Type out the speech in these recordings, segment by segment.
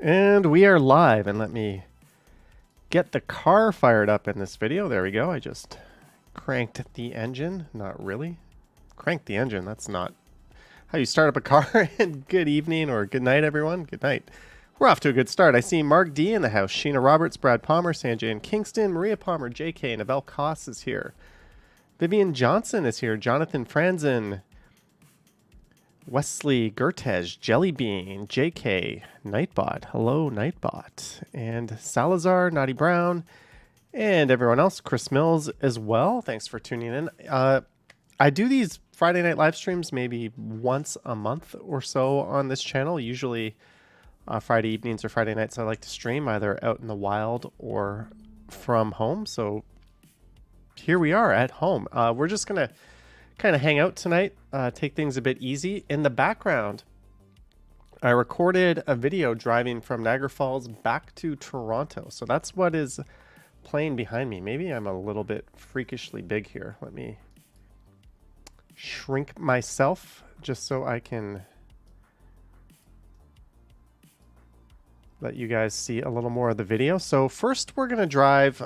And we are live, and let me get the car fired up in this video. There we go. I just cranked the engine. Not really. Cranked the engine. That's not how you start up a car. And good evening or good night, everyone. Good night. We're off to a good start. I see Mark D in the house. Sheena Roberts, Brad Palmer, Sanjay in Kingston, Maria Palmer, JK, Novell Koss is here. Vivian Johnson is here. Jonathan Franzen, Wesley Gertej, Jellybean, JK, Nightbot, hello Nightbot, and Salazar, Naughty Brown, and everyone else, Chris Mills as well. Thanks for tuning in. I do these Friday night live streams maybe once a month or so on this channel. Usually Friday evenings or Friday nights I like to stream either out in the wild or from home. So here we are at home. We're just going to kind of hang out tonight, take things a bit easy. In the background, I recorded a video driving from Niagara Falls back to Toronto. So that's what is playing behind me. Maybe I'm a little bit freakishly big here. Let me shrink myself just so I can let you guys see a little more of the video. So first we're going to drive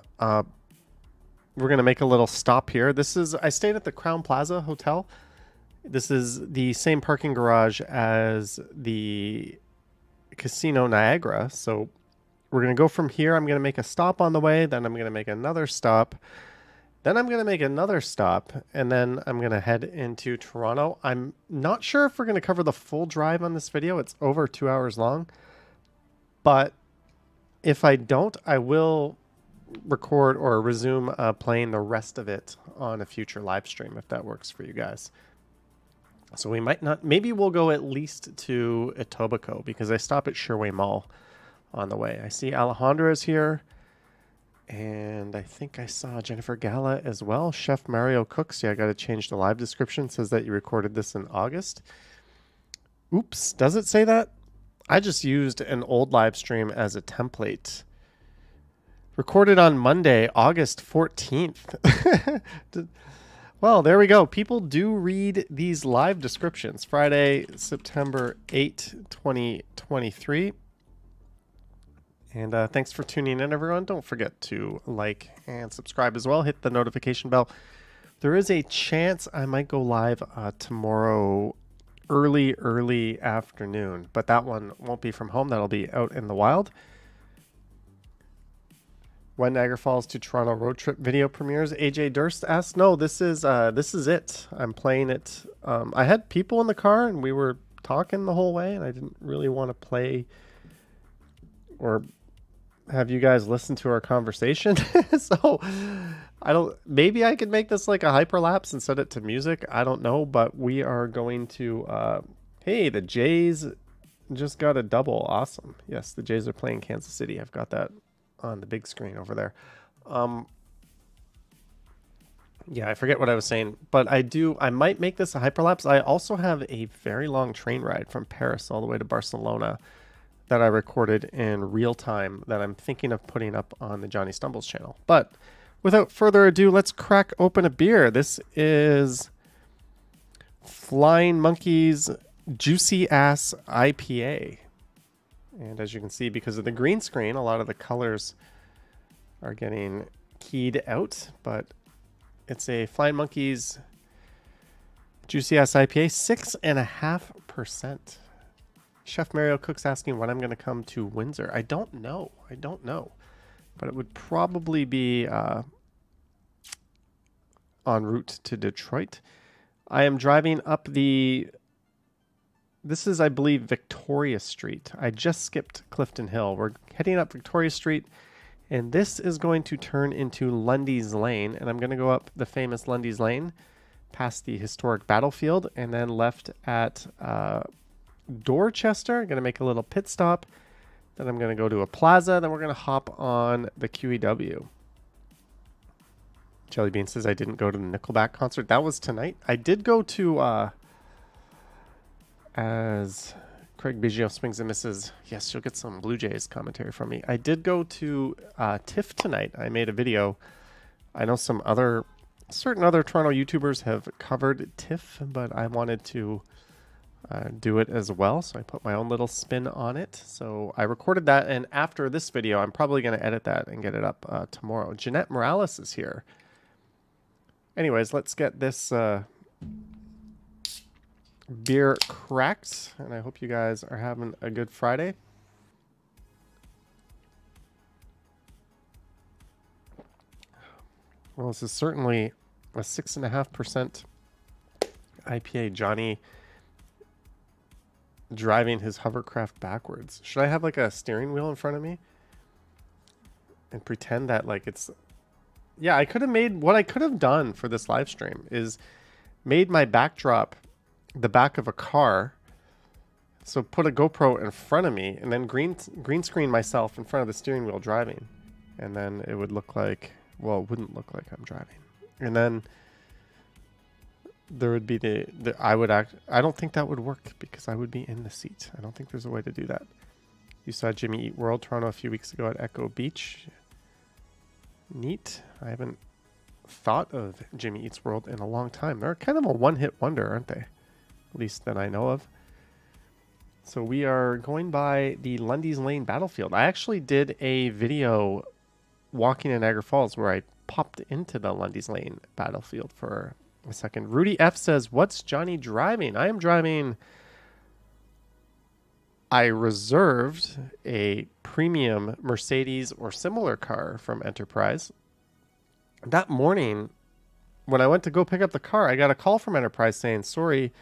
we're going to make a little stop here. I stayed at the Crown Plaza Hotel. This is the same parking garage as the Casino Niagara. So we're going to go from here. I'm going to make a stop on the way. Then I'm going to make another stop. Then I'm going to make another stop. And then I'm going to head into Toronto. I'm not sure if we're going to cover the full drive on this video. It's over 2 hours long. But if I don't, I will record or resume playing the rest of it on a future live stream if that works for you guys. So we might not, maybe we'll go at least to Etobicoke because I stop at Sherway Mall on the way. I see Alejandra is here, and I think I saw Jennifer Gala as well. Chef Mario Cooks. Yeah, I got to change the live description. It says that you recorded this in August. Oops, does it say that? I just used an old live stream as a template. Recorded on Monday, August 14th. Well, there we go. People do read these live descriptions. Friday, September 8, 2023. And thanks for tuning in, everyone. Don't forget to like and subscribe as well. Hit the notification bell. There is a chance I might go live tomorrow early afternoon. But that one won't be from home. That'll be out in the wild. When Niagara Falls to Toronto road trip video premieres. AJ Durst asked, no, this is it. I'm playing it. I had people in the car and we were talking the whole way, and I didn't really want to play or have you guys listen to our conversation. So maybe I could make this like a hyperlapse and set it to music. I don't know, but we are going to, hey, the Jays just got a double. Awesome. Yes, the Jays are playing Kansas City. I've got that on the big screen over there. Yeah, I forget what I was saying, but I might make this a hyperlapse. I also have a very long train ride from Paris all the way to Barcelona that I recorded in real time that I'm thinking of putting up on the Johnny Stumbles channel. But without further ado, let's crack open a beer. This is Flying Monkeys Juicy Ass IPA. And as you can see, because of the green screen, a lot of the colors are getting keyed out. But it's a Flying Monkeys Juicy Ass IPA, 6.5%. Chef Mario Cook's asking when I'm going to come to Windsor. I don't know. But it would probably be en route to Detroit. I am driving up This is, I believe, Victoria Street. I just skipped Clifton Hill. We're heading up Victoria Street, and this is going to turn into Lundy's Lane, and I'm going to go up the famous Lundy's Lane, past the historic battlefield, and then left at Dorchester. I'm going to make a little pit stop. Then I'm going to go to a plaza. Then we're going to hop on the QEW. Jellybean says I didn't go to the Nickelback concert. That was tonight. I did go to... as Craig Biggio swings and misses. Yes, you'll get some Blue Jays commentary from me. I did go to TIFF tonight. I made a video. I know certain other Toronto YouTubers have covered TIFF, but I wanted to do it as well. So I put my own little spin on it. So I recorded that, and after this video, I'm probably going to edit that and get it up tomorrow. Jeanette Morales is here. Anyways, let's get this beer cracked, and I hope you guys are having a good Friday. Well, this is certainly a 6.5% IPA. Johnny driving his hovercraft backwards. Should I have like a steering wheel in front of me and pretend that like it's... Yeah, I could have made... What I could have done for this live stream is made my backdrop the back of a car. So put a GoPro in front of me and then green screen myself in front of the steering wheel driving. And then it would look like... Well, it wouldn't look like I'm driving. And then there would be I don't think that would work because I would be in the seat. I don't think there's a way to do that. You saw Jimmy Eat World Toronto a few weeks ago at Echo Beach. Neat. I haven't thought of Jimmy Eats World in a long time. They're kind of a one-hit wonder, aren't they? At least that I know of. So we are going by the Lundy's Lane battlefield. I actually did a video walking in Niagara Falls where I popped into the Lundy's Lane battlefield for a second. Rudy F says, what's Johnny driving? I am driving... I reserved a premium Mercedes or similar car from Enterprise. That morning, when I went to go pick up the car, I got a call from Enterprise saying, sorry,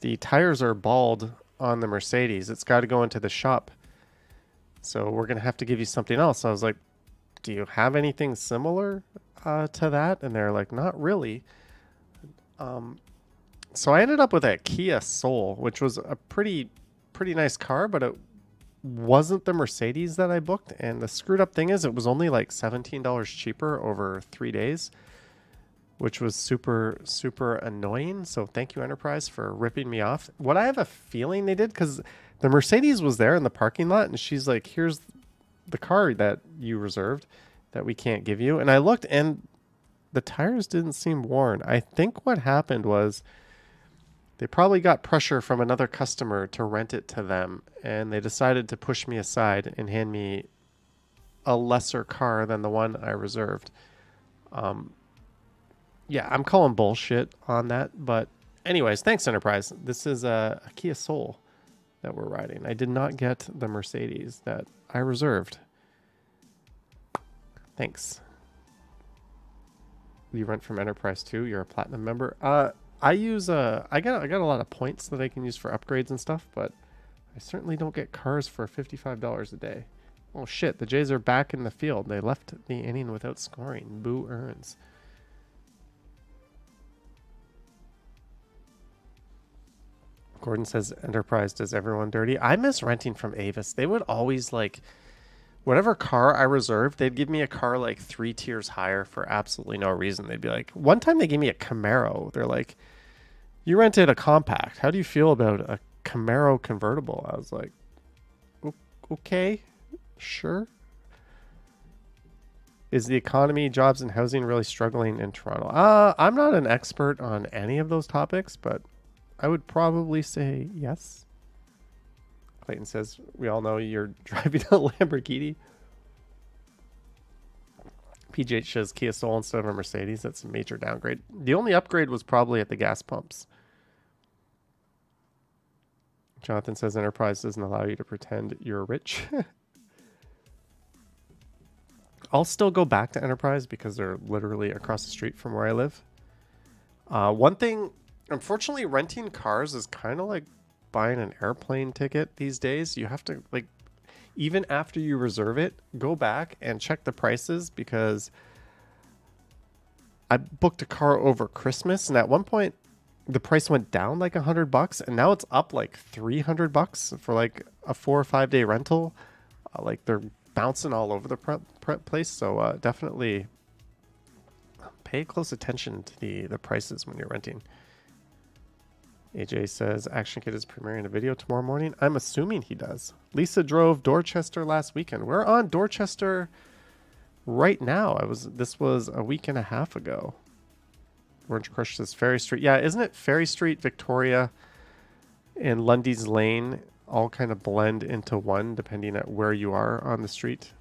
the tires are bald on the Mercedes. It's got to go into the shop. So we're going to have to give you something else. I was like, do you have anything similar to that? And they're like, not really. So I ended up with a Kia Soul, which was a pretty nice car, but it wasn't the Mercedes that I booked. And the screwed up thing is it was only like $17 cheaper over 3 days, which was super annoying. So thank you, Enterprise, for ripping me off. What I have a feeling they did, because the Mercedes was there in the parking lot and she's like, here's the car that you reserved that we can't give you. And I looked and the tires didn't seem worn. I think what happened was they probably got pressure from another customer to rent it to them, and they decided to push me aside and hand me a lesser car than the one I reserved. Yeah, I'm calling bullshit on that. But anyways, thanks, Enterprise. This is a Kia Soul that we're riding. I did not get the Mercedes that I reserved. Thanks. You rent from Enterprise too? You're a platinum member? I use I got a lot of points that I can use for upgrades and stuff, but I certainly don't get cars for $55 a day. Oh shit, the Jays are back in the field. They left the inning without scoring. Boo earns. Gordon says Enterprise does everyone dirty. I miss renting from Avis. They would always like, whatever car I reserved, they'd give me a car like 3 tiers higher for absolutely no reason. They'd be like, one time they gave me a Camaro. They're like, you rented a compact. How do you feel about a Camaro convertible? I was like, okay, sure. Is the economy, jobs, and housing really struggling in Toronto? I'm not an expert on any of those topics, but I would probably say yes. Clayton says, we all know you're driving a Lamborghini. PJ says Kia Soul instead of a Mercedes. That's a major downgrade. The only upgrade was probably at the gas pumps. Jonathan says Enterprise doesn't allow you to pretend you're rich. I'll still go back to Enterprise because they're literally across the street from where I live. One thing, unfortunately, renting cars is kind of like buying an airplane ticket these days. You have to, like, even after you reserve it, go back and check the prices, because I booked a car over Christmas and at one point the price went down like $100 and now it's up like $300 for like a 4 or 5 day rental. Like they're bouncing all over the place. So definitely pay close attention to the prices when you're renting. AJ says Action Kid is premiering a video tomorrow morning. I'm assuming he does. Lisa drove Dorchester last weekend. We're on Dorchester right now. This was a week and a half ago. Orange Crush says Ferry Street. Yeah, isn't it Ferry Street, Victoria, and Lundy's Lane all kind of blend into one depending at where you are on the street.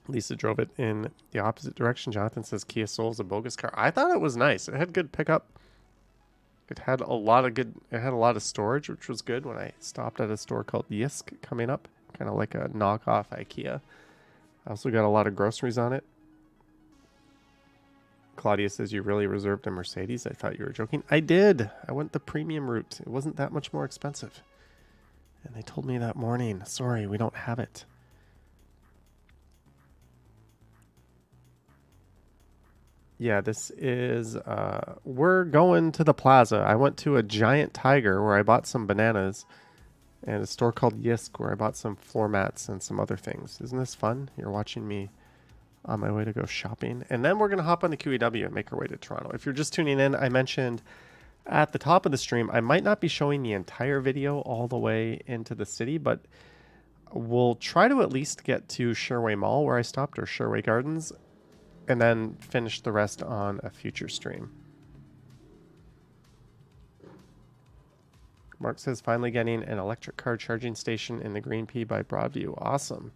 Lisa drove it in the opposite direction. Jonathan says Kia Soul is a bogus car. I thought it was nice. It had good pickup. It had a lot of storage, which was good when I stopped at a store called Yisk coming up, kind of like a knockoff IKEA. I also got a lot of groceries on it. Claudia says you really reserved a Mercedes. I thought you were joking. I did. I went the premium route. It wasn't that much more expensive. And they told me that morning, sorry, we don't have it. Yeah, this is, we're going to the plaza. I went to a Giant Tiger where I bought some bananas and a store called Yisk where I bought some floor mats and some other things. Isn't this fun? You're watching me on my way to go shopping. And then we're going to hop on the QEW and make our way to Toronto. If you're just tuning in, I mentioned at the top of the stream, I might not be showing the entire video all the way into the city, but we'll try to at least get to Sherway Mall where I stopped, or Sherway Gardens, and then finish the rest on a future stream. Mark says finally getting an electric car charging station in the Green Pea by Broadview. Awesome.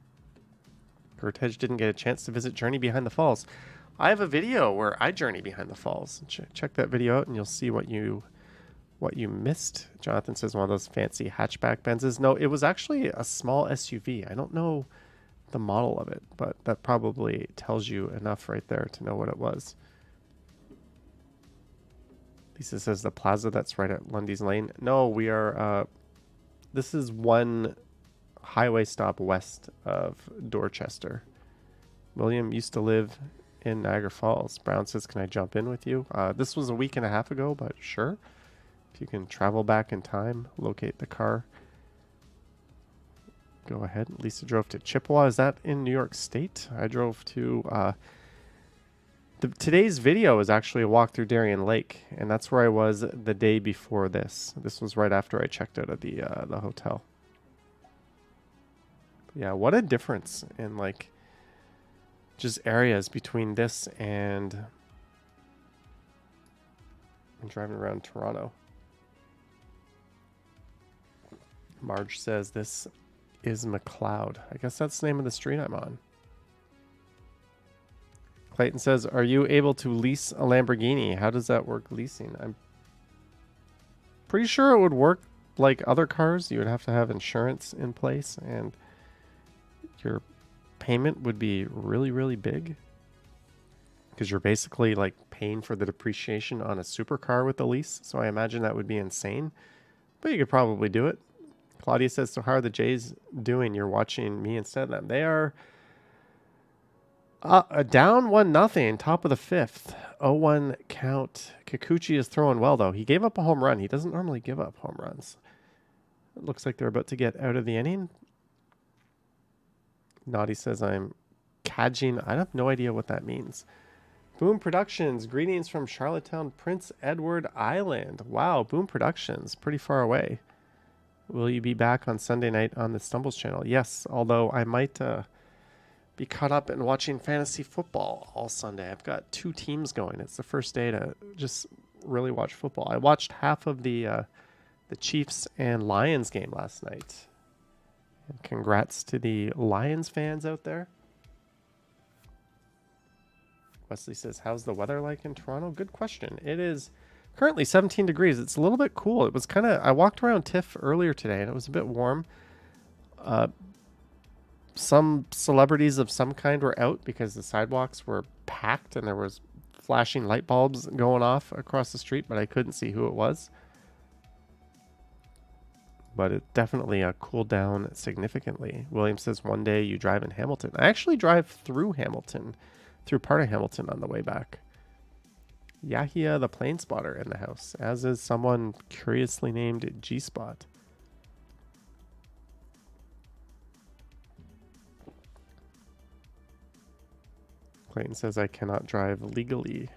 Gertej didn't get a chance to visit Journey Behind the Falls. I have a video where I journey behind the falls. Check that video out and you'll see what you missed. Jonathan says one of those fancy hatchback Benzes. No, it was actually a small SUV. I don't know the model of it, but that probably tells you enough right there to know what it was. Lisa says the plaza that's right at Lundy's Lane. No, we are, this is one highway stop west of Dorchester. William used to live in Niagara Falls. Brown says, can I jump in with you? This was a week and a half ago, but sure. If you can travel back in time, locate the car, go ahead. Lisa drove to Chippewa. Is that in New York State? I drove to... today's video is actually a walk through Darien Lake, and that's where I was the day before this. This was right after I checked out of the hotel. Yeah, what a difference in like just areas between this and driving around Toronto. Marge says this is McLeod. I guess that's the name of the street I'm on. Clayton says, are you able to lease a Lamborghini? How does that work leasing? I'm pretty sure it would work like other cars. You would have to have insurance in place and your payment would be really, really big because you're basically like paying for the depreciation on a supercar with the lease. So I imagine that would be insane, but you could probably do it. Claudia says, so how are the Jays doing? You're watching me instead of them. They are down 1-0, top of the fifth. 0-1 count. Kikuchi is throwing well, though. He gave up a home run. He doesn't normally give up home runs. It looks like they're about to get out of the inning. Naughty says, I'm cadging. I have no idea what that means. Boom Productions. Greetings from Charlottetown, Prince Edward Island. Wow, Boom Productions. Pretty far away. Will you be back on Sunday night on the Stumbles channel? Yes, although I might be caught up in watching fantasy football all Sunday. I've got 2 teams going. It's the first day to just really watch football. I watched half of the Chiefs and Lions game last night. And congrats to the Lions fans out there. Wesley says, how's the weather like in Toronto? Good question. It is currently 17 degrees. It's a little bit cool. It was kind of, I walked around TIFF earlier today and it was a bit warm. Some celebrities of some kind were out because the sidewalks were packed and there was flashing light bulbs going off across the street, but I couldn't see who it was. But it definitely cooled down significantly. William says one day you drive in Hamilton. I actually drive through Hamilton, through part of Hamilton on the way back. Yahia the plane spotter in the house, as is someone curiously named G-Spot. Clayton says I cannot drive legally.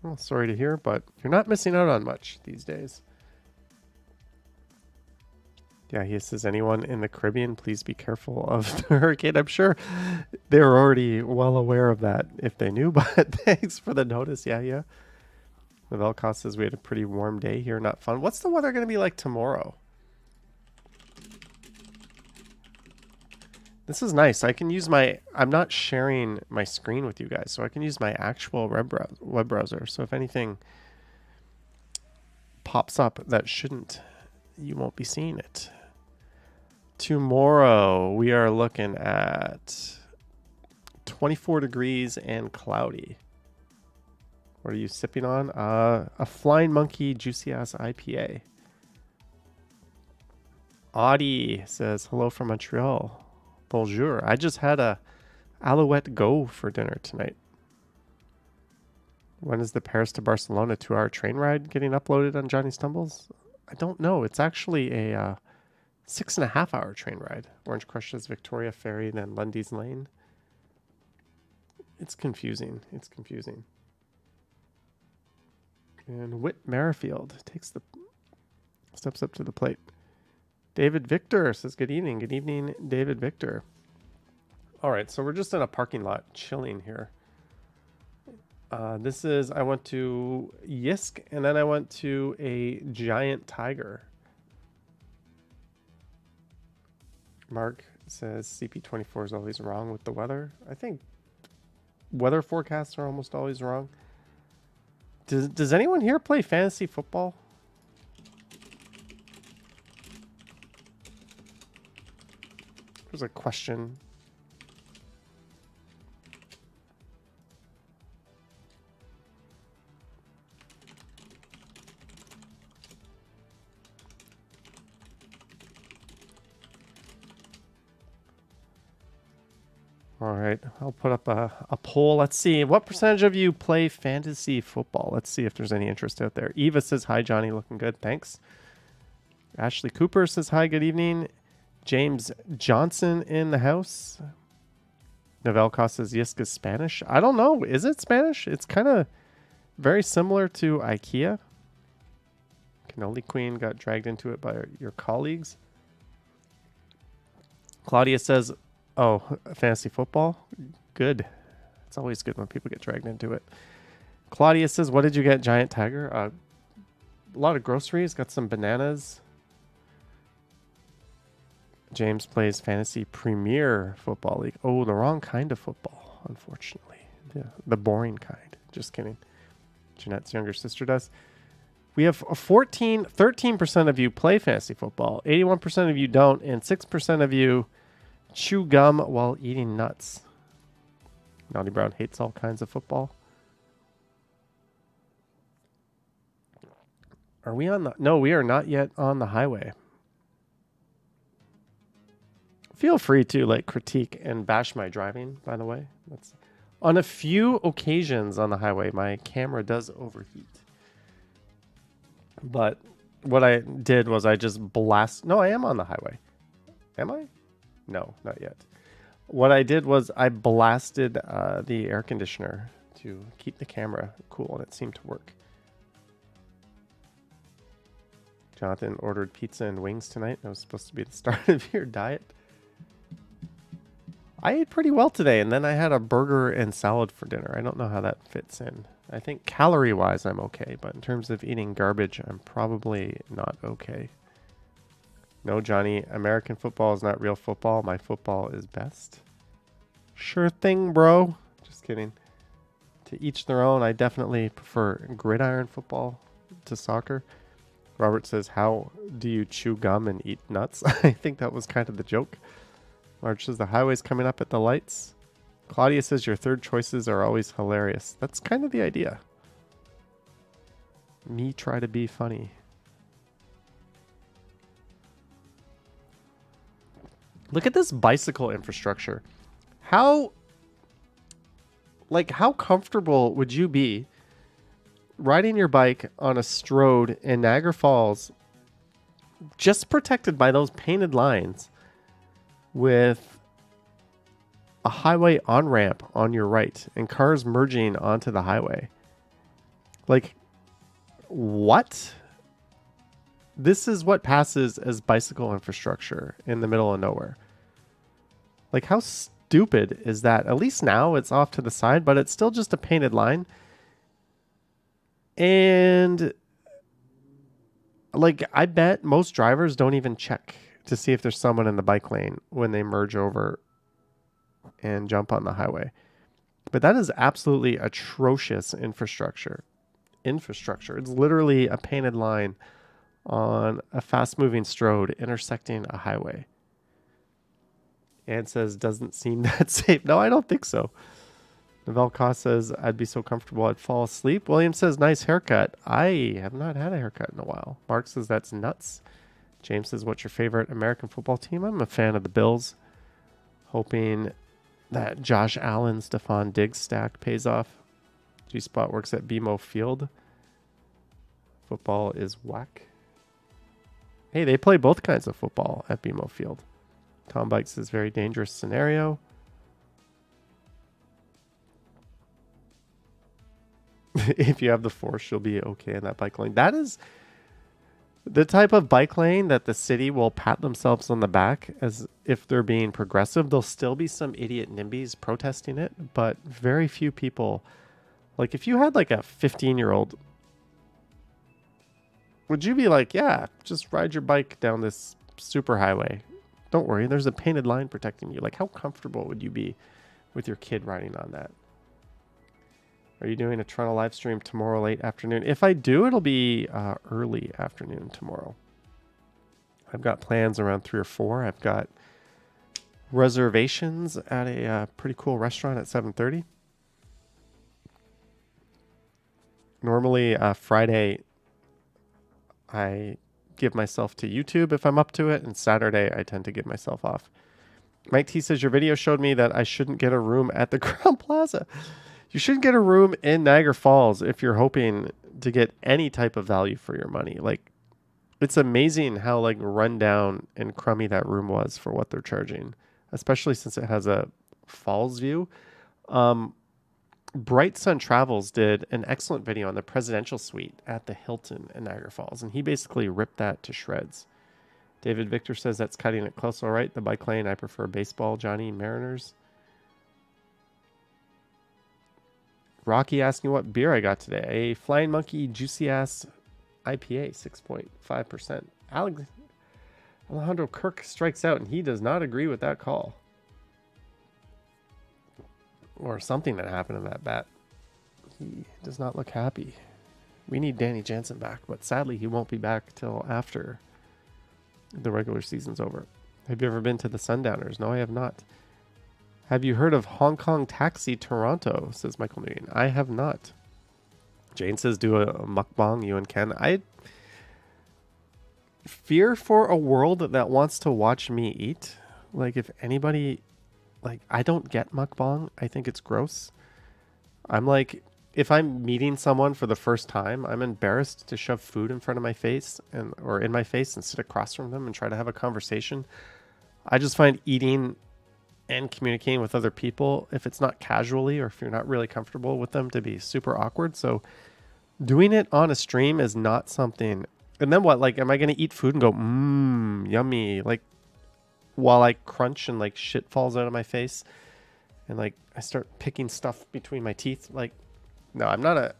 Well, sorry to hear, but you're not missing out on much these days. Yeah, he says, anyone in the Caribbean, please be careful of the hurricane. I'm sure they're already well aware of that if they knew, but thanks for the notice. Yeah. The Velcos says we had a pretty warm day here. Not fun. What's the weather going to be like tomorrow? This is nice. I can use I'm not sharing my screen with you guys, so I can use my actual web browser. So if anything pops up that shouldn't, you won't be seeing it. Tomorrow, we are looking at 24 degrees and cloudy. What are you sipping on? A Flying Monkey Juicy Ass IPA. Audie says, hello from Montreal. Bonjour. I just had a Alouette Go for dinner tonight. When is the Paris to Barcelona 2-hour train ride getting uploaded on Johnny Stumbles? I don't know. It's actually a 6.5-hour train ride. Orange Crush's Victoria Ferry, then Lundy's Lane. It's confusing. And Whit Merrifield steps up to the plate. David Victor says, good evening. Good evening, David Victor. All right, so we're just in a parking lot chilling here. I went to Yisk, and then I went to a giant tiger. Mark says CP24 is always wrong with the weather. I think weather forecasts are almost always wrong. Does anyone here play fantasy football? There's a question. All right, I'll put up a poll. Let's see. What percentage of you play fantasy football? Let's see if there's any interest out there. Eva says, hi, Johnny. Looking good. Thanks. Ashley Cooper says, hi, good evening. James Johnson in the house. Novelka says, Yisk is Spanish. I don't know. Is it Spanish? It's kind of very similar to IKEA. Cannoli Queen got dragged into it by your colleagues. Claudia says, oh, fantasy football? Good. It's always good when people get dragged into it. Claudia says, what did you get, Giant Tiger? A lot of groceries. Got some bananas. James plays Fantasy Premier Football League. Oh, the wrong kind of football, unfortunately. The boring kind. Just kidding. Jeanette's younger sister does. We have 13% of you play fantasy football. 81% of you don't. And 6% of you chew gum while eating nuts. Naughty Brown hates all kinds of football. Are we on the... No, we are not yet on the highway. Feel free to critique and bash my driving, by the way. That's on a few occasions on the highway, my camera does overheat. But what I did was I just blast... No, I am on the highway. Am I? No, not yet. What I did was I blasted the air conditioner to keep the camera cool, and it seemed to work. Jonathan ordered pizza and wings tonight. That was supposed to be the start of your diet. I ate pretty well today, and then I had a burger and salad for dinner. I don't know how that fits in. I think calorie-wise I'm okay, but in terms of eating garbage, I'm probably not okay. No, Johnny, American football is not real football. My football is best. Sure thing, bro. Just kidding. To each their own. I definitely prefer gridiron football to soccer. Robert says, how do you chew gum and eat nuts? I think that was kind of the joke. Marge says, the highway's coming up at the lights. Claudia says, your third choices are always hilarious. That's kind of the idea. Me try to be funny. Look at this bicycle infrastructure. How comfortable would you be riding your bike on a road in Niagara Falls, just protected by those painted lines, with a highway on-ramp on your right and cars merging onto the highway? What? this is what passes as bicycle infrastructure in the middle of nowhere. Like, how stupid is that? At least now it's off to the side, but it's still just a painted line. And like, I bet most drivers don't even check to see if there's someone in the bike lane when they merge over and jump on the highway. But that is absolutely atrocious infrastructure. It's literally a painted line on a fast-moving strode intersecting a highway. And says, doesn't seem that safe. No, I don't think so. Novell Koss says, I'd be so comfortable I'd fall asleep. William says, nice haircut. I have not had a haircut in a while. Mark says, that's nuts. James says, what's your favorite American football team? I'm a fan of the Bills. Hoping that Josh Allen, Stephon Diggs stack pays off. G-Spot works at BMO Field. Football is whack. Hey, they play both kinds of football at BMO Field. Tom Bike says, very dangerous scenario. If you have the force, you'll be okay in that bike lane. That is the type of bike lane that the city will pat themselves on the back as if they're being progressive. There'll still be some idiot NIMBYs protesting it, but very few people. Like, if you had like a 15-year-old, would you be like, yeah, just ride your bike down this super highway? Don't worry, there's a painted line protecting you. Like, how comfortable would you be with your kid riding on that? Are you doing a Toronto live stream tomorrow late afternoon? If I do, it'll be early afternoon tomorrow. I've got plans around 3 or 4. I've got reservations at a pretty cool restaurant at 7:30. Normally, Friday, I give myself to YouTube if I'm up to it, and Saturday, I tend to give myself off. Mike T says, your video showed me that I shouldn't get a room at the Crown Plaza. You shouldn't get a room in Niagara Falls if you're hoping to get any type of value for your money. Like, it's amazing how like run down and crummy that room was for what they're charging, especially since it has a falls view. Bright Sun Travels did an excellent video on the presidential suite at the Hilton in Niagara Falls, and he basically ripped that to shreds. David Victor says that's cutting it close. All right, the bike lane, I prefer baseball. Johnny Mariners. Rocky asking what beer I got today. A Flying Monkey Juicy Ass IPA, 6.5%. Alejandro Kirk strikes out, and he does not agree with that call. Or something that happened in that bat. He does not look happy. We need Danny Jansen back, but sadly he won't be back till after the regular season's over. Have you ever been to the Sundowners? No, I have not. Have you heard of Hong Kong Taxi Toronto? Says Michael Nguyen. I have not. Jane says, do a mukbang, you and Ken. I fear for a world that wants to watch me eat. Like, if anybody, like, I don't get mukbang. I think it's gross. I'm like, if I'm meeting someone for the first time, I'm embarrassed to shove food in front of my face or in my face and sit across from them and try to have a conversation. I just find eating and communicating with other people, if it's not casually or if you're not really comfortable with them, to be super awkward. So doing it on a stream is not something. And then what? Like, am I going to eat food and go, yummy? Like, while I crunch and like shit falls out of my face and like I start picking stuff between my teeth. Like, no, I'm not a.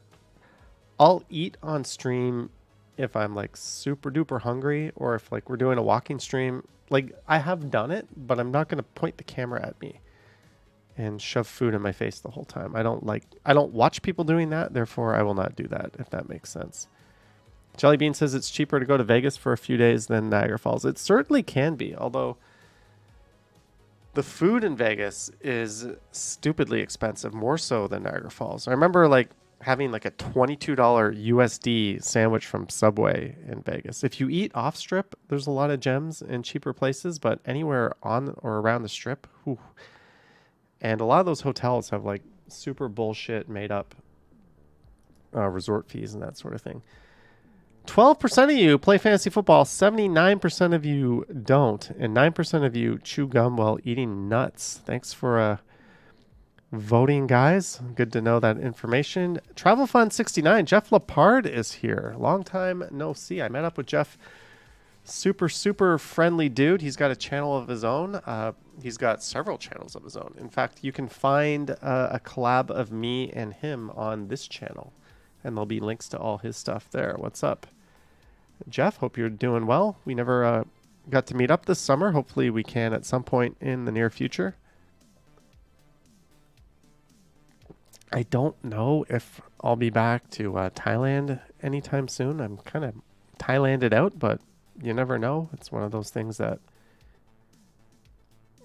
I'll eat on stream if I'm like super duper hungry, or if like we're doing a walking stream. Like, I have done it, but I'm not going to point the camera at me and shove food in my face the whole time. I don't watch people doing that. Therefore, I will not do that, if that makes sense. Jelly Bean says it's cheaper to go to Vegas for a few days than Niagara Falls. It certainly can be, although the food in Vegas is stupidly expensive, more so than Niagara Falls. I remember like having like a $22 USD sandwich from Subway in Vegas. If you eat off strip, there's a lot of gems in cheaper places, but anywhere on or around the strip, whew. And a lot of those hotels have like super bullshit made up resort fees and that sort of thing. 12% of you play fantasy football, 79% of you don't, and 9% of you chew gum while eating nuts. Thanks for voting, guys. Good to know that information. Travel Fund 69, Jeff Lepard is here. Long time no see. I met up with Jeff Super, super friendly dude. He's got a channel of his own. He's got several channels of his own. In fact, you can find a collab of me and him on this channel, and there'll be links to all his stuff there. What's up, Jeff? Hope you're doing well. We never got to meet up this summer. Hopefully we can at some point in the near future. I don't know if I'll be back to Thailand anytime soon. I'm kind of Thailanded out, but you never know. It's one of those things that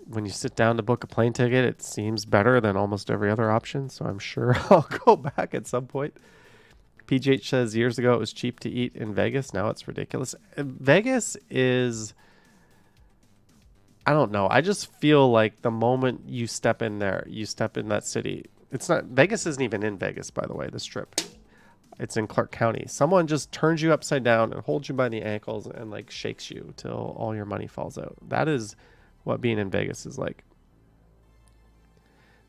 when you sit down to book a plane ticket, it seems better than almost every other option. So I'm sure I'll go back at some point. PGH says years ago it was cheap to eat in Vegas. Now it's ridiculous. Vegas is, I don't know. I just feel like the moment you step in there, you step in that city. It's not, Vegas isn't even in Vegas, by the way, the Strip. It's in Clark County. Someone just turns you upside down and holds you by the ankles and like shakes you till all your money falls out. That is what being in Vegas is like.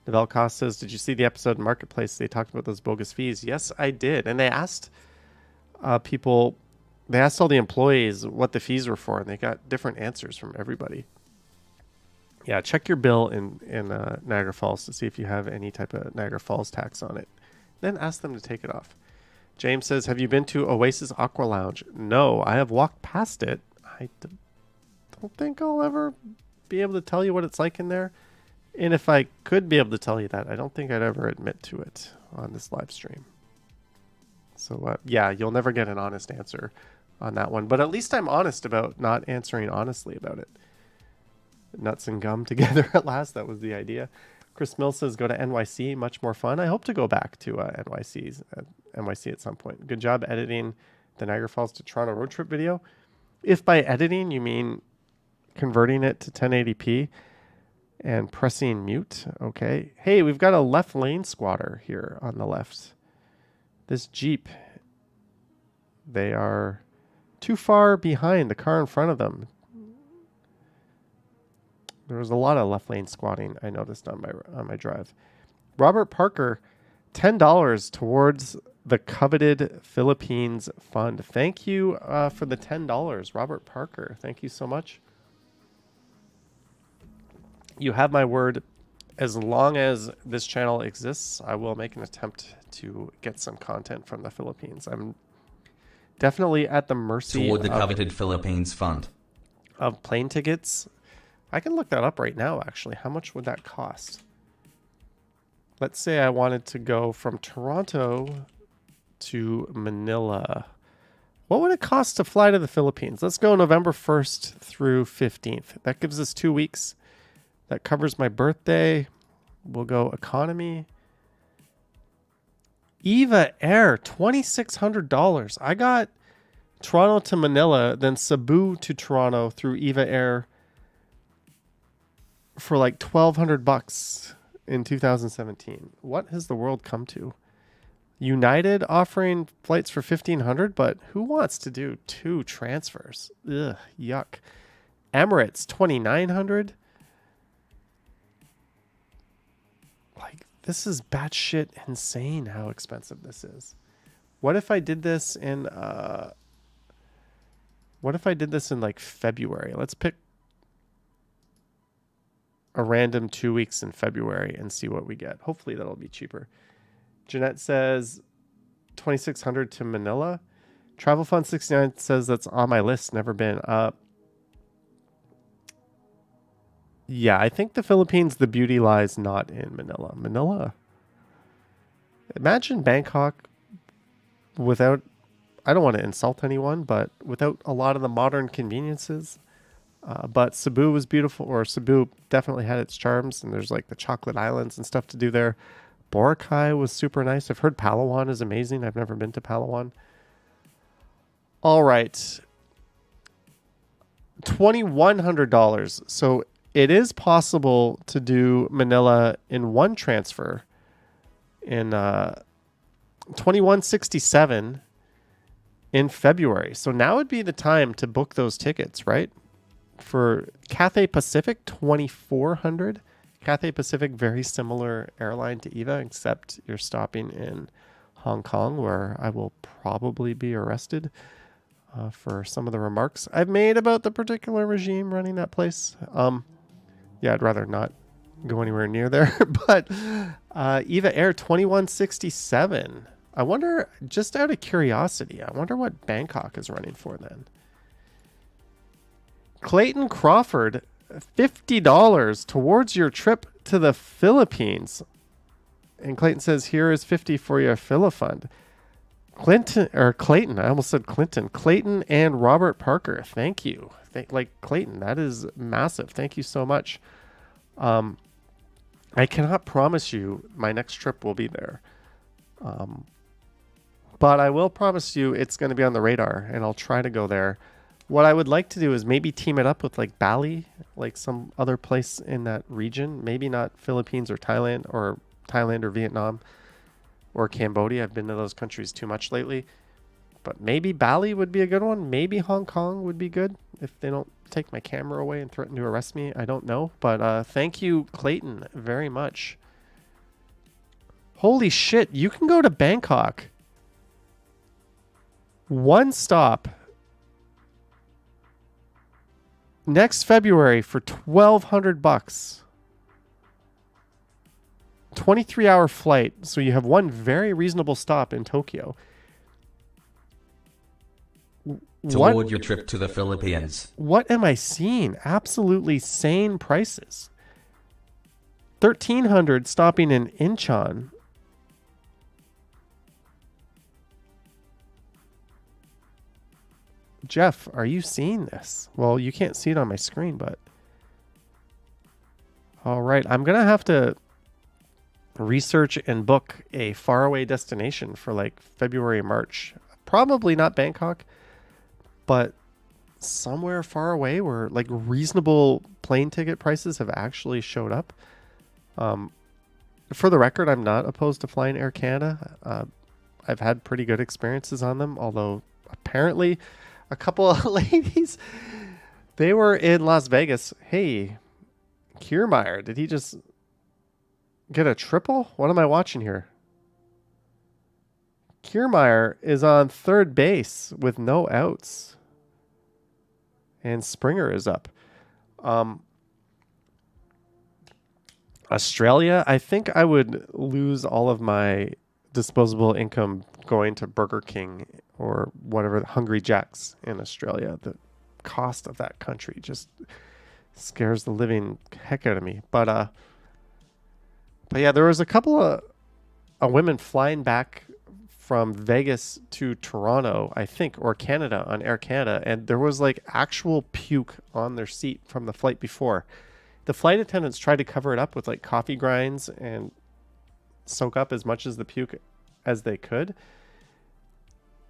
Novell Cost says, did you see the episode in Marketplace? They talked about those bogus fees. Yes, I did. And they asked people, they asked all the employees what the fees were for, and they got different answers from everybody. Yeah, check your bill in Niagara Falls to see if you have any type of Niagara Falls tax on it. Then ask them to take it off. James says, have you been to Oasis Aqua Lounge? No, I have walked past it. I don't think I'll ever be able to tell you what it's like in there. And if I could be able to tell you that, I don't think I'd ever admit to it on this live stream. So, yeah, you'll never get an honest answer on that one. But at least I'm honest about not answering honestly about it. Nuts and gum together at last. That was the idea. Chris Mills says, go to NYC. Much more fun. I hope to go back to NYC at some point. Good job editing the Niagara Falls to Toronto road trip video. If by editing you mean converting it to 1080p and pressing mute. Okay. Hey, we've got a left lane squatter here on the left. This Jeep, they are too far behind the car in front of them. There was a lot of left lane squatting I noticed on my drive. Robert Parker, $10 towards the coveted Philippines fund. Thank you for the $10, Robert Parker. Thank you so much. You have my word. As long as this channel exists, I will make an attempt to get some content from the Philippines. I'm definitely at the mercy toward the coveted Philippines fund of plane tickets. I can look that up right now, actually. How much would that cost? Let's say I wanted to go from Toronto to Manila. What would it cost to fly to the Philippines? Let's go November 1st through 15th. That gives us 2 weeks. That covers my birthday. We'll go economy. Eva Air, $2,600. I got Toronto to Manila, then Cebu to Toronto through Eva Air for like $1,200 in 2017. What has the world come to? United offering flights for $1,500, but who wants to do 2 transfers? Ugh, yuck. Emirates, $2,900. Like, this is batshit insane how expensive this is. What if I did this in like February? Let's pick a random 2 weeks in February and see what we get. Hopefully that'll be cheaper. Jeanette says $2,600 to Manila. Travel Fund 69 says that's on my list. Never been. Yeah, I think the Philippines, the beauty lies not in Manila. Manila. Imagine Bangkok without, I don't want to insult anyone, but without a lot of the modern conveniences. But Cebu was beautiful, or Cebu definitely had its charms, and there's like the chocolate islands and stuff to do there. Boracay was super nice. I've heard Palawan is amazing. I've never been to Palawan. All right. $2,100. So it is possible to do Manila in one transfer in $2,167 in February. So now would be the time to book those tickets, right? For Cathay Pacific, $2,400. Cathay Pacific, very similar airline to EVA, except you're stopping in Hong Kong, where I will probably be arrested. for some of the remarks I've made about the particular regime running that place. Yeah, I'd rather not go anywhere near there. But Eva Air 2167. I wonder, just out of curiosity, I wonder what Bangkok is running for then. Clayton Crawford, $50 towards your trip to the Philippines. And Clayton says, here is 50 for your Philifund. Clayton, I almost said Clinton. Clayton and Robert Parker, thank you. Clayton, that is massive. Thank you so much. I cannot promise you my next trip will be there. But I will promise you it's going to be on the radar, and I'll try to go there. What I would like to do is maybe team it up with like Bali, like some other place in that region. Maybe not Philippines or Thailand or Vietnam or Cambodia. I've been to those countries too much lately. But maybe Bali would be a good one. Maybe Hong Kong would be good if they don't take my camera away and threaten to arrest me. I don't know. But thank you, Clayton, very much. Holy shit, you can go to Bangkok. One stop. Next February for $1,200. 23-hour flight. So you have one very reasonable stop in Tokyo. Toward your trip to the Philippines. What am I seeing? Absolutely sane prices. 1,300 stopping in Incheon. Jeff, are you seeing this? Well, you can't see it on my screen, but... All right, I'm going to have to research and book a faraway destination for like February, March. Probably not Bangkok, but somewhere far away where like reasonable plane ticket prices have actually showed up. For the record, I'm not opposed to flying Air Canada. I've had pretty good experiences on them, although apparently a couple of ladies, they were in Las Vegas. Hey, Kiermaier, did he just get a triple? What am I watching here? Kiermaier is on third base with no outs. And Springer is up. Australia, I think I would lose all of my disposable income going to Burger King or whatever, Hungry Jack's in Australia. The cost of that country just scares the living heck out of me. But yeah, there was a couple of women flying back from Vegas to Toronto, I think, or Canada on Air Canada, and there was like actual puke on their seat from the flight before. The flight attendants tried to cover it up with like coffee grinds and soak up as much as the puke as they could.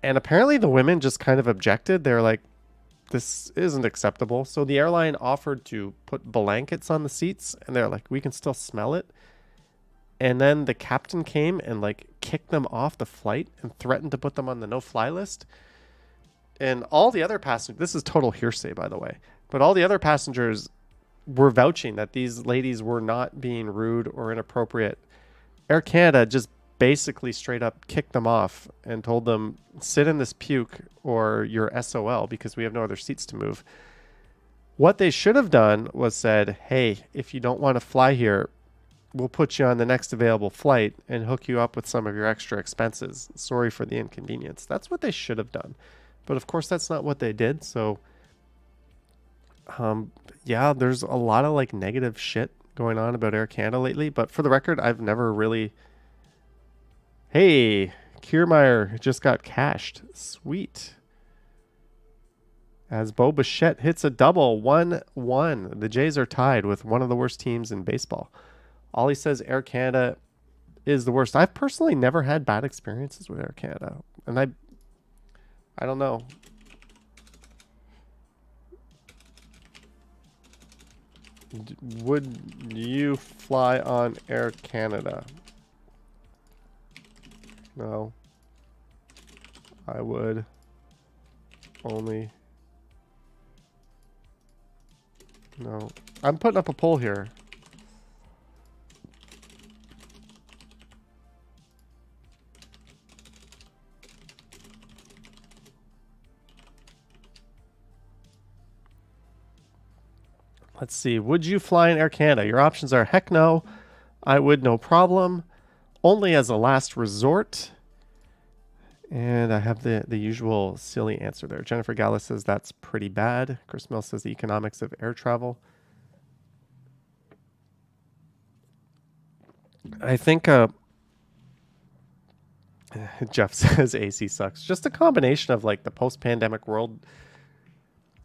And apparently the women just kind of objected. They're like, this isn't acceptable. So the airline offered to put blankets on the seats, and they're like, we can still smell it. And then the captain came and like kicked them off the flight and threatened to put them on the no-fly list. And all the other passengers, this is total hearsay, by the way, but all the other passengers were vouching that these ladies were not being rude or inappropriate. Air Canada just basically straight up kicked them off and told them, sit in this puke or you're SOL because we have no other seats to move. What they should have done was said, hey, if you don't want to fly here, we'll put you on the next available flight and hook you up with some of your extra expenses. Sorry for the inconvenience. That's what they should have done. But of course, that's not what they did. So, yeah, there's a lot of like negative shit going on about Air Canada lately. But for the record, I've never really... Hey, Kiermaier just got cashed. Sweet. As Bo Bichette hits a double, 1-1. The Jays are tied with one of the worst teams in baseball. Ollie says Air Canada is the worst. I've personally never had bad experiences with Air Canada. And I don't know. Would you fly on Air Canada? No. I would only... No. I'm putting up a poll here. Let's see. Would you fly in Air Canada? Your options are heck no, I would, no problem, only as a last resort. And I have the usual silly answer there. Jennifer Gallus says that's pretty bad. Chris Mill says the economics of air travel. I think Jeff says AC sucks. Just a combination of like the post-pandemic world.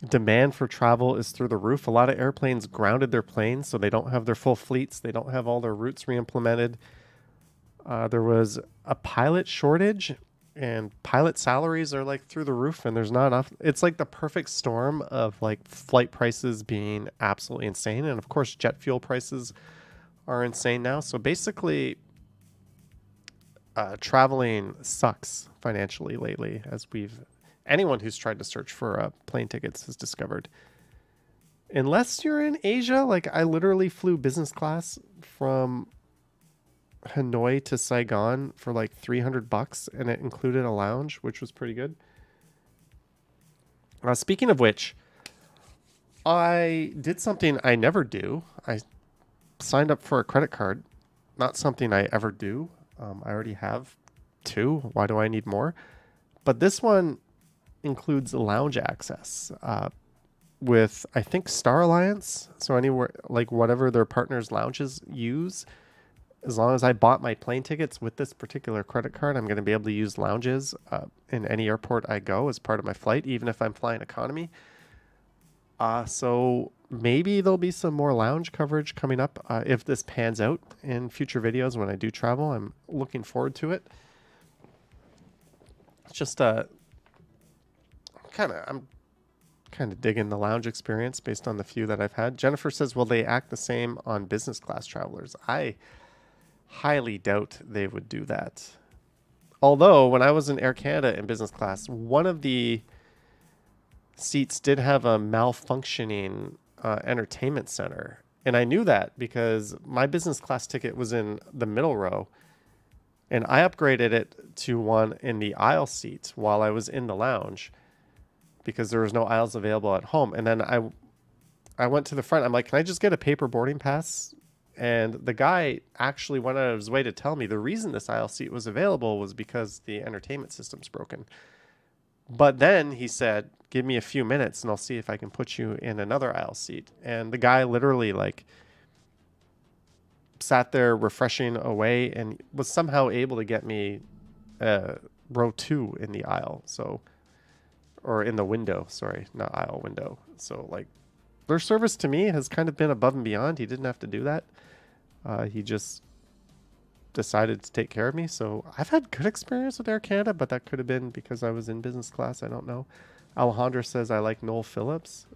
Demand for travel is through the roof. A lot of airplanes grounded their planes, so they don't have their full fleets. They don't have all their routes re-implemented. There was a pilot shortage, and pilot salaries are like through the roof, and there's not enough. It's like the perfect storm of like flight prices being absolutely insane, and of course jet fuel prices are insane now. So basically, traveling sucks financially lately, as anyone who's tried to search for plane tickets has discovered. Unless you're in Asia, like I literally flew business class from Hanoi to Saigon for like $300, and it included a lounge, which was pretty good. Speaking of which, I did something I never do. I signed up for a credit card. Not something I ever do. I already have 2. Why do I need more? But this one includes lounge access with, I think, Star Alliance. So anywhere, like whatever their partners' lounges use, as long as I bought my plane tickets with this particular credit card, I'm going to be able to use lounges in any airport I go as part of my flight, even if I'm flying economy. So maybe there'll be some more lounge coverage coming up if this pans out in future videos when I do travel. I'm looking forward to it. It's just I'm kind of digging the lounge experience based on the few that I've had. Jennifer says, will they act the same on business class travelers? I highly doubt they would do that. Although when I was in Air Canada in business class, one of the seats did have a malfunctioning entertainment center. And I knew that because my business class ticket was in the middle row, and I upgraded it to one in the aisle seat while I was in the lounge because there was no aisles available at home. And then I went to the front. I'm like, can I just get a paper boarding pass? And the guy actually went out of his way to tell me the reason this aisle seat was available was because the entertainment system's broken. But then he said, give me a few minutes and I'll see if I can put you in another aisle seat. And the guy literally like sat there refreshing away and was somehow able to get me row 2 in the aisle. So, or in the window, sorry, not aisle, window. So like their service to me has kind of been above and beyond. He didn't have to do that. He just decided to take care of me. So I've had good experience with Air Canada, but that could have been because I was in business class. I don't know. Alejandro says I like Noel Phillips.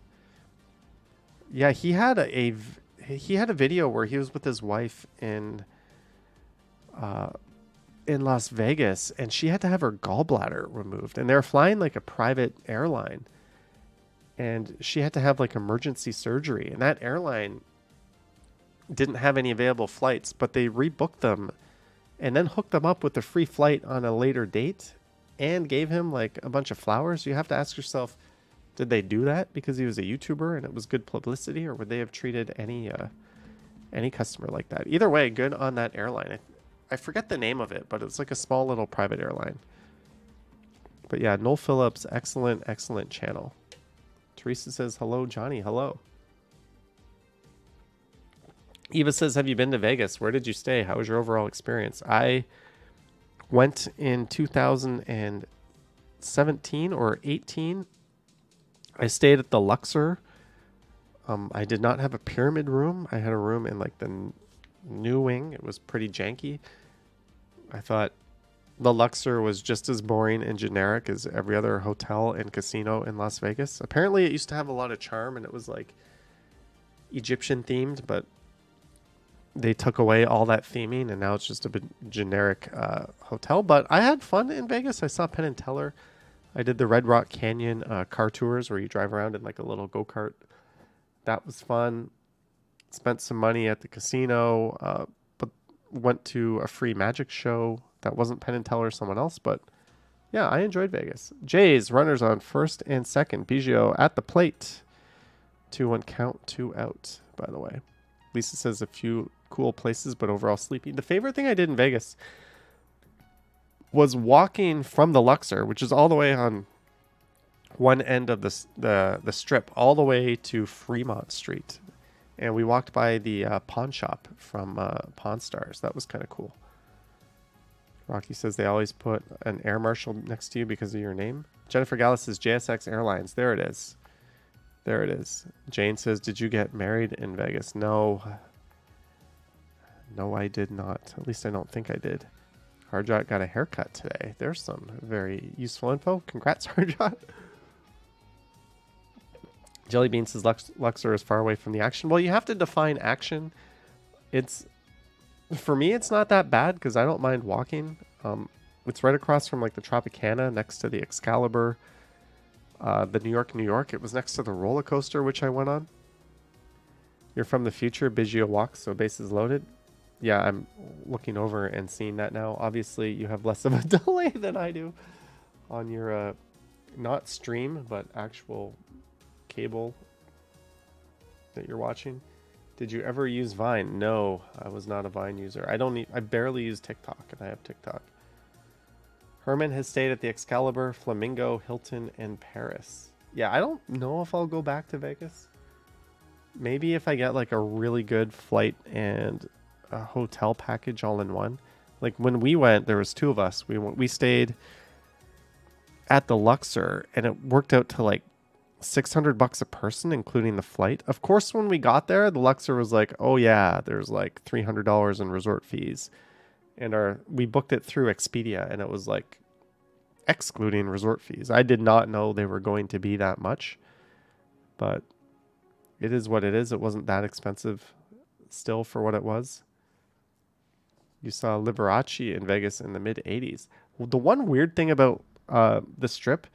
Yeah, he had a video where he was with his wife in Las Vegas, and she had to have her gallbladder removed, and they're flying like a private airline, and she had to have like emergency surgery, and that airline didn't have any available flights, but they rebooked them and then hooked them up with a free flight on a later date and gave him like a bunch of flowers. You have to ask yourself, did they do that because he was a YouTuber and it was good publicity, or would they have treated any customer like that? Either way, good on that airline. I forget the name of it, but it was like a small little private airline. But yeah, Noel Phillips, excellent channel. Teresa says, hello, Johnny, hello. Eva says, have you been to Vegas? Where did you stay? How was your overall experience? I went in 2017 or 18. I stayed at the Luxor. I did not have a pyramid room. I had a room in like the new wing. It was pretty janky. I thought the Luxor was just as boring and generic as every other hotel and casino in Las Vegas. Apparently it used to have a lot of charm and it was like Egyptian themed, but they took away all that theming and now it's just a bit generic hotel. But I had fun in Vegas. I saw Penn and Teller. I did the Red Rock Canyon car tours where you drive around in like a little go-kart. That was fun. Spent some money at the casino, but went to a free magic show. That wasn't Penn and Teller, someone else, but yeah, I enjoyed Vegas. Jays, runners on first and second. Biggio at the plate. 2-1 count, 2 out, by the way. Lisa says a few cool places, but overall sleepy. The favorite thing I did in Vegas was walking from the Luxor, which is all the way on one end of the strip, all the way to Fremont Street. And we walked by the pawn shop from Pawn Stars. That was kind of cool. Rocky says they always put an air marshal next to you because of your name. Jennifer Gallus says JSX Airlines. There it is. There it is. Jane says, did you get married in Vegas? No. No, I did not. At least I don't think I did. Harjot got a haircut today. There's some very useful info. Congrats, Harjot. Jellybean says Luxor is far away from the action. Well, you have to define action. For me, it's not that bad because I don't mind walking. It's right across from like the Tropicana next to the Excalibur. The New York. It was next to the roller coaster, which I went on. You're from the future. Biggio walks, so base is loaded. Yeah, I'm looking over and seeing that now. Obviously, you have less of a delay than I do on your not stream, but actual cable that you're watching. Did you ever use Vine? No, I was not a Vine user. I barely use TikTok, and I have TikTok. Herman has stayed at the Excalibur, Flamingo, Hilton, and Paris. Yeah, I don't know if I'll go back to Vegas. Maybe if I get like a really good flight and a hotel package all in one. Like when we went, there was 2 of us. We stayed at the Luxor, and it worked out to like $600 a person, including the flight. Of course, when we got there, the Luxor was like, oh yeah, there's like $300 in resort fees. And we booked it through Expedia, and it was like excluding resort fees. I did not know they were going to be that much, but it is what it is. It wasn't that expensive still for what it was. You saw Liberace in Vegas in the mid 80s. Well, the one weird thing about the Strip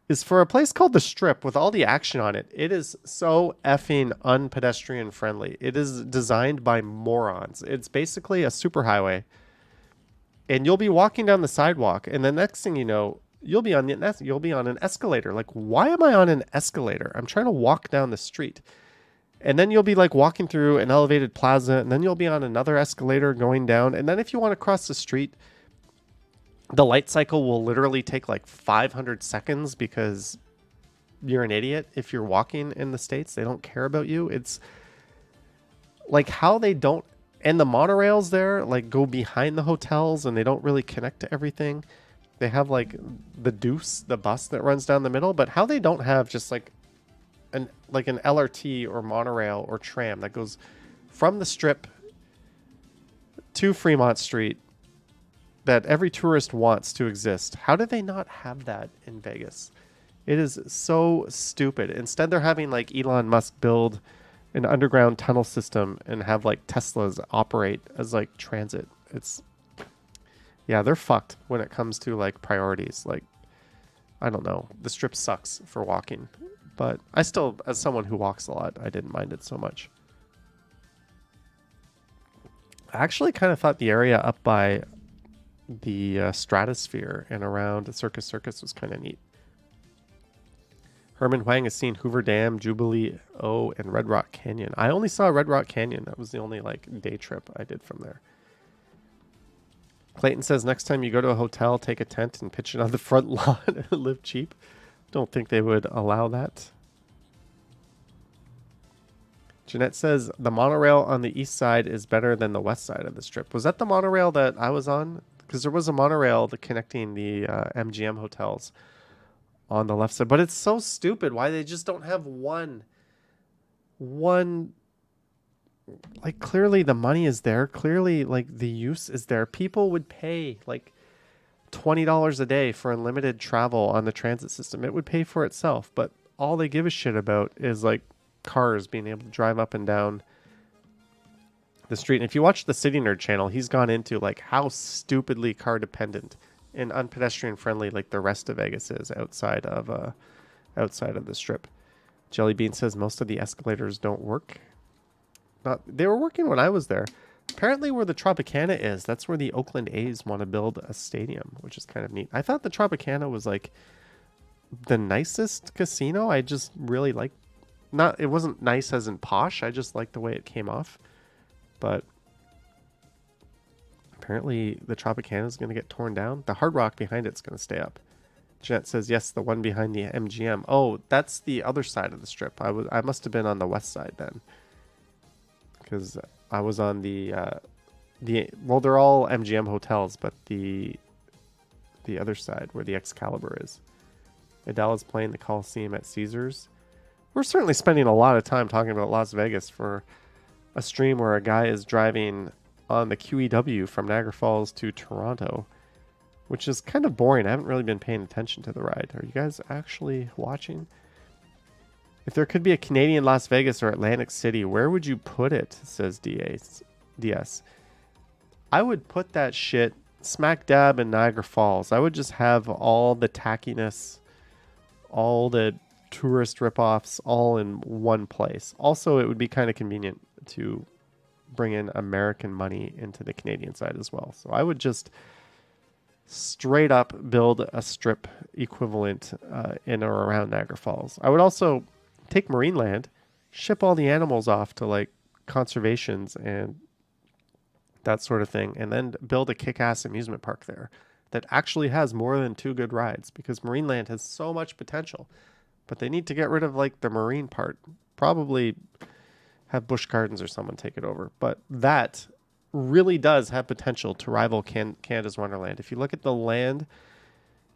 is for a place called the Strip with all the action on it, it is so effing unpedestrian friendly. It is designed by morons. It's basically a superhighway, and you'll be walking down the sidewalk, and the next thing you know, you'll be on an escalator. Like, why am I on an escalator? I'm trying to walk down the street. And then you'll be like walking through an elevated plaza, and then you'll be on another escalator going down. And then if you want to cross the street, the light cycle will literally take like 500 seconds because you're an idiot. If you're walking in the States, they don't care about you. It's like how they don't, and the monorails there like go behind the hotels, and they don't really connect to everything. They have like the Deuce, the bus that runs down the middle, but how they don't have just like an LRT or monorail or tram that goes from the Strip to Fremont Street that every tourist wants to exist. How do they not have that in Vegas? It is so stupid. Instead, they're having like Elon Musk build an underground tunnel system and have like Teslas operate as like transit. Yeah, they're fucked when it comes to like priorities. Like, I don't know. The Strip sucks for walking. But I still, as someone who walks a lot, I didn't mind it so much. I actually kind of thought the area up by the Stratosphere and around Circus was kind of neat. Herman Huang has seen Hoover Dam, Jubilee O, and Red Rock Canyon. I only saw Red Rock Canyon. That was the only like day trip I did from there. Clayton says next time you go to a hotel, take a tent and pitch it on the front lawn and live cheap. Don't think they would allow that. Jeanette says the monorail on the east side is better than the west side of the Strip. Was that the monorail that I was on? Because there was a monorail connecting the MGM hotels on the left side. But it's so stupid why they just don't have one. Like, clearly the money is there. Clearly, like, the use is there. People would pay, like, $20 a day for unlimited travel on the transit system. It would pay for itself, but all they give a shit about is like cars being able to drive up and down the street. And if you watch the City Nerd channel, he's gone into like how stupidly car dependent and unpedestrian friendly like the rest of Vegas is outside of the Strip. Jellybean says most of the escalators don't work. They were working when I was there. Apparently where the Tropicana is, that's where the Oakland A's want to build a stadium, which is kind of neat. I thought the Tropicana was like the nicest casino. I just really like it wasn't nice as in posh. I just liked the way it came off. But apparently the Tropicana is going to get torn down. The Hard Rock behind it's going to stay up. Jeanette says, yes, the one behind the MGM. Oh, that's the other side of the strip. I must have been on the west side then. Because I was on well, they're all MGM hotels, but the other side where the Excalibur is. Adele is playing the Coliseum at Caesars. We're certainly spending a lot of time talking about Las Vegas for a stream where a guy is driving on the QEW from Niagara Falls to Toronto, which is kind of boring. I haven't really been paying attention to the ride. Are you guys actually watching? If there could be a Canadian Las Vegas or Atlantic City, where would you put it? Says DS. I would put that shit smack dab in Niagara Falls. I would just have all the tackiness, all the tourist ripoffs all in one place. Also, it would be kind of convenient to bring in American money into the Canadian side as well. So I would just straight up build a strip equivalent in or around Niagara Falls. I would also take Marineland, ship all the animals off to like conservations and that sort of thing, and then build a kick-ass amusement park there that actually has more than 2 good rides, because Marineland has so much potential. But they need to get rid of like the marine part. Probably have Busch Gardens or someone take it over. But that really does have potential to rival Canada's Wonderland. If you look at the land,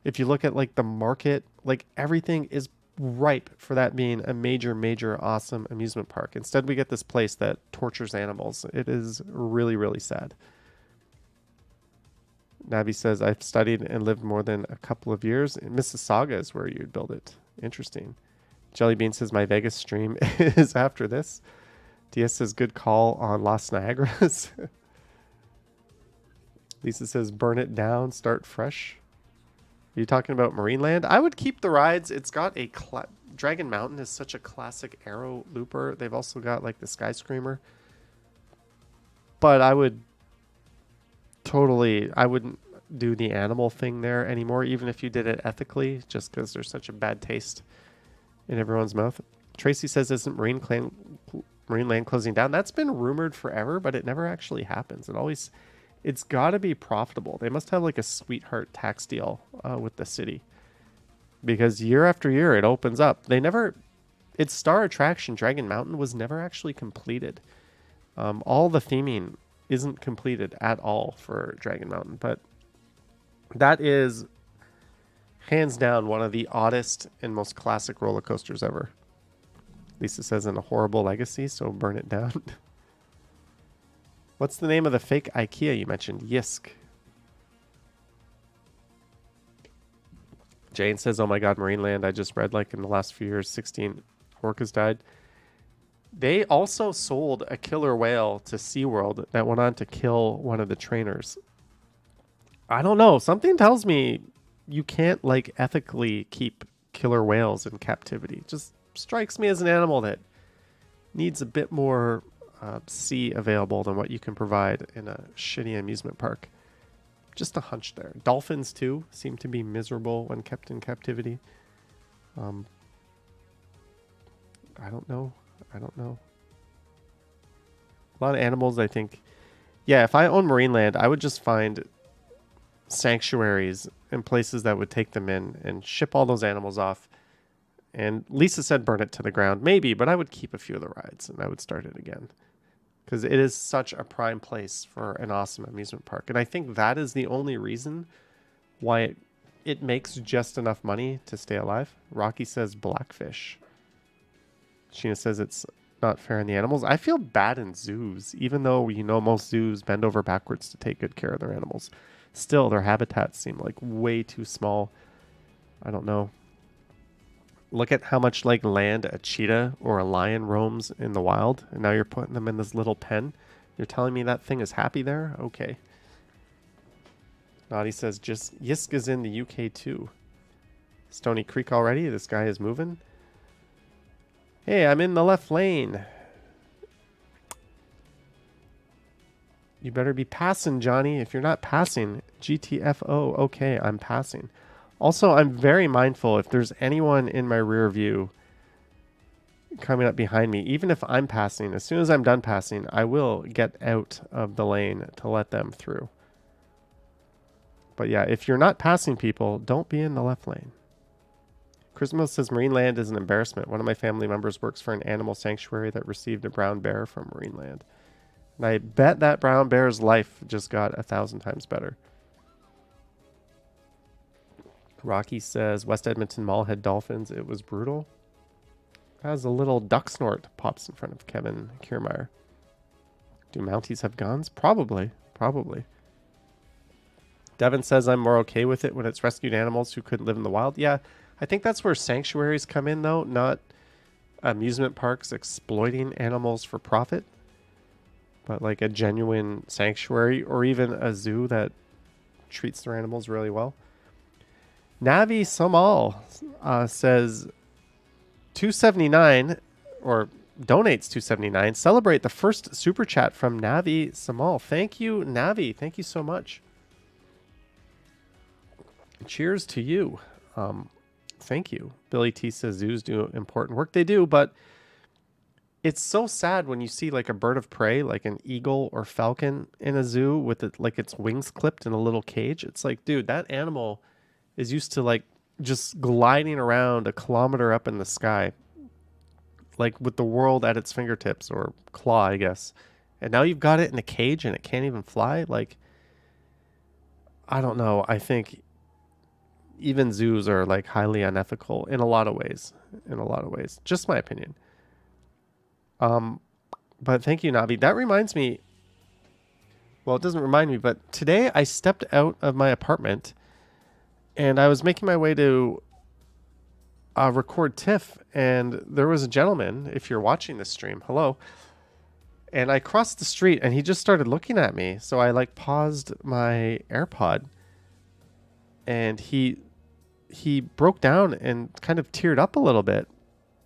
if you look at like the market, like everything is ripe for that being a major awesome amusement park. Instead, we get this place that tortures animals. It is really, really sad. Navi says, I've studied and lived more than a couple of years. Mississauga is where you'd build it. Interesting. Jellybean says, my Vegas stream is after this. DS says, good call on Las Niagaras. Lisa says, burn it down, start fresh. Are you talking about Marineland? I would keep the rides. It's got a... Dragon Mountain is such a classic aero looper. They've also got like the Sky Screamer. But I would totally... I wouldn't do the animal thing there anymore, even if you did it ethically, just because there's such a bad taste in everyone's mouth. Tracy says, isn't Marineland closing down? That's been rumored forever, but it never actually happens. It's got to be profitable. They must have like a sweetheart tax deal with the city, because year after year it opens up. Its star attraction, Dragon Mountain, was never actually completed. All the theming isn't completed at all for Dragon Mountain, but that is hands down one of the oddest and most classic roller coasters ever. Lisa says, in a horrible legacy, so burn it down. What's the name of the fake IKEA you mentioned? Yisk. Jane says, oh my god, Marineland. I just read like in the last few years, 16 orcas died. They also sold a killer whale to SeaWorld that went on to kill one of the trainers. I don't know. Something tells me you can't like ethically keep killer whales in captivity. It just strikes me as an animal that needs a bit more sea available than what you can provide in a shitty amusement park. Just a hunch there. Dolphins too seem to be miserable when kept in captivity. I don't know. A lot of animals, I think. Yeah, if I own Marineland, I would just find sanctuaries and places that would take them in and ship all those animals off. And Lisa said burn it to the ground. Maybe, but I would keep a few of the rides and I would start it again. Because it is such a prime place for an awesome amusement park. And I think that is the only reason why it makes just enough money to stay alive. Rocky says blackfish. Sheena says it's not fair on the animals. I feel bad in zoos, even though most zoos bend over backwards to take good care of their animals. Still, their habitats seem like way too small. I don't know. Look at how much like land a cheetah or a lion roams in the wild, and now you're putting them in this little pen. You're telling me that thing is happy there? Okay. Naughty says just Yisk is in the UK too. Stony Creek already? This guy is moving. Hey, I'm in the left lane. You better be passing, Johnny. If you're not passing, GTFO. Okay, I'm passing. Also, I'm very mindful if there's anyone in my rear view coming up behind me, even if I'm passing, as soon as I'm done passing, I will get out of the lane to let them through. But yeah, if you're not passing people, don't be in the left lane. Christmas says Marineland is an embarrassment. One of my family members works for an animal sanctuary that received a brown bear from Marineland. And I bet that brown bear's life just got 1,000 times better. Rocky says West Edmonton Mall had dolphins. It was brutal. As a little duck snort pops in front of Kevin Kiermaier. Do Mounties have guns? Probably. Devin says I'm more okay with it when it's rescued animals who couldn't live in the wild. Yeah, I think that's where sanctuaries come in, though, not amusement parks exploiting animals for profit, but like a genuine sanctuary or even a zoo that treats their animals really well. Navi Samal says 279 or donates 279. Celebrate the first super chat from Navi Samal. Thank you, Navi. Thank you so much. Cheers to you. Thank you. Billy T says zoos do important work. They do, but it's so sad when you see like a bird of prey, like an eagle or falcon in a zoo with it, like its wings clipped in a little cage. It's like, dude, that animal is used to like just gliding around a kilometer up in the sky, like with the world at its fingertips, or claw, I guess. And now you've got it in a cage and it can't even fly. Like, I don't know. I think even zoos are like highly unethical in a lot of ways. Just my opinion. But thank you, Navi. That reminds me. Well, it doesn't remind me, but today I stepped out of my apartment and I was making my way to record TIFF, and there was a gentleman, if you're watching this stream, hello. And I crossed the street and he just started looking at me. So I like paused my AirPod and he broke down and kind of teared up a little bit.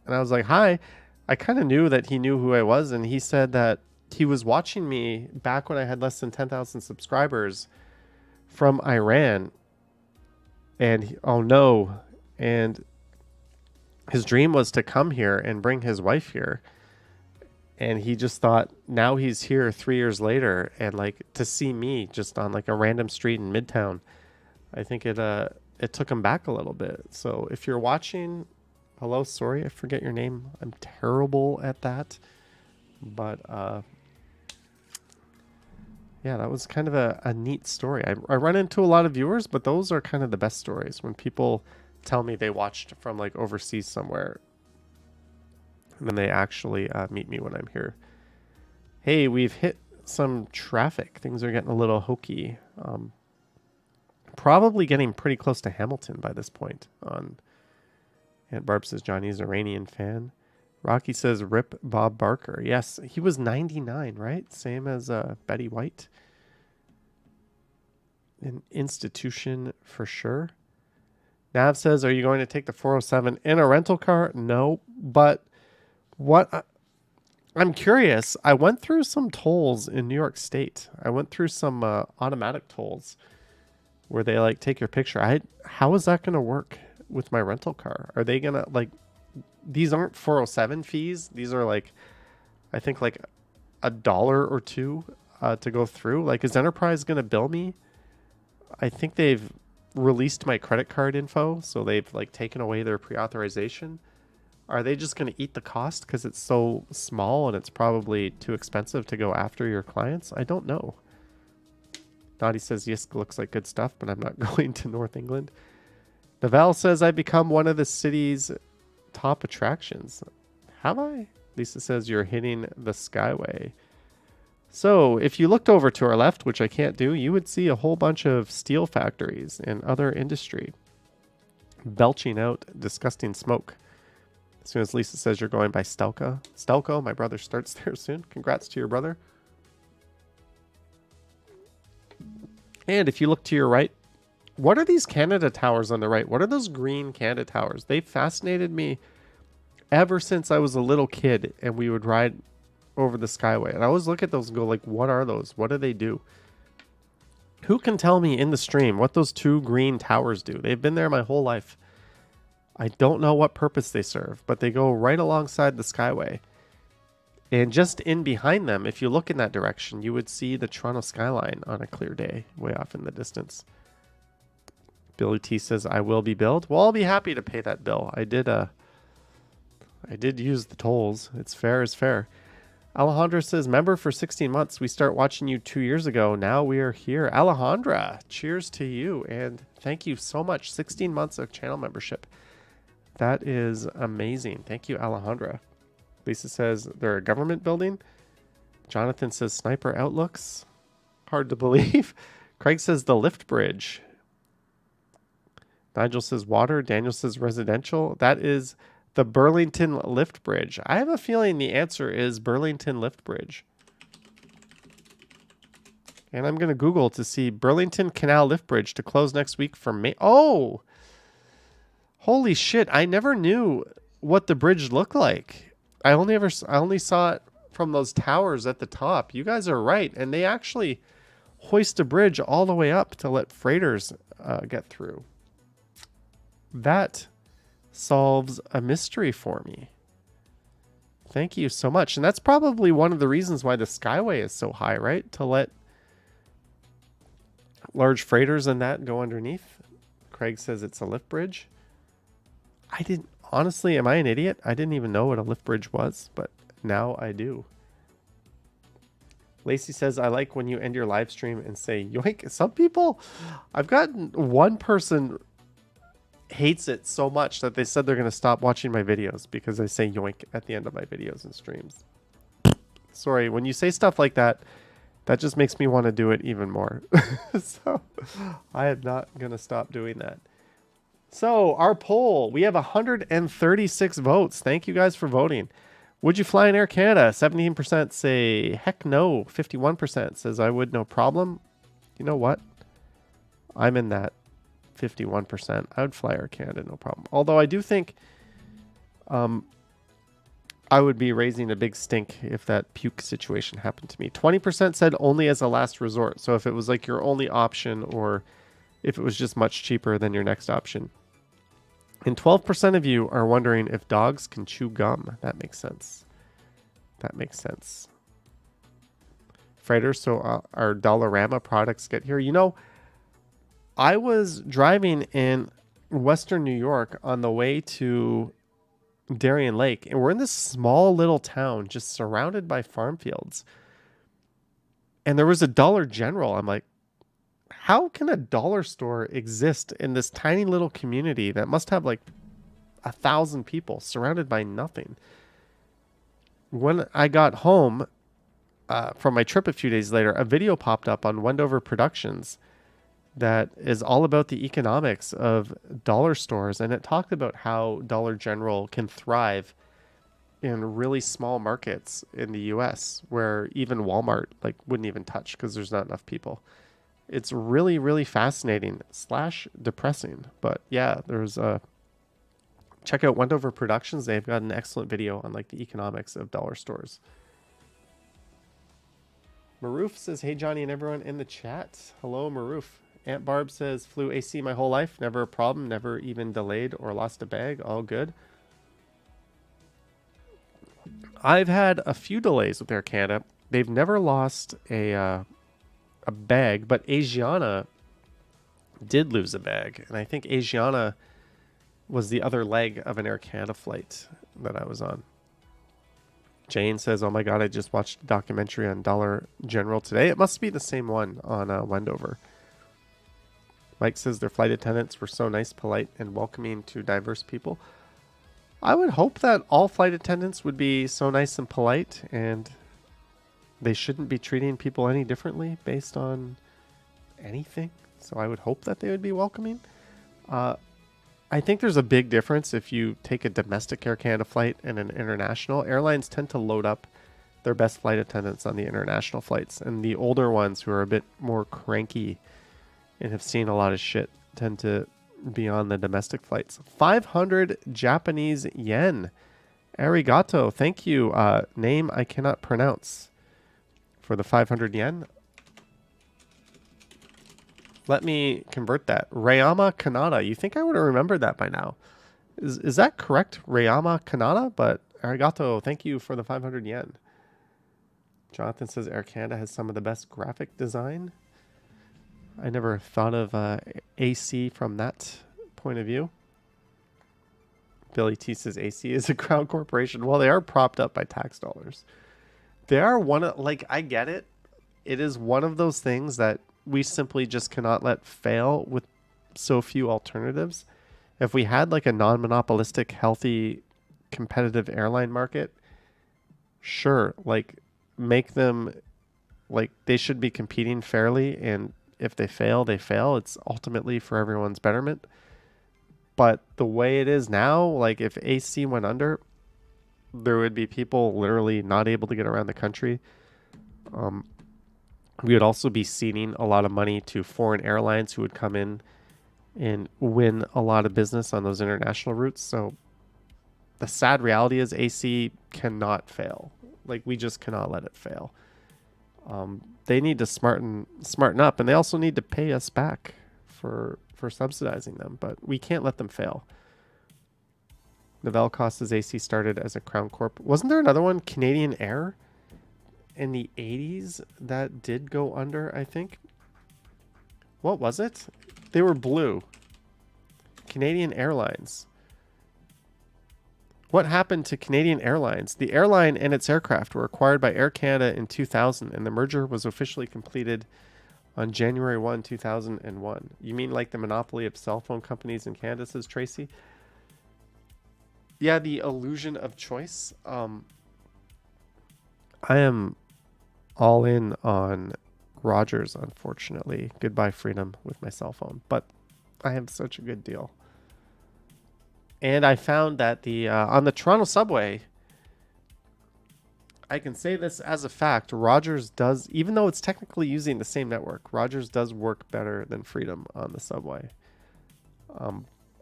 And I was like, hi. I kind of knew that he knew who I was. And he said that he was watching me back when I had less than 10,000 subscribers from Iran. And oh no. And his dream was to come here and bring his wife here. And he just thought, now he's here 3 years later, and like to see me just on like a random street in Midtown, I think it took him back a little bit. So if you're watching, hello, sorry, I forget your name. I'm terrible at that. But yeah, that was kind of a neat story. I run into a lot of viewers, but those are kind of the best stories when people tell me they watched from like overseas somewhere. And then they actually meet me when I'm here. Hey, we've hit some traffic. Things are getting a little hokey. Probably getting pretty close to Hamilton by this point. Aunt Barb says Johnny's an Iranian fan. Rocky says rip Bob Barker. Yes, he was 99, right? Same as Betty White. An institution for sure. Nav says, are you going to take the 407 in a rental car? No, but I'm curious. I went through some tolls in New York State. I went through some automatic tolls where they like take your picture. How is that going to work with my rental car? Are they going to like, these aren't 407 fees. These are like, I think like $1 or $2 to go through. Like, is Enterprise going to bill me? I think they've released my credit card info. So they've like taken away their pre-authorization. Are they just going to eat the cost because it's so small and it's probably too expensive to go after your clients? I don't know. Dottie says, Yisk looks like good stuff, but I'm not going to North England. Naval says, I've become one of the city's top attractions. Have I? Lisa says, you're hitting the Skyway. So if you looked over to our left, which I can't do, you would see a whole bunch of steel factories and other industry belching out disgusting smoke. As soon as Lisa says you're going by Stelco, my brother starts there soon. Congrats to your brother. And if you look to your right, what are these Canada towers on the right? What are those green Canada towers? They fascinated me ever since I was a little kid and we would ride over the Skyway. And I always look at those and go like, what are those? What do they do? Who can tell me in the stream what those two green towers do? They've been there my whole life. I don't know what purpose they serve, but they go right alongside the Skyway. And just in behind them, if you look in that direction, you would see the Toronto skyline on a clear day way off in the distance. Billy T says, I will be billed. Well, I'll be happy to pay that bill. I did use the tolls. It's fair is fair. Alejandra says, member for 16 months. We start watching you 2 years ago. Now we are here. Alejandra, cheers to you. And thank you so much. 16 months of channel membership. That is amazing. Thank you, Alejandra. Lisa says, they're a government building. Jonathan says, sniper outlooks. Hard to believe. Craig says, the lift bridge. Nigel says, water. Daniel says, residential. That is the Burlington Lift Bridge. I have a feeling the answer is Burlington Lift Bridge. And I'm going to Google to see Burlington Canal Lift Bridge to close next week for May. Oh! Holy shit. I never knew what the bridge looked like. I only saw it from those towers at the top. You guys are right. And they actually hoist a bridge all the way up to let freighters get through. That solves a mystery for me. Thank you so much. And that's probably one of the reasons why the Skyway is so high, right? To let large freighters and that go underneath. Craig says it's a lift bridge. Honestly, am I an idiot? I didn't even know what a lift bridge was, but now I do. Lacey says, I like when you end your live stream and say, yoink. Some people, I've gotten one person hates it so much that they said they're going to stop watching my videos because I say yoink at the end of my videos and streams. Sorry, when you say stuff like that, that just makes me want to do it even more. So I am not going to stop doing that. So our poll, we have 136 votes. Thank you guys for voting. Would you fly in Air Canada? 17% say heck no. 51% says I would, no problem. You know what? I'm in that 51%. I would fly Air Canada, no problem. Although I do think I would be raising a big stink if that puke situation happened to me. 20% said only as a last resort. So if it was like your only option or if it was just much cheaper than your next option. And 12% of you are wondering if dogs can chew gum. That makes sense. That makes sense. Freighters, so our Dollarama products get here. You know, I was driving in Western New York on the way to Darien Lake, and we're in this small little town just surrounded by farm fields. And there was a Dollar General. I'm like, how can a dollar store exist in this tiny little community that must have like 1,000 people surrounded by nothing? When I got home from my trip a few days later, a video popped up on Wendover Productions that is all about the economics of dollar stores. And it talked about how Dollar General can thrive in really small markets in the US where even Walmart like wouldn't even touch because there's not enough people. It's really, really fascinating / depressing. But yeah, there's check out Wendover Productions. They've got an excellent video on like the economics of dollar stores. Maroof says, hey, Johnny and everyone in the chat. Hello, Maroof. Aunt Barb says, flew AC my whole life. Never a problem. Never even delayed or lost a bag. All good. I've had a few delays with Air Canada. They've never lost a bag, but Asiana did lose a bag. And I think Asiana was the other leg of an Air Canada flight that I was on. Jane says, oh my God, I just watched a documentary on Dollar General today. It must be the same one on Wendover. Mike says their flight attendants were so nice, polite, and welcoming to diverse people. I would hope that all flight attendants would be so nice and polite, and they shouldn't be treating people any differently based on anything. So I would hope that they would be welcoming. I think there's a big difference if you take a domestic Air Canada flight and an international. Airlines tend to load up their best flight attendants on the international flights, and the older ones who are a bit more cranky and have seen a lot of shit tend to be on the domestic flights. 500 Japanese yen. Arigato. Thank you. Name I cannot pronounce. For the 500 yen. Let me convert that. Rayama Kanata. You think I would have remembered that by now. Is that correct? Rayama Kanata? But arigato, thank you for the 500 yen. Jonathan says Air Canada has some of the best graphic design. I never thought of AC from that point of view. Billy T says AC is a crown corporation. Well, they are propped up by tax dollars. They are one of, like, I get it. It is one of those things that we simply just cannot let fail with so few alternatives. If we had like a non-monopolistic, healthy, competitive airline market, sure, like make them, like they should be competing fairly, and if they fail, they fail. It's ultimately for everyone's betterment. But the way it is now, like if AC went under, there would be people literally not able to get around the country. We would also be ceding a lot of money to foreign airlines who would come in and win a lot of business on those international routes. So the sad reality is AC cannot fail. Like we just cannot let it fail. They need to smarten up, and they also need to pay us back for subsidizing them. But we can't let them fail. Novell Costa's AC started as a Crown Corp. Wasn't there another one, Canadian Air, in the 80s that did go under, I think? What was it? They were blue. Canadian Airlines. What happened to Canadian Airlines? The airline and its aircraft were acquired by Air Canada in 2000, and the merger was officially completed on January 1, 2001. You mean like the monopoly of cell phone companies in Canada, says Tracy? Yeah, the illusion of choice. I am all in on Rogers, unfortunately. Goodbye freedom with my cell phone. But I have such a good deal. And I found that the on the Toronto subway, I can say this as a fact, Rogers does, even though it's technically using the same network, Rogers does work better than Freedom on the subway.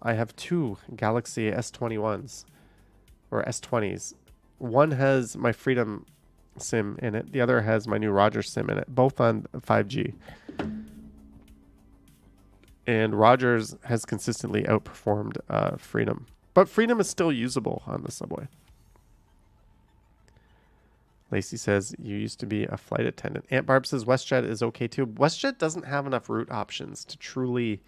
I have two Galaxy S21s or S20s. One has my Freedom SIM in it. The other has my new Rogers SIM in it, both on 5G. And Rogers has consistently outperformed Freedom. But Freedom is still usable on the subway. Lacey says, you used to be a flight attendant. Aunt Barb says WestJet is okay too. WestJet doesn't have enough route options to truly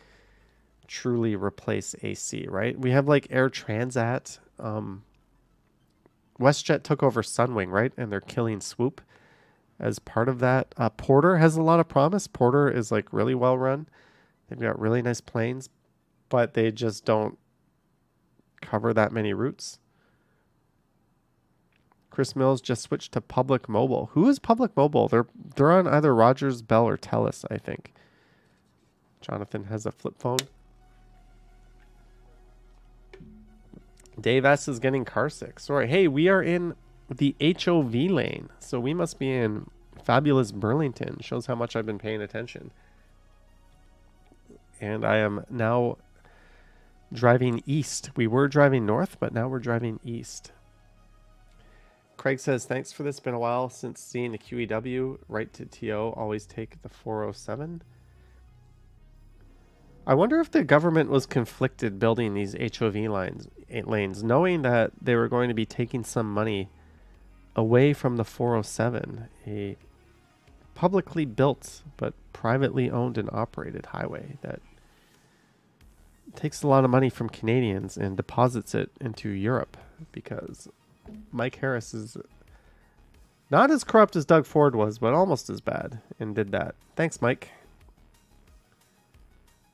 replace AC, right? We have like Air Transat. WestJet took over Sunwing, right? And they're killing Swoop as part of that. Porter has a lot of promise. Porter is like really well run. They've got really nice planes, but they just don't cover that many routes. Chris Mills just switched to Public Mobile. Who is Public Mobile? They're on either Rogers, Bell, or Telus, I think. Jonathan has a flip phone. Dave S is getting car sick. Sorry. Hey, we are in the HOV lane, so we must be in fabulous Burlington. Shows how much I've been paying attention. And I am now driving east. We were driving north, but now we're driving east. Craig says, thanks for this. Been a while since seeing the QEW. Right to TO. Always take the 407. I wonder if the government was conflicted building these HOV lanes, knowing that they were going to be taking some money away from the 407, a publicly built but privately owned and operated highway that takes a lot of money from Canadians and deposits it into Europe, because Mike Harris is not as corrupt as Doug Ford was, but almost as bad, and did that. Thanks, Mike.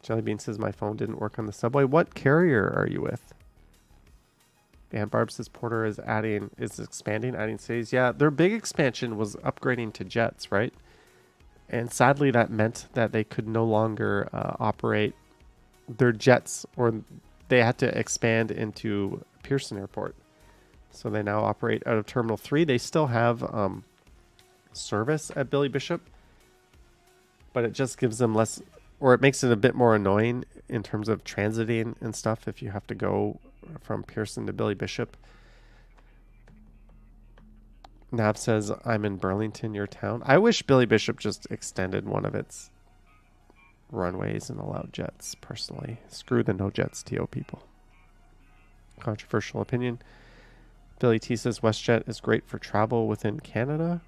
Jellybean says my phone didn't work on the subway. What carrier are you with? And Barb says Porter is expanding, adding cities. Yeah, their big expansion was upgrading to jets, right? And sadly, that meant that they could no longer operate their jets, or they had to expand into Pearson Airport. So they now operate out of Terminal 3. They still have service at Billy Bishop, but it just gives them less, or it makes it a bit more annoying in terms of transiting and stuff if you have to go from Pearson to Billy Bishop. Nav says, I'm in Burlington, your town. I wish Billy Bishop just extended one of its runways and allowed jets, personally. Screw the no jets TO people. Controversial opinion. Billy T says WestJet is great for travel within Canada.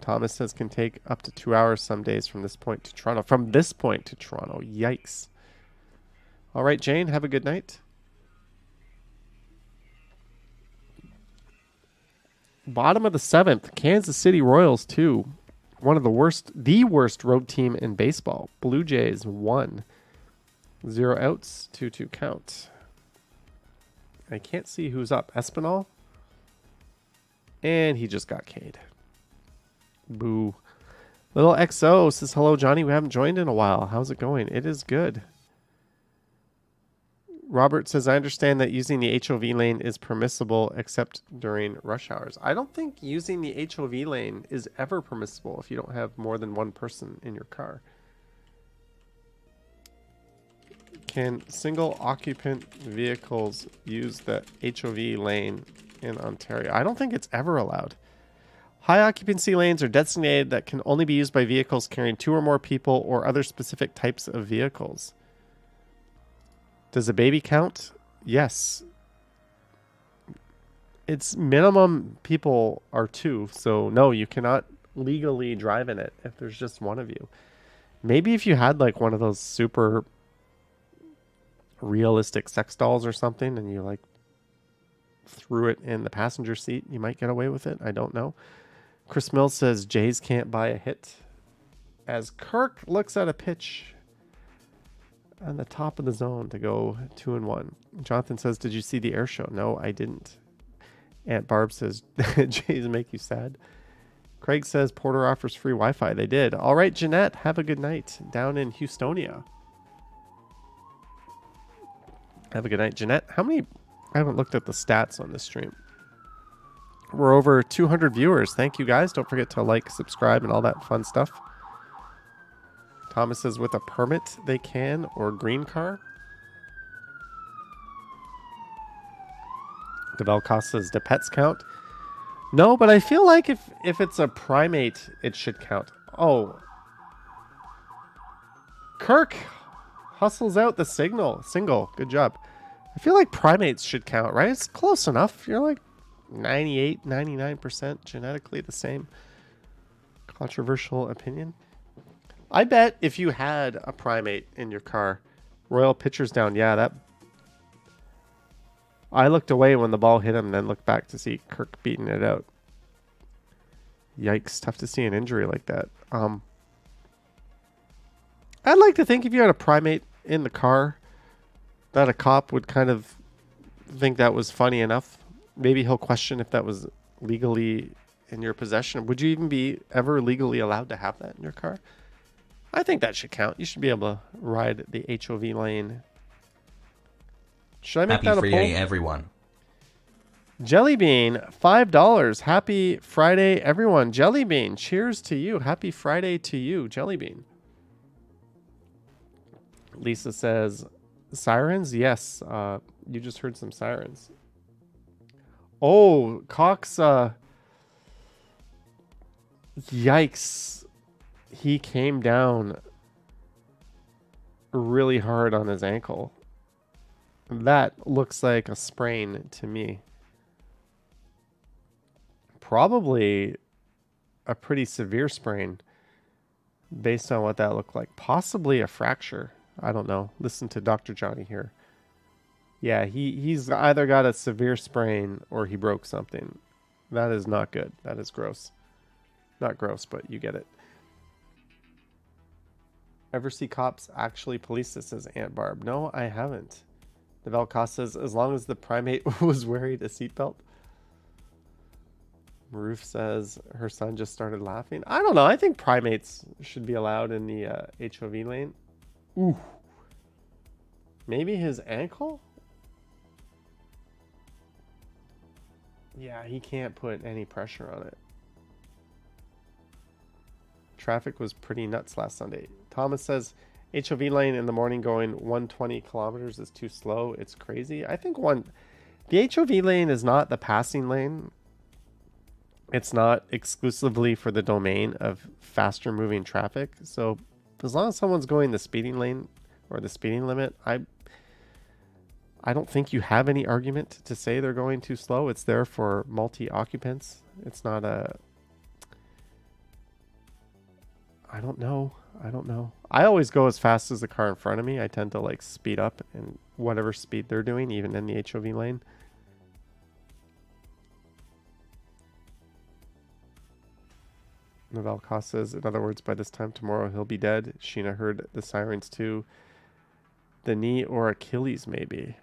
Thomas says can take up to 2 hours some days from this point to Toronto. From this point to Toronto. Yikes. All right, Jane, have a good night. Bottom of the 7th, Kansas City Royals 2. One of the worst road team in baseball. Blue Jays 1. 0 outs, 2-2 count. I can't see who's up. Espinal? And he just got K'd. Boo. Little XO says, hello, Johnny. We haven't joined in a while. How's it going? It is good. Robert says, I understand that using the HOV lane is permissible except during rush hours. I don't think using the HOV lane is ever permissible if you don't have more than one person in your car. Can single occupant vehicles use the HOV lane in Ontario? I don't think it's ever allowed. High occupancy lanes are designated that can only be used by vehicles carrying 2 or more people or other specific types of vehicles. Does a baby count? Yes. It's minimum people are 2, so no, you cannot legally drive in it if there's just one of you. Maybe if you had like one of those super realistic sex dolls or something and you like threw it in the passenger seat, you might get away with it. I don't know. Chris Mills says Jays can't buy a hit as Kirk looks at a pitch on the top of the zone to go 2-1. Jonathan says, did you see the air show? No, I didn't. Aunt Barb says, Jays make you sad. Craig says, Porter offers free Wi-Fi. They did. All right, Jeanette, have a good night down in Houstonia. Have a good night, Jeanette. How many? I haven't looked at the stats on this stream. We're over 200 viewers. Thank you, guys. Don't forget to like, subscribe, and all that fun stuff. Thomas says with a permit they can, or green car. Develcos says, do pets count? No, but I feel like if it's a primate, it should count. Oh. Kirk hustles out the single. Good job. I feel like primates should count, right? It's close enough. You're like 98, 99% genetically the same. Controversial opinion. I bet if you had a primate in your car, Royal pitcher's down. Yeah, that. I looked away when the ball hit him, then looked back to see Kirk beating it out. Yikes! Tough to see an injury like that. I'd like to think if you had a primate in the car, that a cop would kind of think that was funny enough. Maybe he'll question if that was legally in your possession. Would you even be ever legally allowed to have that in your car? I think that should count. You should be able to ride the HOV lane. Should I make that a poll? Happy Friday, everyone. Jellybean, $5. Happy Friday, everyone. Jellybean, cheers to you. Happy Friday to you, Jellybean. Lisa says, sirens? Yes, you just heard some sirens. Oh, Cox, yikes. He came down really hard on his ankle. That looks like a sprain to me. Probably a pretty severe sprain based on what that looked like. Possibly a fracture. I don't know. Listen to Dr. Johnny here. Yeah, he's either got a severe sprain or he broke something. That is not good. That is gross. Not gross, but you get it. Ever see cops actually police this, says Aunt Barb? No, I haven't. The Velcos says, as long as the primate was wearing a seatbelt. Maroof says her son just started laughing. I don't know. I think primates should be allowed in the HOV lane. Ooh. Maybe his ankle? Yeah, he can't put any pressure on it. Traffic was pretty nuts last Sunday. Thomas says HOV lane in the morning going 120 kilometers is too slow. It's crazy. I think the HOV lane is not the passing lane. It's not exclusively for the domain of faster moving traffic. So as long as someone's going the speeding lane or the speeding limit, I don't think you have any argument to say they're going too slow. It's there for multi-occupants. It's not a... I don't know. I don't know. I always go as fast as the car in front of me. I tend to like speed up and whatever speed they're doing, even in the HOV lane. Novel Koss says, in other words, by this time tomorrow he'll be dead. Sheena heard the sirens too. The knee or Achilles, maybe.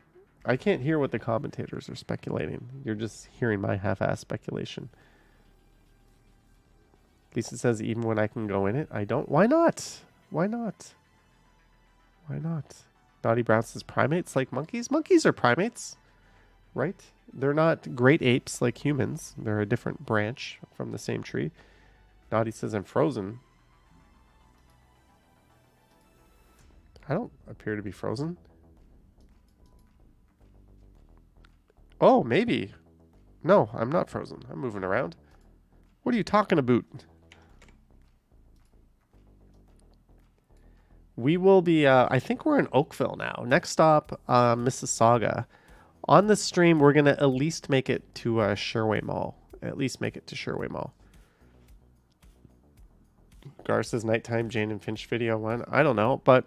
I can't hear what the commentators are speculating. You're just hearing my half-ass speculation. Lisa says, even when I can go in it, I don't. Why not? Why not? Why not? Naughty Brown says, primates like monkeys? Monkeys are primates, right? They're not great apes like humans. They're a different branch from the same tree. Naughty says, I'm frozen. I don't appear to be frozen. Oh, maybe. No, I'm not frozen. I'm moving around. What are you talking about? We will be, I think we're in Oakville now. Next stop, Mississauga. On this stream, we're going to at least make it to Sherway Mall. At least make it to Sherway Mall. Gar says, nighttime Jane and Finch video one. I don't know, but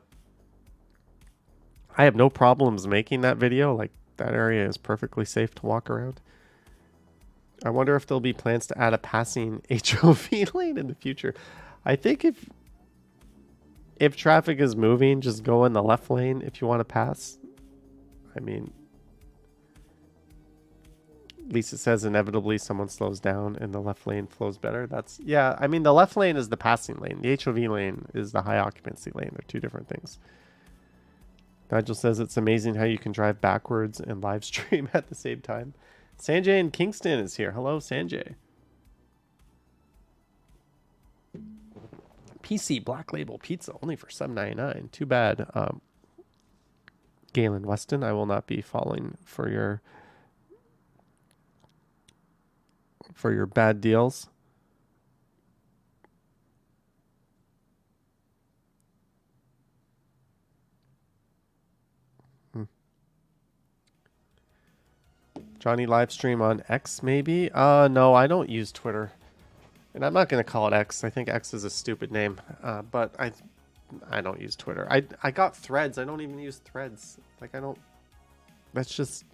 I have no problems making that video. Like, that area is perfectly safe to walk around. I wonder if there'll be plans to add a passing HOV lane in the future. I think if traffic is moving, just go in the left lane if you want to pass. I mean, Lisa says inevitably someone slows down and the left lane flows better. That's, yeah, I mean, the left lane is the passing lane. The HOV lane is the high occupancy lane. They're two different things. Nigel says it's amazing how you can drive backwards and live stream at the same time. Sanjay in Kingston is here. Hello, Sanjay. PC Black Label Pizza only for $7.99. Too bad. Galen Weston, I will not be falling for your bad deals. Johnny live stream on X maybe? No, I don't use Twitter. And I'm not going to call it X. I think X is a stupid name. But I don't use Twitter. I got Threads. I don't even use Threads. Like, I don't... That's just...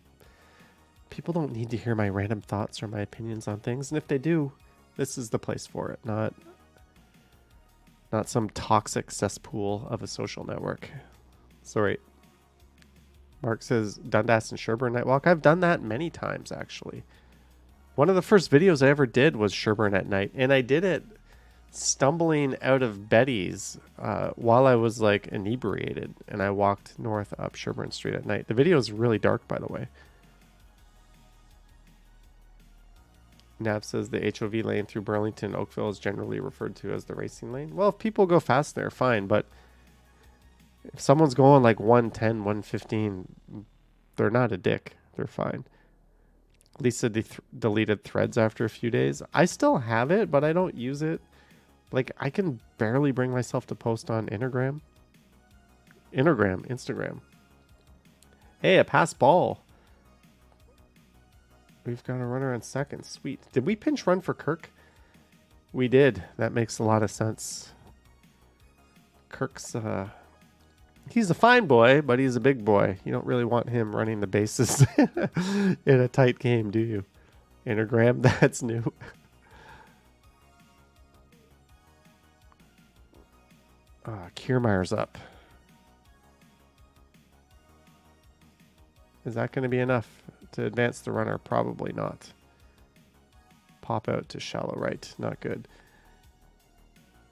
People don't need to hear my random thoughts or my opinions on things. And if they do, this is the place for it. Not some toxic cesspool of a social network. Sorry. Mark says, Dundas and Sherburne Night Walk. I've done that many times, actually. One of the first videos I ever did was Sherburne at night. And I did it stumbling out of Betty's while I was, like, inebriated. And I walked north up Sherburne Street at night. The video is really dark, by the way. Nav says the HOV lane through Burlington, Oakville is generally referred to as the racing lane. Well, if people go fast there, fine. But if someone's going like 110, 115, they're not a dick. They're fine. Lisa deleted Threads after a few days. I still have it, but I don't use it. Like, I can barely bring myself to post on Instagram. Hey, a pass ball. We've got a runner on second. Sweet. Did we pinch run for Kirk? We did. That makes a lot of sense. Kirk's, he's a fine boy, but he's a big boy. You don't really want him running the bases in a tight game, do you? Intergram, that's new. Kiermaier's up. Is that going to be enough to advance the runner? Probably not. Pop out to shallow right. Not good.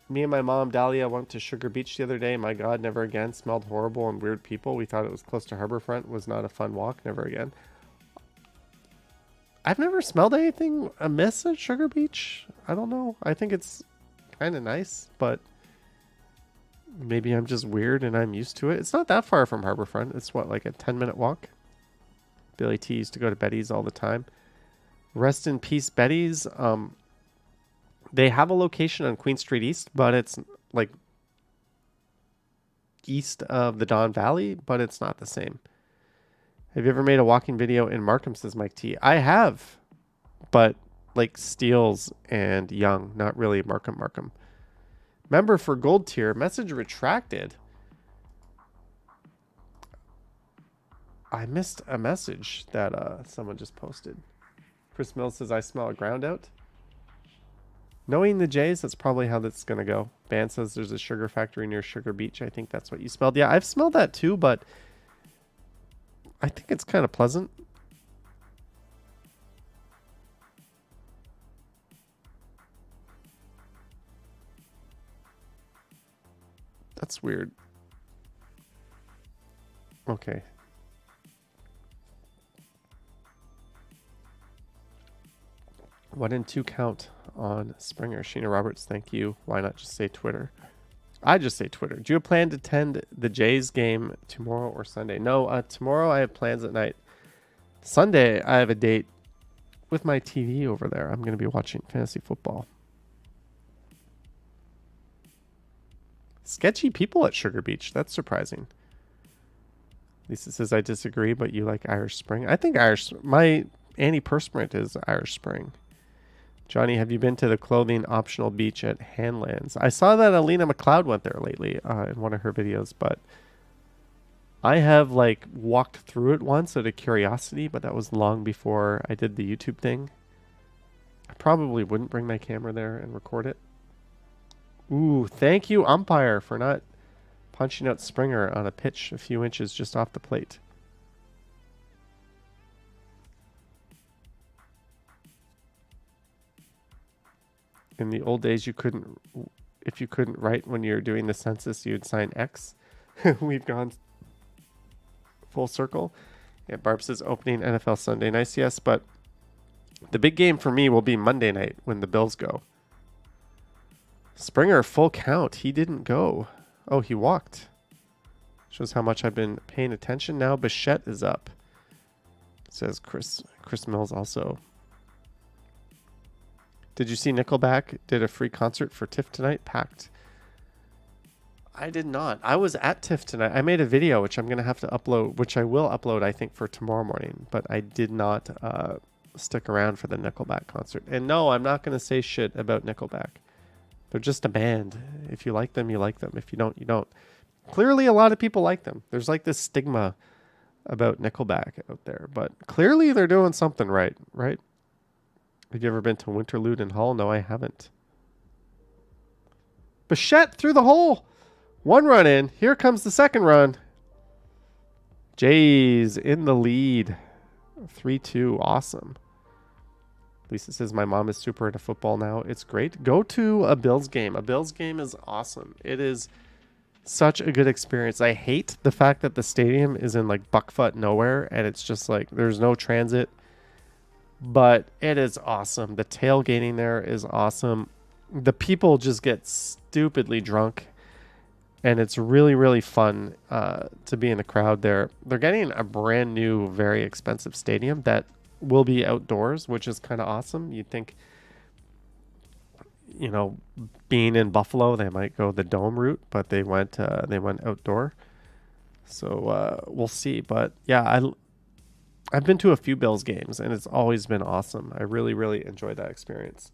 Me and my mom, Dahlia, went to Sugar Beach the other day. My God, never again. Smelled horrible and weird people. We thought it was close to Harborfront. Was not a fun walk. Never again. I've never smelled anything amiss at Sugar Beach. I don't know. I think it's kind of nice, but maybe I'm just weird and I'm used to it. It's not that far from Harborfront. It's what, like a 10-minute walk? Billy T used to go to Betty's all the time. Rest in peace, Betty's. They have a location on Queen Street East, but it's like east of the Don Valley, but it's not the same. Have you ever made a walking video in Markham, says Mike T? I have, but like Steels and Young, not really Markham. Member for Gold Tier, message retracted. I missed a message that someone just posted. Chris Mills says, I smell a ground out. Knowing the Jays, that's probably how that's going to go. Ban says there's a sugar factory near Sugar Beach. I think that's what you smelled. Yeah, I've smelled that too, but I think it's kind of pleasant. That's weird. Okay. One and two count on Springer. Sheena Roberts, thank you. Why not just say Twitter? I just say Twitter. Do you have a plan to attend the Jays game tomorrow or Sunday? No, tomorrow I have plans at night. Sunday, I have a date with my TV over there. I'm going to be watching fantasy football. Sketchy people at Sugar Beach. That's surprising. Lisa says, I disagree, but you like Irish Spring. I think my antiperspirant is Irish Spring. Johnny, have you been to the clothing optional beach at Hanlands? I saw that Alina McLeod went there lately in one of her videos, but I have like walked through it once out of curiosity, but that was long before I did the YouTube thing. I probably wouldn't bring my camera there and record it. Ooh, thank you, umpire, for not punching out Springer on a pitch a few inches just off the plate. In the old days, if you couldn't write when you're doing the census, you'd sign X. We've gone full circle. Yeah, Barb says opening NFL Sunday nights, yes, but the big game for me will be Monday night when the Bills go. Springer, full count. He didn't go. Oh, he walked. Shows how much I've been paying attention. Now Bichette is up. Says Chris Mills also. Did you see Nickelback did a free concert for TIFF tonight? Packed. I did not. I was at TIFF tonight. I made a video, which I'm going to have to upload, which I will upload, I think, for tomorrow morning. But I did not stick around for the Nickelback concert. And no, I'm not going to say shit about Nickelback. They're just a band. If you like them, you like them. If you don't, you don't. Clearly, a lot of people like them. There's like this stigma about Nickelback out there. But clearly, they're doing something right, right? Have you ever been to Winterlude and Hull? No, I haven't. Bichette through the hole. One run in. Here comes the second run. Jays in the lead. 3-2. Awesome. Lisa says, my mom is super into football now. It's great. Go to a Bills game. A Bills game is awesome. It is such a good experience. I hate the fact that the stadium is in like buckfoot nowhere and it's just like there's no transit. But it is awesome. The tailgating there is awesome. The people just get stupidly drunk. And it's really, really fun to be in the crowd there. They're getting a brand new, very expensive stadium that will be outdoors, which is kind of awesome. You'd think, you know, being in Buffalo, they might go the dome route, but they went outdoor. So we'll see. But yeah, I've been to a few Bills games, and it's always been awesome. I really, really enjoyed that experience.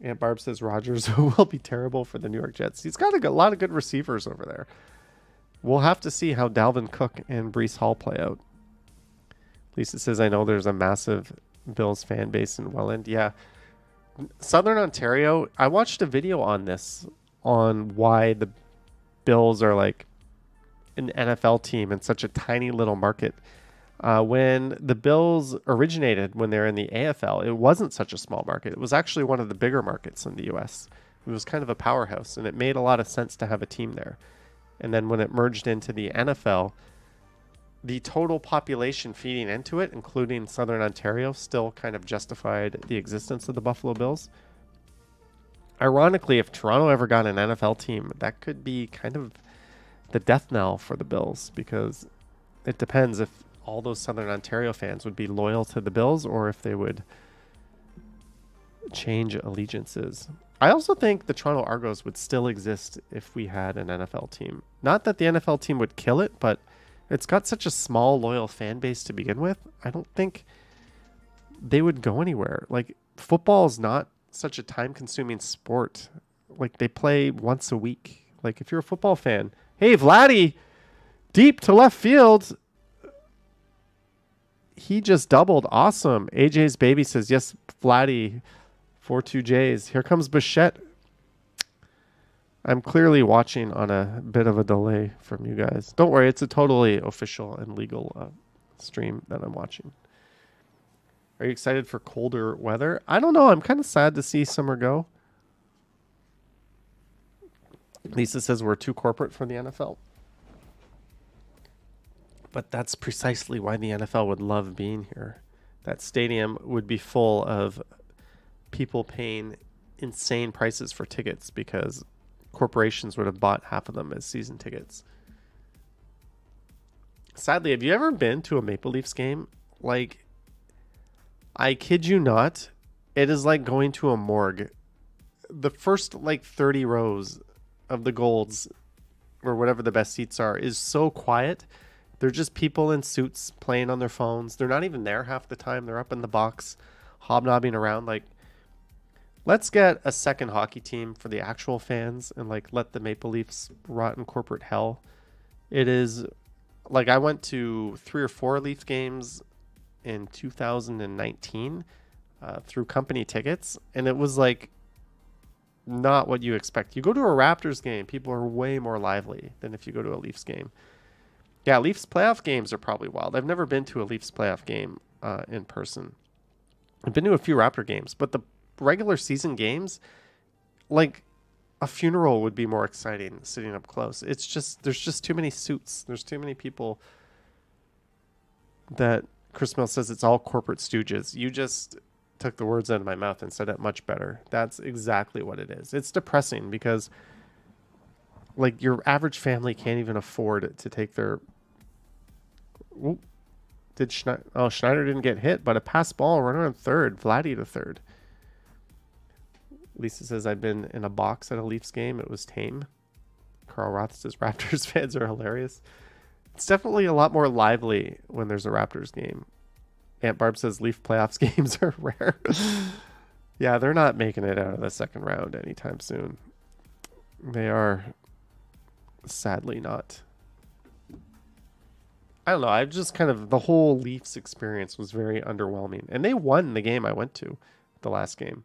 Aunt Barb says Rodgers will be terrible for the New York Jets. He's got a lot of good receivers over there. We'll have to see how Dalvin Cook and Breece Hall play out. Lisa says, I know there's a massive Bills fan base in Welland. Yeah. Southern Ontario, I watched a video on this, on why the Bills are like an NFL team in such a tiny little market. When the Bills originated, when they were in the AFL, it wasn't such a small market. It was actually one of the bigger markets in the U.S. It was kind of a powerhouse, and it made a lot of sense to have a team there. And then when it merged into the NFL, the total population feeding into it, including Southern Ontario, still kind of justified the existence of the Buffalo Bills. Ironically, if Toronto ever got an NFL team, that could be kind of the death knell for the Bills, because it depends if all those Southern Ontario fans would be loyal to the Bills or if they would change allegiances. I also think the Toronto Argos would still exist if we had an NFL team. Not that the NFL team would kill it, but It's got such a small, loyal fan base to begin with. I don't think they would go anywhere. Like, football is not such a time-consuming sport. Like, they play once a week. Like, if you're a football fan, hey, Vladdy, deep to left field. He just doubled. Awesome. AJ's baby says, yes, Vladdy, 4-2Js. Here comes Bichette. I'm clearly watching on a bit of a delay from you guys. Don't worry, it's a totally official and legal stream that I'm watching. Are you excited for colder weather? I don't know. I'm kind of sad to see summer go. Lisa says we're too corporate for the NFL. But that's precisely why the NFL would love being here. That stadium would be full of people paying insane prices for tickets because corporations would have bought half of them as season tickets. Sadly, have you ever been to a Maple Leafs game? Like, I kid you not, it is like going to a morgue. The first, 30 rows of the golds, or whatever the best seats are, is so quiet. They're just people in suits playing on their phones. They're not even there half the time. They're up in the box, hobnobbing around. Like, let's get a second hockey team for the actual fans and let the Maple Leafs rot in corporate hell. It is I went to 3 or 4 Leaf games in 2019 through company tickets, and it was not what you expect. You go to a Raptors game, people are way more lively than if you go to a Leafs game. Yeah, Leafs playoff games are probably wild. I've never been to a Leafs playoff game in person. I've been to a few Raptor games, but the regular season games, a funeral would be more exciting sitting up close. It's just, there's just too many suits. There's too many people that Chris Mill says it's all corporate stooges. You just took the words out of my mouth and said it much better. That's exactly what it is. It's depressing because your average family can't even afford to take their... Ooh. Schneider didn't get hit, but a pass ball, runner on third, Vladdy to third. Lisa says, I've been in a box at a Leafs game. It was tame. Carl Roth says, Raptors fans are hilarious. It's definitely a lot more lively when there's a Raptors game. Aunt Barb says, Leaf playoffs games are rare. Yeah, they're not making it out of the second round anytime soon. They are sadly not. I don't know. I've just the whole Leafs experience was very underwhelming. And they won the game I went to, the last game.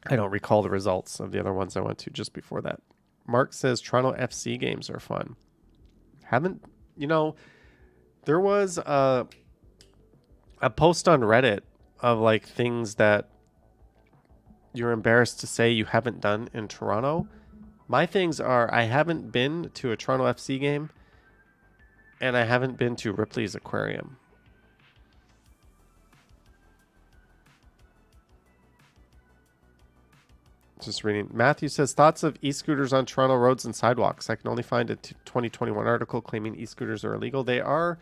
I don't recall the results of the other ones I went to just before that. Mark says Toronto FC games are fun. There was a post on Reddit of things that you're embarrassed to say you haven't done in Toronto. My things are, I haven't been to a Toronto FC game, and I haven't been to Ripley's Aquarium. Just reading. Matthew says, thoughts of e-scooters on Toronto roads and sidewalks. I can only find a 2021 article claiming e-scooters are illegal. They are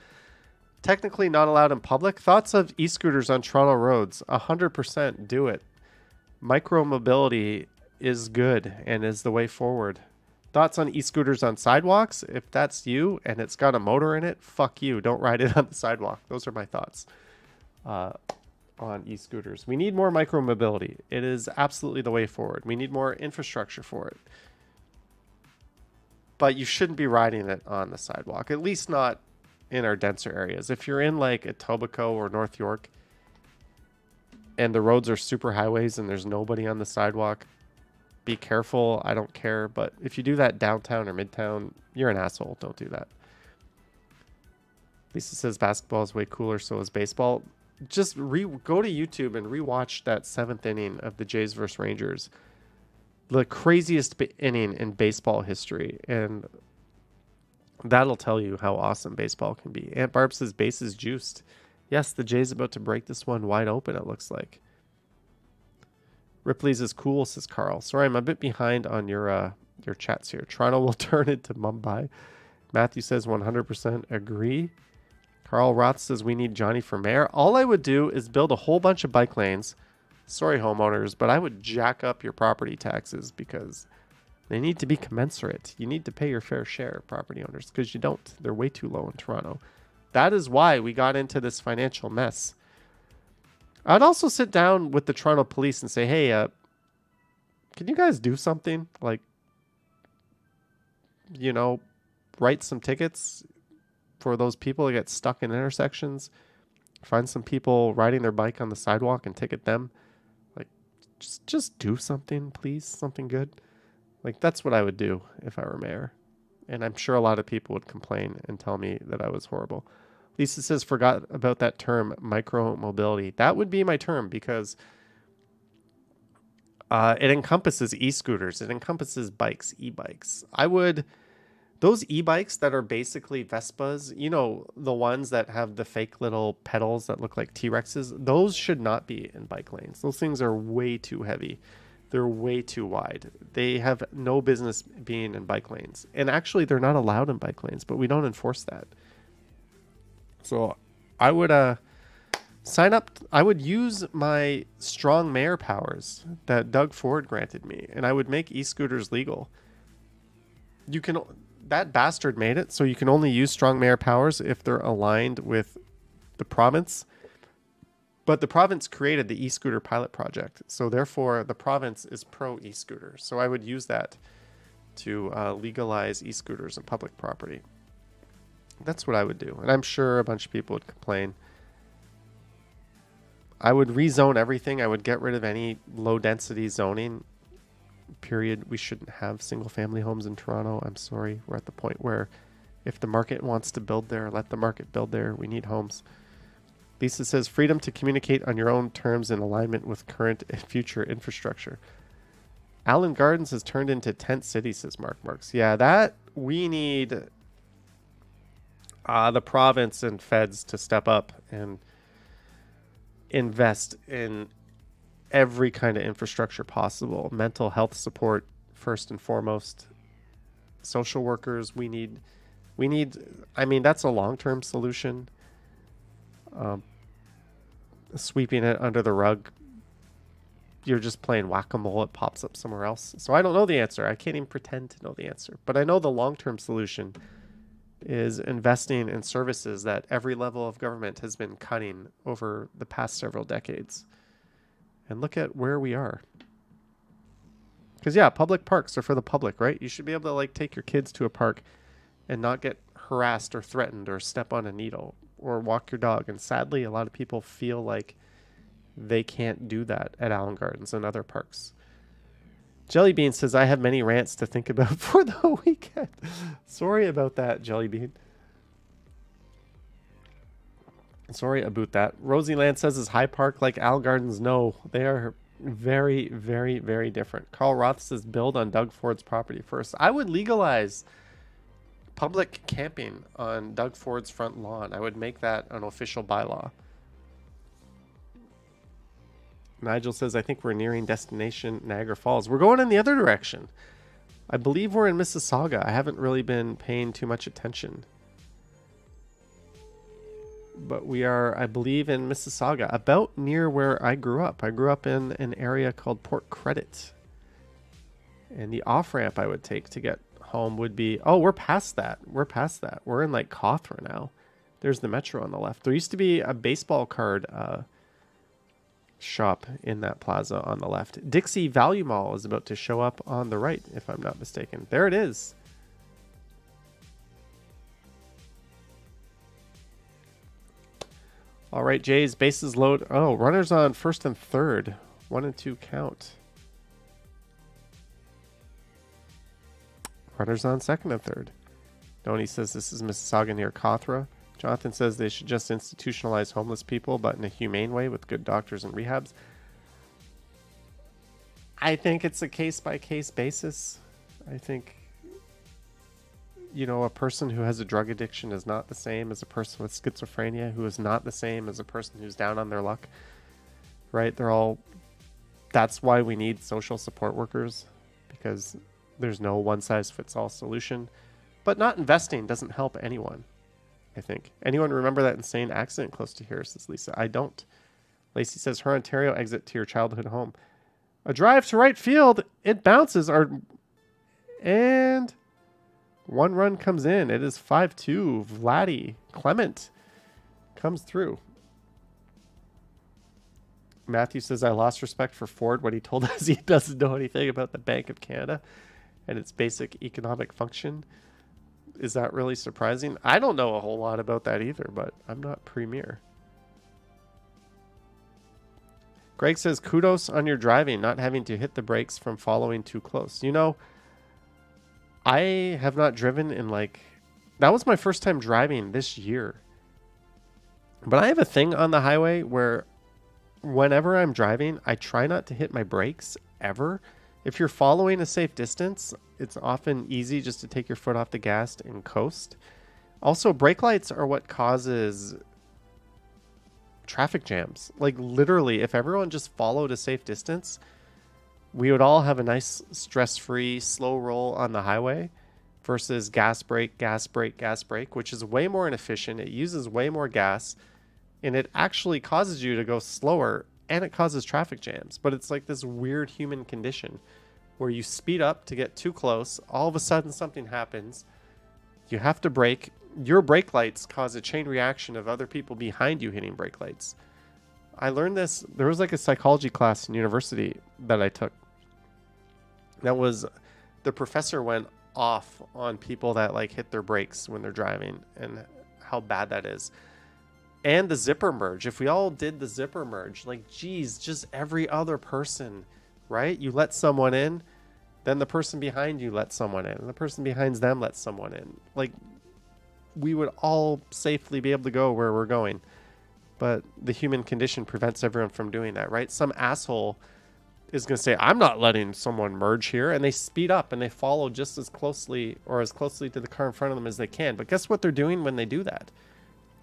technically not allowed in public. Thoughts of e-scooters on Toronto roads. 100% do it. Micro-mobility is good and is the way forward. Thoughts on e-scooters on sidewalks? If that's you and it's got a motor in it, fuck you. Don't ride it on the sidewalk. Those are my thoughts on e-scooters. We need more micro-mobility. It is absolutely the way forward. We need more infrastructure for it. But you shouldn't be riding it on the sidewalk, at least not in our denser areas. If you're in Etobicoke or North York and the roads are super highways and there's nobody on the sidewalk, be careful. I don't care. But if you do that downtown or midtown, you're an asshole. Don't do that. Lisa says basketball is way cooler, so is baseball. Just go to YouTube and rewatch that 7th inning of the Jays versus Rangers. The craziest inning in baseball history. And that'll tell you how awesome baseball can be. Aunt Barb says base is juiced. Yes, the Jays about to break this one wide open, it looks like. Ripley's is cool, says Carl. Sorry, I'm a bit behind on your chats here. Toronto will turn into Mumbai. Matthew says 100% agree. Carl Roth says we need Johnny for mayor. All I would do is build a whole bunch of bike lanes. Sorry, homeowners, but I would jack up your property taxes because They need to be commensurate. You need to pay your fair share, property owners, because you don't. They're way too low in Toronto. That is why we got into this financial mess. I'd also sit down with the Toronto police and say, hey, can you guys do something? Like, write some tickets for those people that get stuck in intersections. Find some people riding their bike on the sidewalk and ticket them. Like, just do something, please. Something good. Like, that's what I would do if I were mayor. And I'm sure a lot of people would complain and tell me that I was horrible. Lisa says, forgot about that term, micro-mobility. That would be my term because it encompasses e-scooters. It encompasses bikes, e-bikes. Those e-bikes that are basically Vespas, the ones that have the fake little pedals that look like T-Rexes, those should not be in bike lanes. Those things are way too heavy. They're way too wide. They have no business being in bike lanes. And actually, they're not allowed in bike lanes, but we don't enforce that. So I would sign up. I would use my strong mayor powers that Doug Ford granted me, and I would make e-scooters legal. That bastard made it so you can only use strong mayor powers if they're aligned with the province. But the province created the e-scooter pilot project. So therefore, the province is pro e-scooter. So I would use that to legalize e-scooters on public property. That's what I would do. And I'm sure a bunch of people would complain. I would rezone everything. I would get rid of any low density zoning. Period. We shouldn't have single family homes in Toronto. I'm sorry. We're at the point where if the market wants to build there, let the market build there. We need homes. Lisa says, freedom to communicate on your own terms in alignment with current and future infrastructure. Allen Gardens has turned into tent city, says Mark Marks. Yeah, that we need the province and feds to step up and invest in every kind of infrastructure possible. Mental health support, first and foremost. Social workers, we need, that's a long-term solution. Sweeping it under the rug, you're just playing whack-a-mole. It pops up somewhere else. So I don't know the answer. I can't even pretend to know the answer. But I know the long-term solution is investing in services that every level of government has been cutting over the past several decades. And look at where we are. Because, yeah, public parks are for the public, right? You should be able to, take your kids to a park and not get harassed or threatened or step on a needle or walk your dog. And sadly, a lot of people feel like they can't do that at Allen Gardens and other parks. Jellybean says, I have many rants to think about for the weekend. Sorry about that, Jellybean. Sorry about that. Rosie Land says, is High Park like Allen Gardens? No, they are very, very, very different. Carl Roth says, build on Doug Ford's property first. I would legalize public camping on Doug Ford's front lawn. I would make that an official bylaw. Nigel says, I think we're nearing destination Niagara Falls. We're going in the other direction. I believe we're in Mississauga. I haven't really been paying too much attention. But we are, I believe, in Mississauga, about near where I grew up. I grew up in an area called Port Credit. And the off-ramp I would take to get home would be, we're past that. We're past that. We're in Cawthra now. There's the metro on the left. There used to be a baseball card shop in that plaza on the left. Dixie Value Mall is about to show up on the right, if I'm not mistaken. There it is. All right, Jays, bases load. Oh, runners on first and third. 1 and 2 count. Runners on second and third. Donnie says this is Mississauga near Cawthra. Jonathan says they should just institutionalize homeless people, but in a humane way with good doctors and rehabs. I think it's a case-by-case basis. I think, a person who has a drug addiction is not the same as a person with schizophrenia, who is not the same as a person who's down on their luck, right? That's why we need social support workers, because there's no one-size-fits-all solution. But not investing doesn't help anyone, I think. Anyone remember that insane accident close to here, says Lisa. I don't. Lacey says, her Ontario exit to your childhood home. A drive to right field, it bounces. And one run comes in. It is 5-2. Vladdy Clement comes through. Matthew says, I lost respect for Ford when he told us he doesn't know anything about the Bank of Canada and its basic economic function. Is that really surprising? I don't know a whole lot about that either, but I'm not premier. Greg says, kudos on your driving, not having to hit the brakes from following too close. You know, I have not driven in that was my first time driving this year. But I have a thing on the highway where whenever I'm driving, I try not to hit my brakes ever. If you're following a safe distance, it's often easy just to take your foot off the gas and coast. Also, brake lights are what causes traffic jams. Like literally, if everyone just followed a safe distance, we would all have a nice stress-free slow roll on the highway versus gas brake, gas brake, gas brake, which is way more inefficient. It uses way more gas. And it actually causes you to go slower, and it causes traffic jams. But it's like this weird human condition where you speed up to get too close. All of a sudden, something happens. You have to brake. Your brake lights cause a chain reaction of other people behind you hitting brake lights. I learned this. There was like a psychology class in university that I took. That was, the professor went off on people that like hit their brakes when they're driving and how bad that is. And the zipper merge. If we all did the zipper merge, like, geez, just every other person, right? You let someone in, then the person behind you lets someone in, and the person behind them lets someone in. Like, we would all safely be able to go where we're going. But the human condition prevents everyone from doing that, right? Some asshole is going to say, I'm not letting someone merge here. And they speed up and they follow just as closely or as closely to the car in front of them as they can. But guess what they're doing when they do that?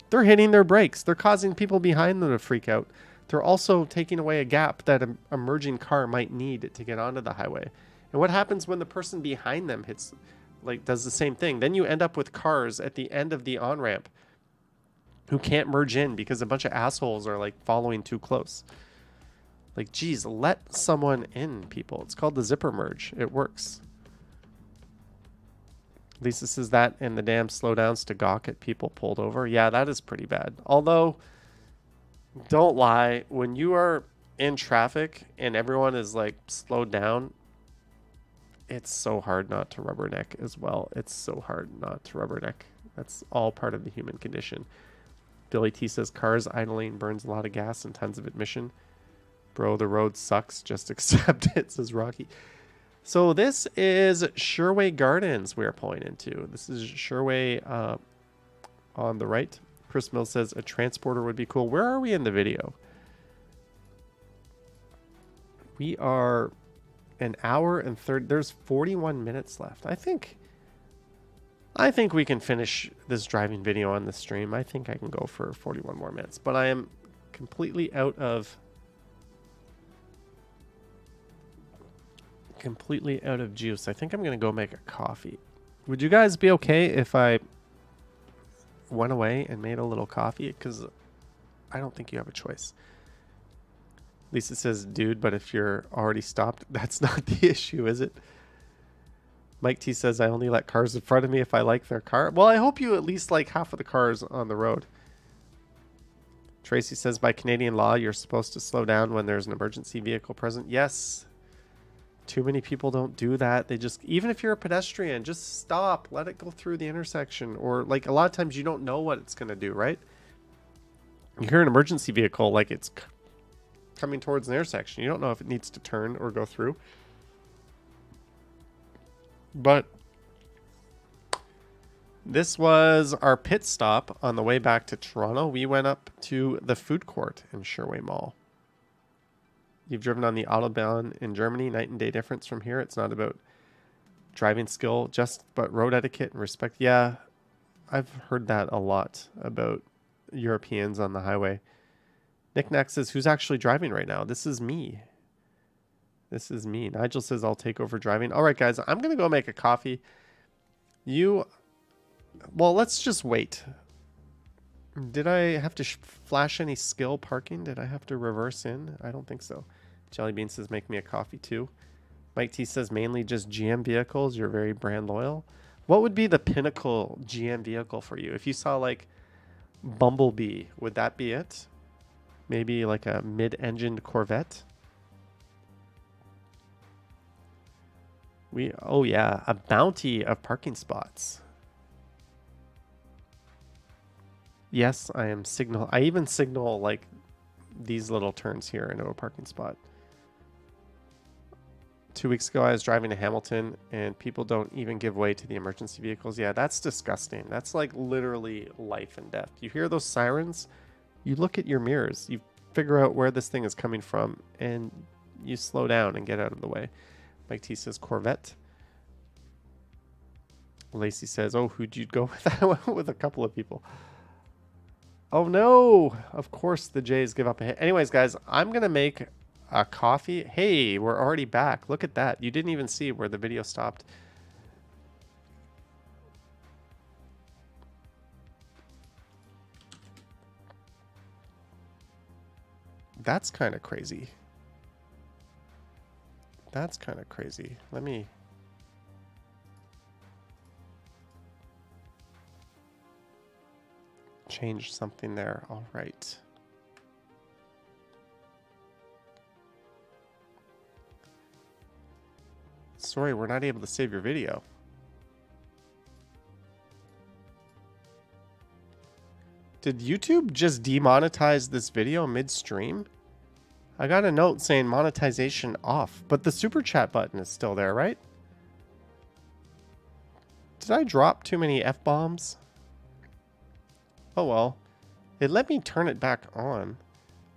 They're hitting their brakes. They're causing people behind them to freak out. They're also taking away a gap that a merging car might need to get onto the highway. And what happens when the person behind them does the same thing? Then you end up with cars at the end of the on-ramp who can't merge in because a bunch of assholes are like following too close. Like, geez, let someone in, people. It's called the zipper merge. It works. Lisa says that and the damn slowdowns to gawk at people pulled over. Yeah, that is pretty bad. Although, don't lie, when you are in traffic and everyone is like slowed down, it's so hard not to rubberneck as well. It's so hard not to rubberneck. That's all part of the human condition. Billy T says cars idling burns a lot of gas and tons of emission. Bro, the road sucks. Just accept it, says Rocky. So this is Sherway Gardens we are pulling into. This is Sherway on the right. Chris Mills says a transporter would be cool. Where are we in the video? We are an hour and 30. There's 41 minutes left. I think we can finish this driving video on the stream. I think I can go for 41 more minutes. But I am completely out of juice. I think I'm going to go make a coffee. Would you guys be okay if I went away and made a little coffee? Because I don't think you have a choice. Lisa says, dude, but if you're already stopped, that's not the issue, is it? Mike T says, I only let cars in front of me if I like their car. Well, I hope you at least like half of the cars on the road. Tracy says, by Canadian law, you're supposed to slow down when there's an emergency vehicle present. Yes. Too many people don't do that. They just, even if you're a pedestrian, just stop, let it go through the intersection. Or like a lot of times you don't know what it's going to do, right? You hear an emergency vehicle, like it's coming towards an intersection. You don't know if it needs to turn or go through. But this was our pit stop on the way back to Toronto. We went up to the food court in Sherway Mall. You've driven on the Autobahn in Germany, night and day difference from here. It's not about driving skill, but road etiquette and respect. Yeah, I've heard that a lot about Europeans on the highway. Nick Nack says, who's actually driving right now? This is me. Nigel says, I'll take over driving. All right, guys, I'm going to go make a coffee. Well, let's just wait. Did I have to flash any skill parking? Did I have to reverse in? I don't think so. Jelly Bean says, make me a coffee too. Mike T says mainly just GM vehicles. You're very brand loyal. What would be the pinnacle GM vehicle for you? If you saw like Bumblebee, would that be it? Maybe like a mid-engined Corvette? Oh yeah, a bounty of parking spots. Yes, I am signal. I even signal like these little turns here into a parking spot. 2 weeks ago, I was driving to Hamilton and people don't even give way to the emergency vehicles. Yeah, that's disgusting. That's like literally life and death. You hear those sirens, you look at your mirrors, you figure out where this thing is coming from, and you slow down and get out of the way. Mike T says Corvette. Lacey says, oh, who'd you go with? I went with a couple of people. Oh no, of course the Jays give up a hit. Anyways, guys, I'm going to make a coffee. Hey, we're already back. Look at that. You didn't even see where the video stopped. That's kind of crazy. That's kind of crazy. Let me... change something there. All right. Sorry, we're not able to save your video. Did YouTube just demonetize this video midstream? I got a note saying monetization off, but the super chat button is still there, right? Did I drop too many F-bombs? Oh well. It let me turn it back on.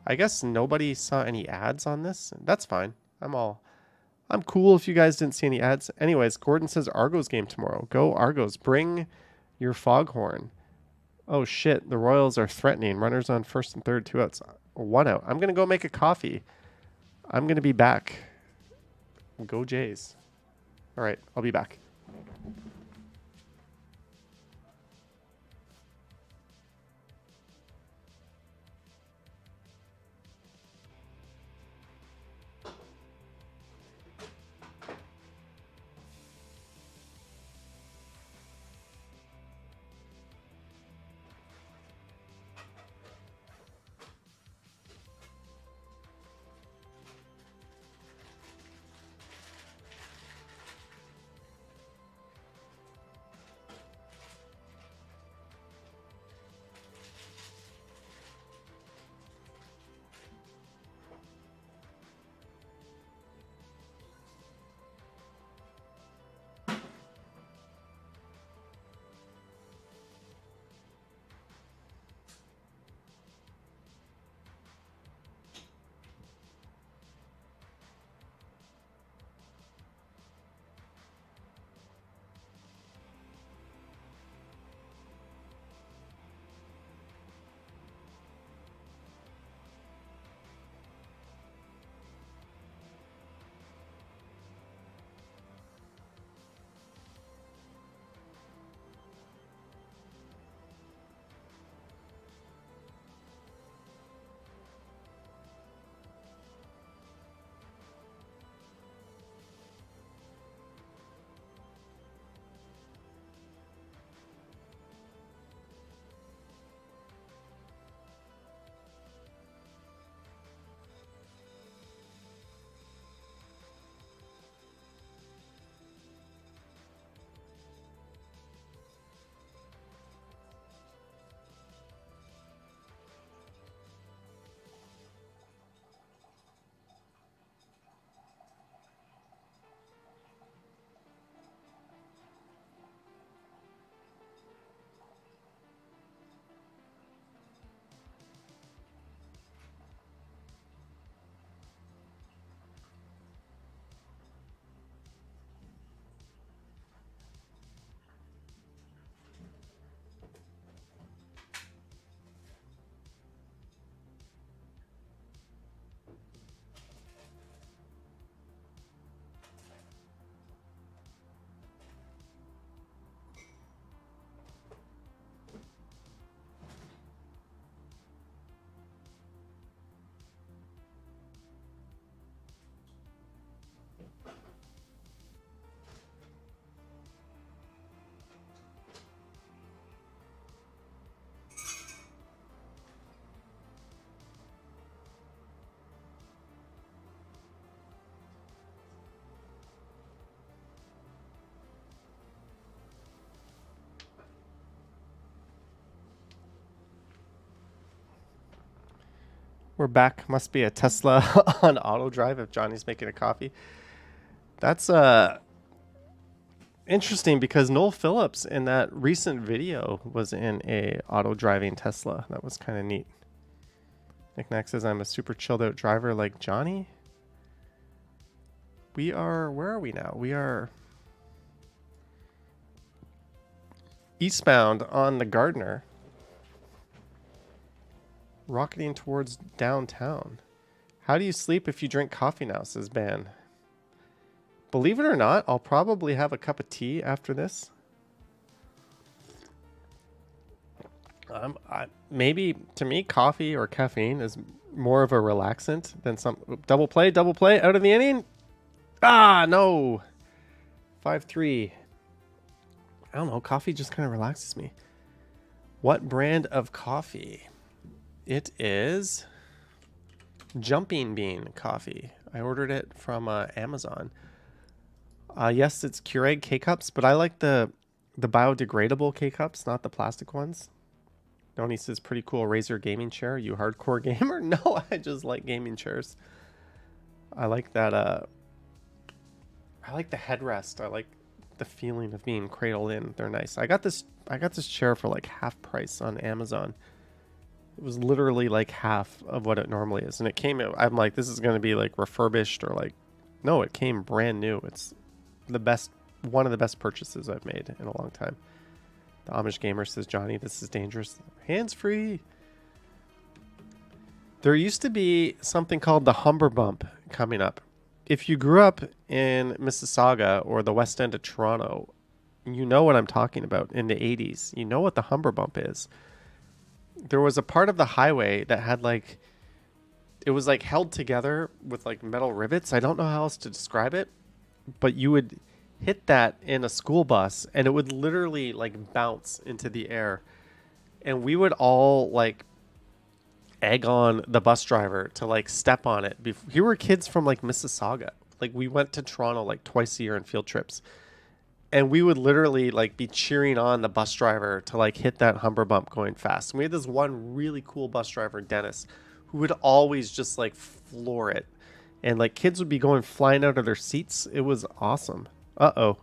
I guess nobody saw any ads on this. That's fine. I'm cool if you guys didn't see any ads. Anyways, Gordon says Argos game tomorrow. Go Argos. Bring your foghorn. Oh shit, the Royals are threatening. Runners on first and third, 2 outs. 1 out. I'm going to go make a coffee. I'm going to be back. Go Jays. All right, I'll be back. We're back. Must be a Tesla on auto drive if Johnny's making a coffee. That's interesting because Noel Phillips in that recent video was in a auto driving Tesla. That was kind of neat. Knickknack says I'm a super chilled out driver like Johnny. We are, where are we now? We are eastbound on the Gardner, rocketing towards downtown. How do you sleep if you drink coffee now, says Ban. Believe it or not, I'll probably have a cup of tea after this. Maybe to me, coffee or caffeine is more of a relaxant than some. Double play, out of the inning. Ah, no. 5-3. I don't know. Coffee just kind of relaxes me. What brand of coffee? It is Jumping Bean coffee. I ordered it from Amazon. Yes, it's Keurig K-Cups, but I like the biodegradable K-Cups, not the plastic ones. Noni says, pretty cool Razer gaming chair. You hardcore gamer? No, I just like gaming chairs. I like that. I like the headrest. I like the feeling of being cradled in. They're nice. I got this chair for like half price on Amazon. It was literally like half of what it normally is, and it came. I'm like, this is going to be like refurbished or like, no, it came brand new. It's the best, one of the best purchases I've made in a long time. The Amish gamer says, Johnny, this is dangerous. Hands free. There used to be something called the Humber bump coming up. If you grew up in Mississauga or the West End of Toronto, you know what I'm talking about. In the 80s, you know what the Humber bump is. There was a part of the highway that had like, it was like held together with like metal rivets. I don't know how else to describe it, but you would hit that in a school bus and it would literally like bounce into the air. And we would all like egg on the bus driver to like step on it. We were kids from like Mississauga. Like we went to Toronto like twice a year on field trips. And we would literally like be cheering on the bus driver to like hit that Humber bump going fast. And we had this one really cool bus driver, Dennis, who would always just like floor it. And like kids would be going flying out of their seats. It was awesome. Uh-oh.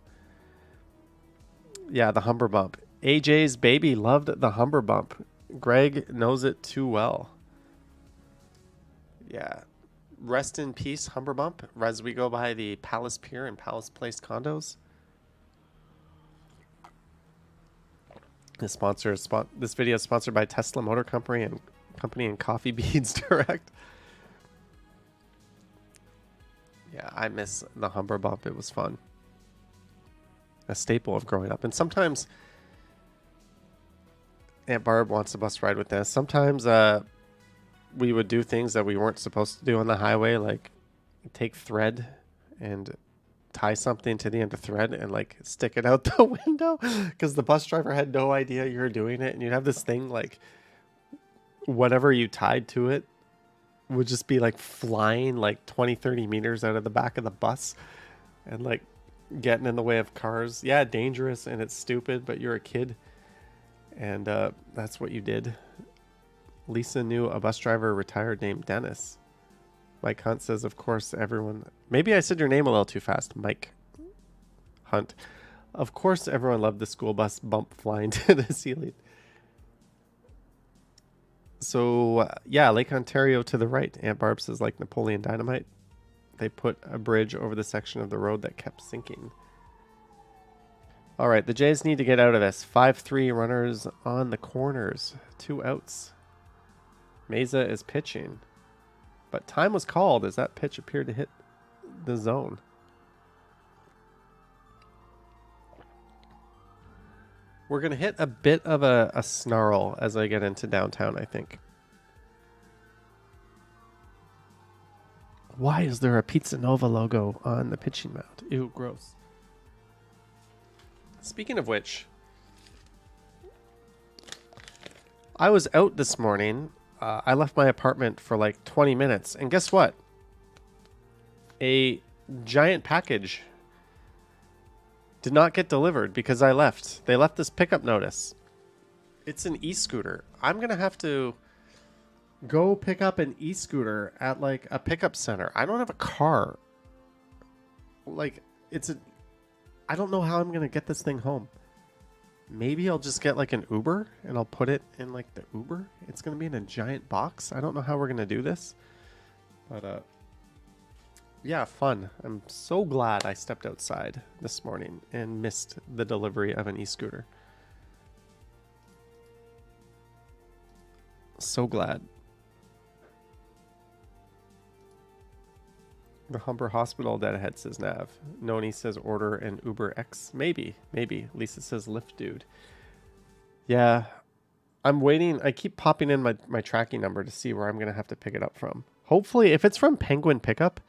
Yeah, the Humber bump. AJ's baby loved the Humber bump. Greg knows it too well. Yeah. Rest in peace, Humber bump. As we go by the Palace Pier and Palace Place condos. This video is sponsored by Tesla Motor Company and Coffee Beans Direct. Yeah, I miss the Humber bump. It was fun. A staple of growing up. And sometimes Aunt Barb wants a bus ride with us. Sometimes we would do things that we weren't supposed to do on the highway, like take thread and tie something to the end of thread and like stick it out the window because the bus driver had no idea you were doing it. And you'd have this thing like whatever you tied to it would just be like flying like 20-30 meters out of the back of the bus and like getting in the way of cars. Yeah, dangerous and it's stupid, but you're a kid and that's what you did. Lisa knew a bus driver retired named Dennis. Mike Hunt says, of course, everyone... Maybe I said your name a little too fast, Mike Hunt. Of course, everyone loved the school bus bump flying to the ceiling. So, yeah, Lake Ontario to the right. Aunt Barb says, like Napoleon Dynamite. They put a bridge over the section of the road that kept sinking. All right, the Jays need to get out of this. 5-3 runners on the corners. 2 outs. Meza is pitching. But time was called as that pitch appeared to hit the zone. We're going to hit a bit of a snarl as I get into downtown, I think. Why is there a Pizza Nova logo on the pitching mound? Ew, gross. Speaking of which, I was out this morning. I left my apartment for like 20 minutes. And guess what? A giant package did not get delivered because I left. They left this pickup notice. It's an e-scooter. I'm going to have to Go pick up an e-scooter at like a pickup center. I don't have a car. Like, I don't know how I'm going to get this thing home. Maybe I'll just get like an Uber and I'll put it in like the Uber. It's going to be in a giant box. I don't know how we're going to do this. But yeah, fun. I'm so glad I stepped outside this morning and missed the delivery of an e-scooter. So glad. The Humber Hospital dead ahead, says Nav. Noni says order an Uber X. Maybe. Lisa says Lyft dude. Yeah. I'm waiting. I keep popping in my tracking number to see where I'm going to have to pick it up from. Hopefully, if it's from Penguin Pickup,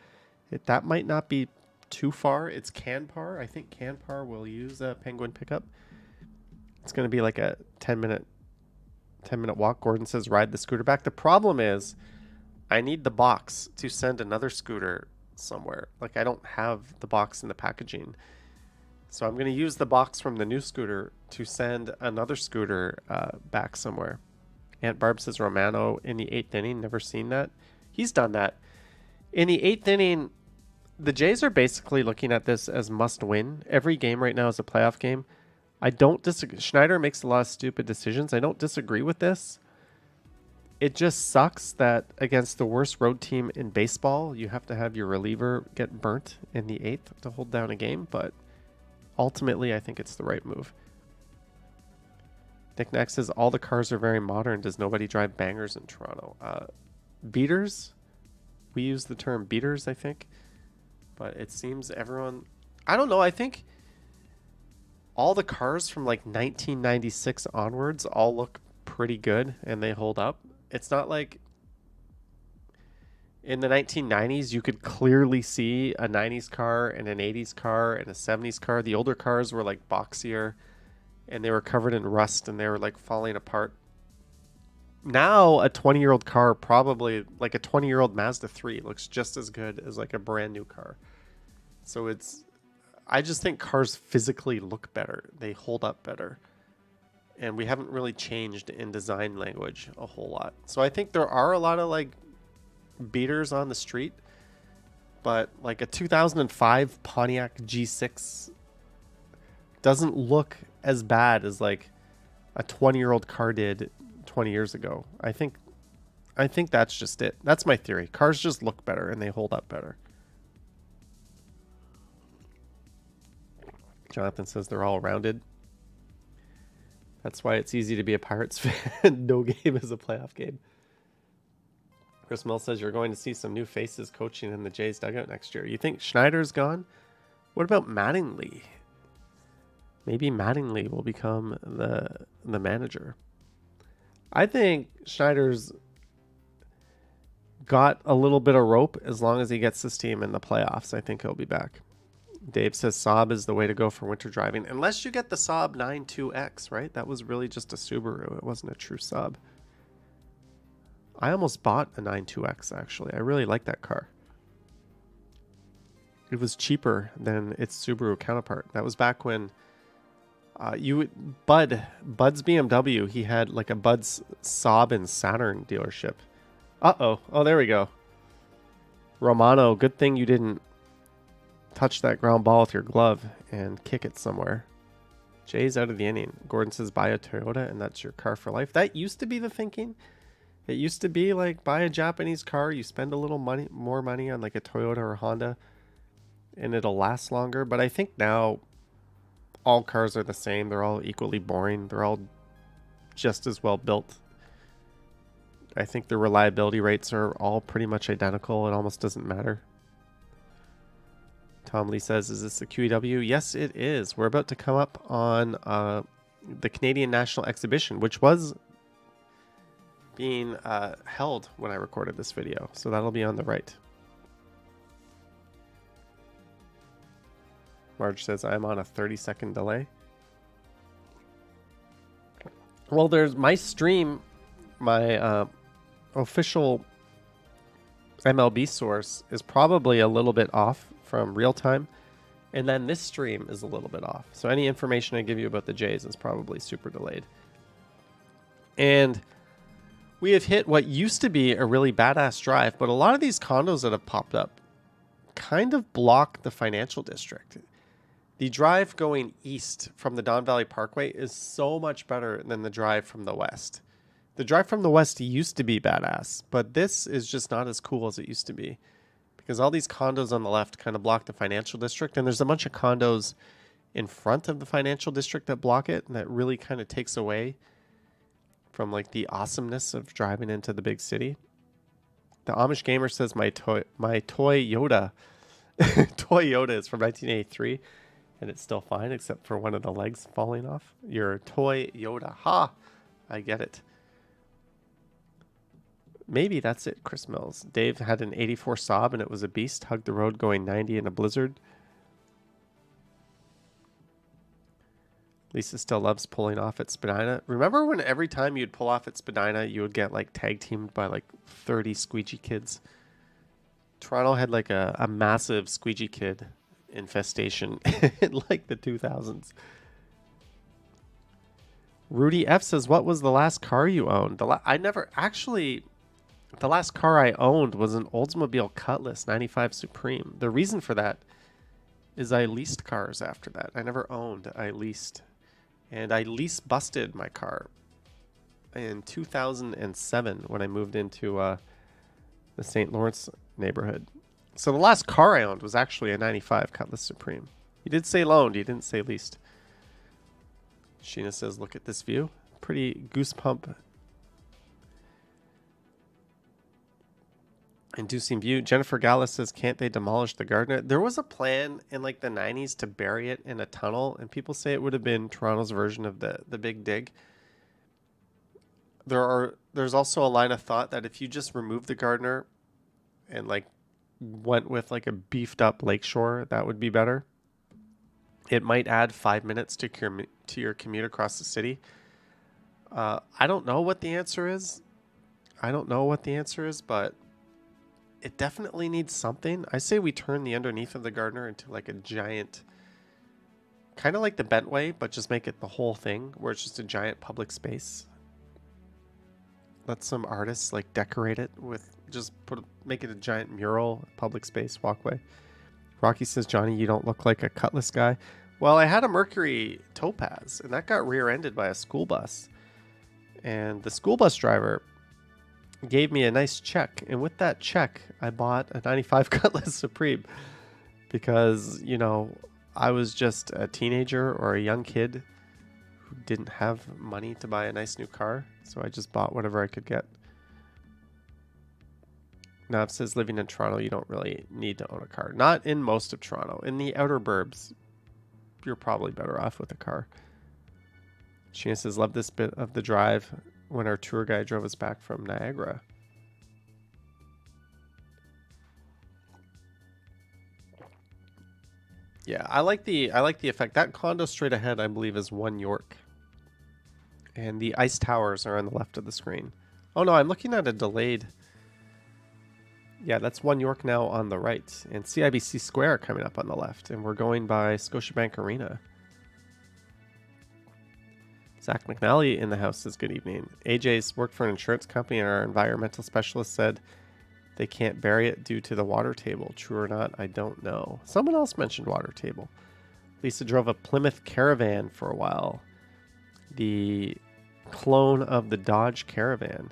that might not be too far. It's Canpar. I think Canpar will use a Penguin Pickup. It's going to be like a 10-minute walk. Gordon says ride the scooter back. The problem is I need the box to send another scooter somewhere. Like, I don't have the box in the packaging, so I'm going to use the box from the new scooter to send another scooter back somewhere. Aunt Barb says Romano in the 8th inning. Never seen that. He's done that in the 8th inning. The Jays are basically looking at this as must win. Every game right now is a playoff game. I don't disagree. Schneider makes a lot of stupid decisions. I don't disagree with this. It just sucks that against the worst road team in baseball, you have to have your reliever get burnt in the 8th to hold down a game. But ultimately, I think it's the right move. Nick Nack says all the cars are very modern. Does nobody drive bangers in Toronto? Beaters? We use the term beaters, I think. But it seems everyone... I don't know. I think all the cars from like 1996 onwards all look pretty good and they hold up. It's not like in the 1990s you could clearly see a 90s car and an 80s car and a 70s car. The older cars were like boxier and they were covered in rust and they were like falling apart. Now a 20-year-old car, probably like a 20-year-old Mazda 3, looks just as good as like a brand new car. So I just think cars physically look better. They hold up better. And we haven't really changed in design language a whole lot. So I think there are a lot of like beaters on the street, but like a 2005 Pontiac G6 doesn't look as bad as like a 20-year-old car did 20 years ago. I think that's just it. That's my theory. Cars just look better and they hold up better. Jonathan says they're all rounded. That's why it's easy to be a Pirates fan. No game is a playoff game. Chris Mill says you're going to see some new faces coaching in the Jays dugout next year. You think Schneider's gone? What about Mattingly? Maybe Mattingly will become the manager. I think Schneider's got a little bit of rope as long as he gets this team in the playoffs. I think he'll be back. Dave says Saab is the way to go for winter driving. Unless you get the Saab 92X, right? That was really just a Subaru. It wasn't a true Saab. I almost bought a 92X, actually. I really like that car. It was cheaper than its Subaru counterpart. That was back when Bud's BMW, he had like a Bud's Saab and Saturn dealership. Uh-oh. Oh, there we go. Romano, good thing you didn't touch that ground ball with your glove and kick it somewhere. Jay's out of the inning. Gordon says buy a Toyota and that's your car for life. That used to be the thinking. It used to be like buy a Japanese car, you spend a little more money on like a Toyota or Honda and it'll last longer. But I think now all cars are the same. They're all equally boring. They're all just as well built. I think the reliability rates are all pretty much identical. It almost doesn't matter. Tom Lee says, is this the QEW? Yes, it is. We're about to come up on the Canadian National Exhibition, which was being held when I recorded this video. So that'll be on the right. Marge says, I'm on a 30-second delay. Well, there's my stream, my official MLB source is probably a little bit off from real time. And then this stream is a little bit off. So any information I give you about the Jays is probably super delayed. And We have hit what used to be a really badass drive, but a lot of these condos that have popped up kind of block the financial district. The drive going east from the Don Valley Parkway is so much better than the drive from the west. The drive from the west used to be badass, but this is just not as cool as it used to be because all these condos on the left kind of block the financial district, and there's a bunch of condos in front of the financial district that block it, and that really kind of takes away from like the awesomeness of driving into the big city. The Amish Gamer says my toy Yoda toy Yoda is from 1983 and it's still fine except for one of the legs falling off. Your toy Yoda. Ha! I get it. Maybe that's it, Chris Mills. Dave had an 84 Saab and it was a beast. Hugged the road going 90 in a blizzard. Lisa still loves pulling off at Spadina. Remember when every time you'd pull off at Spadina, you would get like tag teamed by like 30 squeegee kids? Toronto had like a massive squeegee kid infestation in like the 2000s. Rudy F says, what was the last car you owned? I never actually, the last car I owned was an Oldsmobile Cutlass 95 Supreme. The reason for that is I leased cars after that. I never owned, I leased. And I lease busted my car in 2007 when I moved into the St. Lawrence neighborhood. So the last car I owned was actually a 95 Cutlass Supreme. He did say loaned, he didn't say leased. Sheena says, look at this view. Pretty goosebump inducing view. Jennifer Gallus says, can't they demolish the Gardner? There was a plan in like the 90s to bury it in a tunnel, and people say it would have been Toronto's version of the Big Dig. There's also a line of thought that if you just remove the Gardner and like went with like a beefed up lakeshore, that would be better. It might add 5 minutes to your commute across the city. I don't know what the answer is. But it definitely needs something. I say we turn the underneath of the Gardner into like a giant, kind of like the Bentway, but just make it the whole thing where it's just a giant public space. Let some artists like decorate it with make it a giant mural, public space, walkway. Rocky says, Johnny, you don't look like a Cutlass guy. Well, I had a Mercury Topaz and that got rear-ended by a school bus. And the school bus driver gave me a nice check, and with that check I bought a 95 Cutlass Supreme because, you know, I was just a teenager or a young kid who didn't have money to buy a nice new car, so I just bought whatever I could get. Now it says, living in Toronto, you don't really need to own a car. Not in most of Toronto. In the outer burbs, you're probably better off with a car. Sheena says, love this bit of the drive when our tour guide drove us back from Niagara. Yeah, I like the effect. That condo straight ahead, I believe, is 1 York. And the ice towers are on the left of the screen. Oh no, I'm looking at a delayed. Yeah, that's 1 York now on the right. And CIBC Square coming up on the left. And we're going by Scotiabank Arena. Zach McNally in the house says, good evening. AJ's worked for an insurance company and our environmental specialist said they can't bury it due to the water table. True or not, I don't know. Someone else mentioned water table. Lisa drove a Plymouth Caravan for a while. The clone of the Dodge Caravan.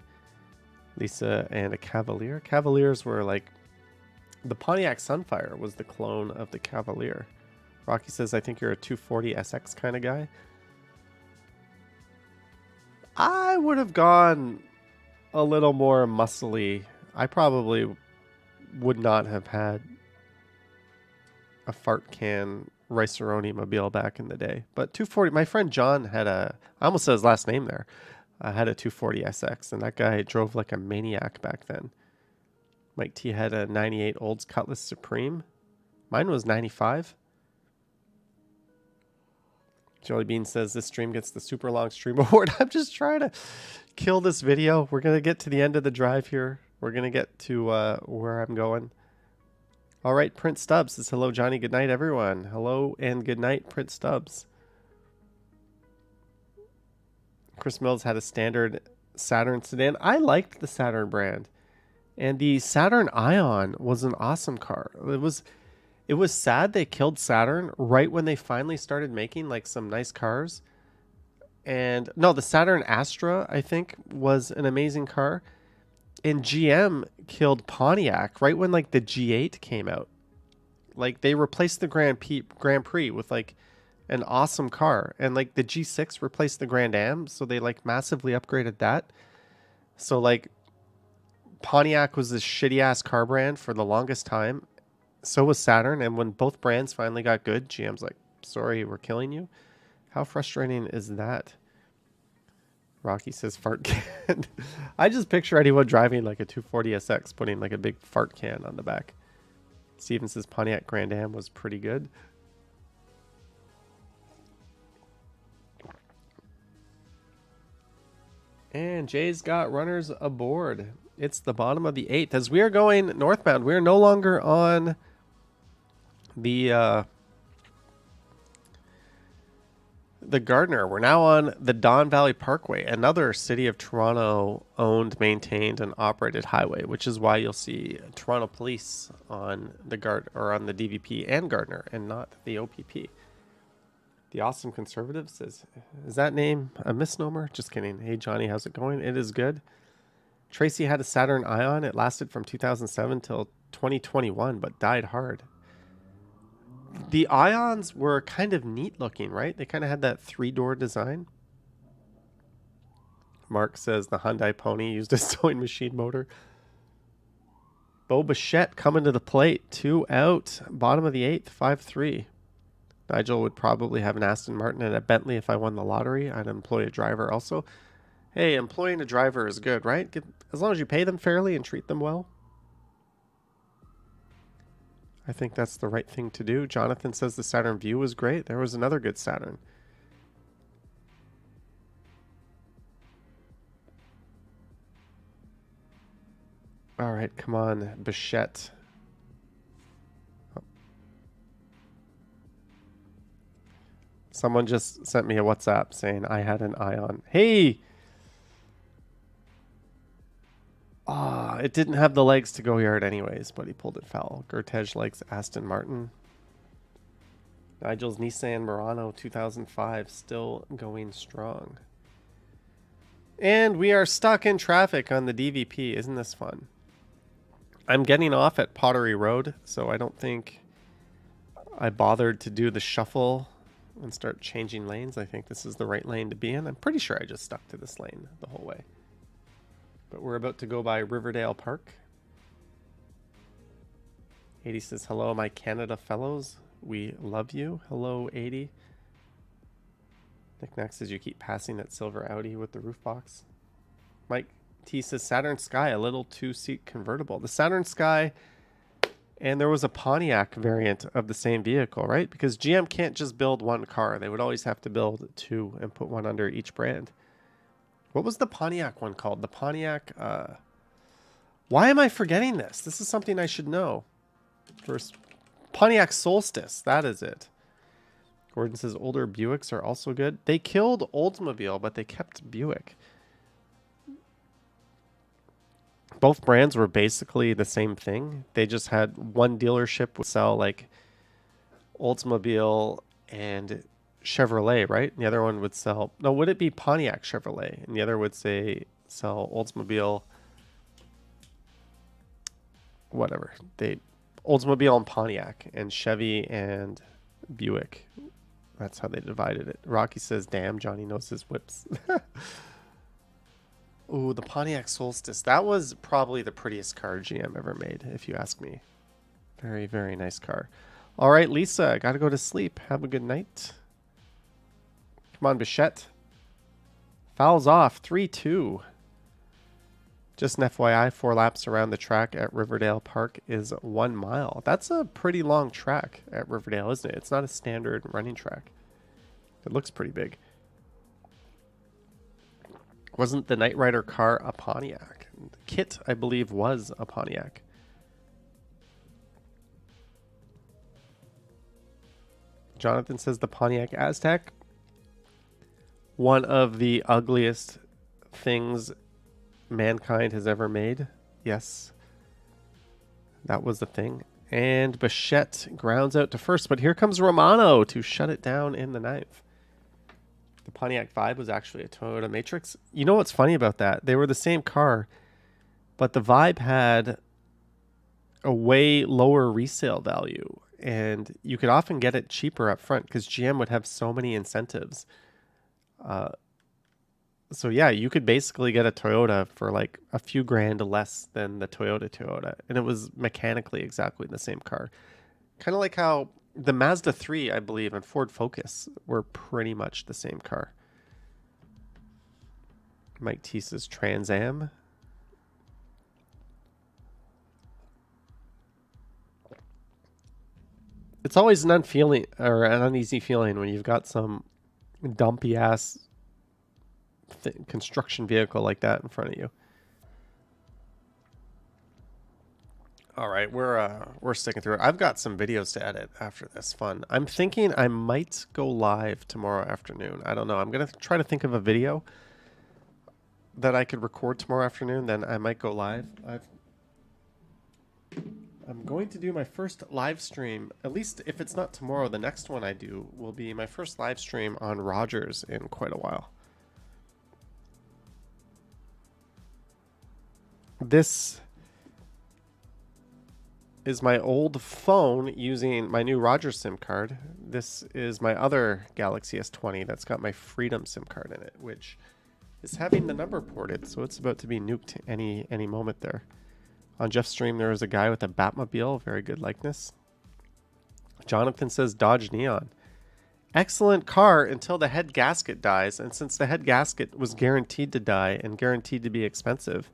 Lisa and a Cavalier. Cavaliers were like, the Pontiac Sunfire was the clone of the Cavalier. Rocky says, I think you're a 240 SX kind of guy. I would have gone a little more muscly. I probably would not have had a fart can Rice-A-Roni mobile back in the day. But 240, my friend John had I almost said his last name there. I had a 240 SX, and that guy drove like a maniac back then. Mike T had a 98 Olds Cutlass Supreme. Mine was 95. Jelly Bean says this stream gets the super long stream award. I'm just trying to kill this video. We're going to get to the end of the drive here. We're going to get to where I'm going. All right, Prince Stubbs says, hello, Johnny. Good night, everyone. Hello and good night, Prince Stubbs. Chris Mills had a standard Saturn sedan. I liked the Saturn brand. And the Saturn Ion was an awesome car. It was sad they killed Saturn right when they finally started making like some nice cars. And no, the Saturn Astra, I think, was an amazing car. And GM killed Pontiac right when like the G8 came out. Like they replaced the Grand Prix with like an awesome car, and like the G6 replaced the Grand Am, so they like massively upgraded that. So like Pontiac was this shitty ass car brand for the longest time. So was Saturn, and when both brands finally got good, GM's like, "Sorry, we're killing you." How frustrating is that? Rocky says fart can. I just picture anyone driving like a 240SX putting like a big fart can on the back. Steven says Pontiac Grand Am was pretty good. And Jay's got runners aboard. It's the bottom of the 8th. As we are going northbound, we are no longer on the Gardner. We're now on the Don Valley Parkway, another City of Toronto owned, maintained, and operated highway, which is why you'll see Toronto Police on the on the DVP and Gardner, and not the OPP. The Awesome Conservative says, "Is that name a misnomer?" Just kidding. Hey Johnny, how's it going? It is good. Tracy had a Saturn Ion. It lasted from 2007 till 2021, but died hard. The Ions were kind of neat looking, right? They kind of had that 3-door design. Mark says the Hyundai Pony used a sewing machine motor. Bo Bichette coming to the plate. 2 out. Bottom of the 8th, 5-3. Nigel would probably have an Aston Martin and a Bentley if I won the lottery. I'd employ a driver also. Hey, employing a driver is good, right? As long as you pay them fairly and treat them well. I think that's the right thing to do. Jonathan says the Saturn Vue was great. There was another good Saturn. All right, come on, Bichette. Someone just sent me a WhatsApp saying I had an Ion. Hey! It didn't have the legs to go yard anyways, but he pulled it foul. Gertej likes Aston Martin. Nigel's Nissan Murano 2005 still going strong. And we are stuck in traffic on the DVP. Isn't this fun? I'm getting off at Pottery Road, so I don't think I bothered to do the shuffle and start changing lanes. I think this is the right lane to be in. I'm pretty sure I just stuck to this lane the whole way. But we're about to go by Riverdale Park. 80 says, hello, my Canada fellows. We love you. Hello, 80. Nick Nack says, you keep passing that silver Audi with the roof box. Mike T says, Saturn Sky, a little 2-seat convertible. The Saturn Sky, and there was a Pontiac variant of the same vehicle, right? Because GM can't just build one car. They would always have to build 2 and put one under each brand. What was the Pontiac one called? The Pontiac... Why am I forgetting this? This is something I should know. First, Pontiac Solstice. That is it. Gordon says older Buicks are also good. They killed Oldsmobile, but they kept Buick. Both brands were basically the same thing. They just had one dealership would sell like Oldsmobile and Chevrolet, right? And the other one would sell... No, would it be Pontiac Chevrolet? And the other would say sell Oldsmobile... Whatever. Oldsmobile and Pontiac, and Chevy and Buick. That's how they divided it. Rocky says, damn, Johnny knows his whips. Ooh, the Pontiac Solstice. That was probably the prettiest car GM ever made, if you ask me. Very, very nice car. All right, Lisa, got to go to sleep. Have a good night. Come on, Bichette. Fouls off. 3-2. Just an FYI, 4 laps around the track at Riverdale Park is 1 mile. That's a pretty long track at Riverdale, isn't it? It's not a standard running track. It looks pretty big. Wasn't the Knight Rider car a Pontiac? The kit, I believe, was a Pontiac. Jonathan says the Pontiac Aztec. One of the ugliest things mankind has ever made. Yes, that was the thing. And Bichette grounds out to first, but here comes Romano to shut it down in the ninth. The Pontiac Vibe was actually a Toyota Matrix. You know what's funny about that? They were the same car, but the Vibe had a way lower resale value, and you could often get it cheaper up front because GM would have so many incentives. So yeah, you could basically get a Toyota for like a few grand less than the Toyota, and it was mechanically exactly the same car. Kind of like how the Mazda 3, I believe, and Ford Focus were pretty much the same car. Mike T says Trans Am. It's always an uneasy feeling when you've got some dumpy ass construction vehicle like that in front of you. All right, we're sticking through it. I've got some videos to edit after this. Fun. I'm thinking I might go live tomorrow afternoon. I don't know. I'm gonna try to think of a video that I could record tomorrow afternoon. Then I might go live. I'm going to do my first live stream. At least if it's not tomorrow, the next one I do will be my first live stream on Rogers in quite a while. This is my old phone using my new Rogers SIM card. This is my other Galaxy S20 that's got my Freedom SIM card in it, which is having the number ported, so it's about to be nuked any moment there. On Jeff's stream, there was a guy with a Batmobile, very good likeness. Jonathan says Dodge Neon. Excellent car until the head gasket dies, and since the head gasket was guaranteed to die and guaranteed to be expensive,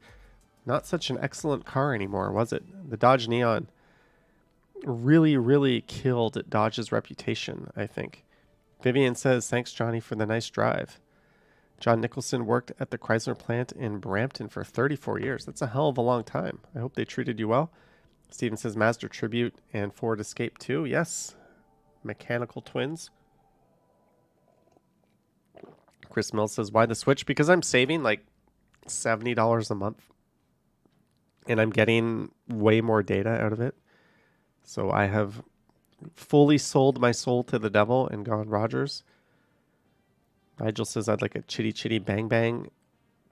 not such an excellent car anymore, was it? The Dodge Neon really killed Dodge's reputation, I think. Vivian says, thanks, Johnny, for the nice drive. John Nicholson worked at the Chrysler plant in Brampton for 34 years. That's a hell of a long time. I hope they treated you well. Steven says, Mazda Tribute and Ford Escape 2. Yes. Mechanical twins. Chris Mills says, why the switch? Because I'm saving like $70 a month. And I'm getting way more data out of it. So I have fully sold my soul to the devil and gone Rogers. Nigel says I'd like a chitty chitty bang bang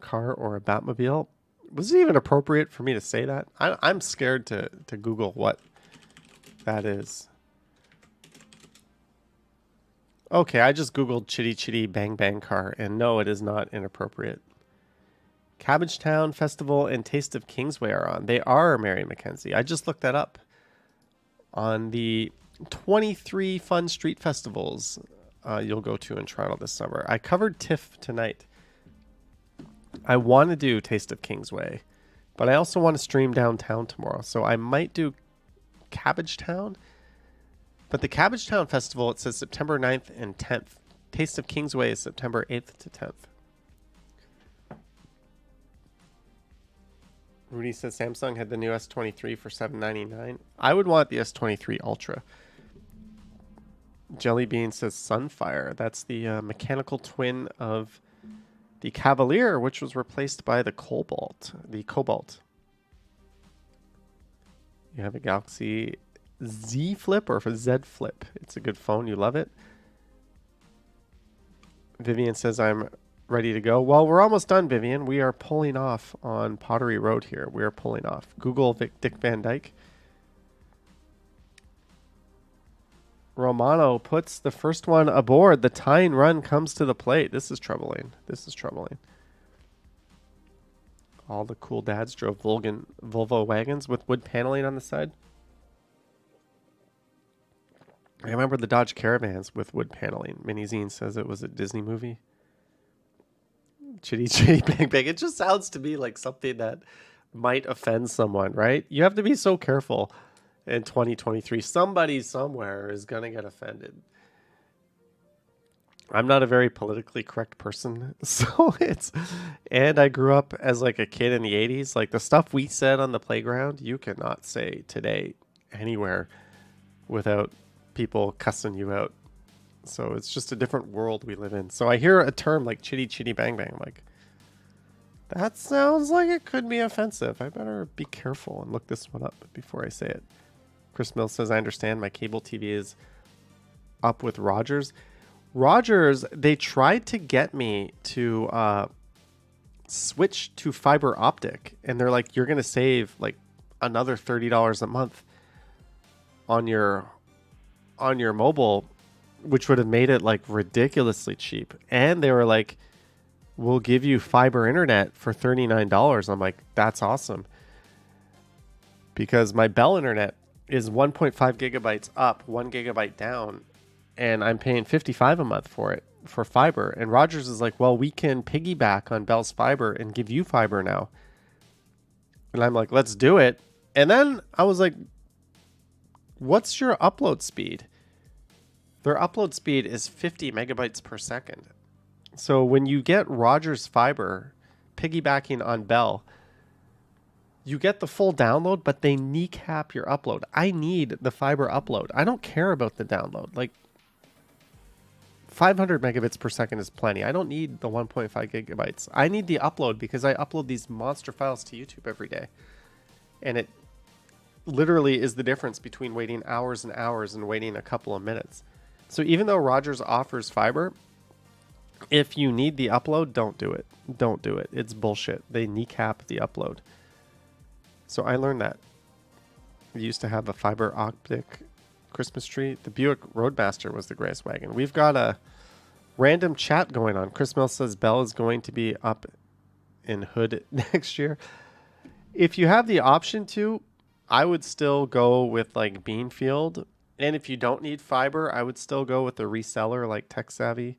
car or a Batmobile. Was it even appropriate for me to say that? I'm scared to Google what that is. Okay, I just Googled chitty chitty bang bang car, and no, it is not inappropriate. Cabbagetown Festival and Taste of Kingsway are on. They are, Mary McKenzie. I just looked that up. On the 23 fun street festivals you'll go to in Toronto this summer. I covered TIFF tonight. I want to do Taste of Kingsway, but I also want to stream downtown tomorrow. So I might do Cabbagetown. But the Cabbagetown Festival, it says September 9th and 10th. Taste of Kingsway is September 8th to 10th. Rudy says Samsung had the new S23 for $799. I would want the S23 Ultra. Jellybean says Sunfire. That's the mechanical twin of the Cavalier, which was replaced by the Cobalt. You have a Galaxy Z Flip or a Z Flip. It's a good phone. You love it. Vivian says I'm ready to go. Well, we're almost done, Vivian. We are pulling off on Pottery Road here. We are pulling off. Google Dick Van Dyke. Romano puts the first one aboard. The tying run comes to the plate. This is troubling. All the cool dads drove Volvo wagons with wood paneling on the side. I remember the Dodge Caravans with wood paneling. Minizine says it was a Disney movie. Chitty chitty bang bang. It just sounds to me like something that might offend someone, right? You have to be so careful in 2023. Somebody somewhere is going to get offended. I'm not a very politically correct person, and I grew up as like a kid in the 80s. Like the stuff we said on the playground, you cannot say today anywhere without people cussing you out. So it's just a different world we live in. So I hear a term like chitty chitty bang bang. I'm like, That sounds like it could be offensive. I better be careful and look this one up before I say it. Chris Mills says, I understand my cable TV is up with Rogers. Rogers, they tried to get me to switch to fiber optic. And they're like, you're going to save like another $30 a month on your mobile, which would have made it like ridiculously cheap. And they were like, we'll give you fiber internet for $39. I'm like, that's awesome. Because my Bell internet is 1.5 gigabytes up, 1 gigabyte down, and I'm paying $55 a month for it for fiber. And Rogers is like, well, we can piggyback on Bell's fiber and give you fiber now. And I'm like, let's do it. And then I was like, what's your upload speed? Their upload speed is 50 megabytes per second. So when you get Rogers fiber piggybacking on Bell, you get the full download, but they kneecap your upload. I need the fiber upload. I don't care about the download. Like 500 megabits per second is plenty. I don't need the 1.5 gigabytes. I need the upload because I upload these monster files to YouTube every day. And it literally is the difference between waiting hours and hours and waiting a couple of minutes. So even though Rogers offers fiber, if you need the upload, don't do it. Don't do it. It's bullshit. They kneecap the upload. So I learned that. We used to have a fiber optic Christmas tree. The Buick Roadmaster was the greatest wagon. We've got a random chat going on. Chris Mill says Bell is going to be up in Hood next year. If you have the option to, I would still go with like Beanfield. And if you don't need fiber, I would still go with a reseller like TechSavvy.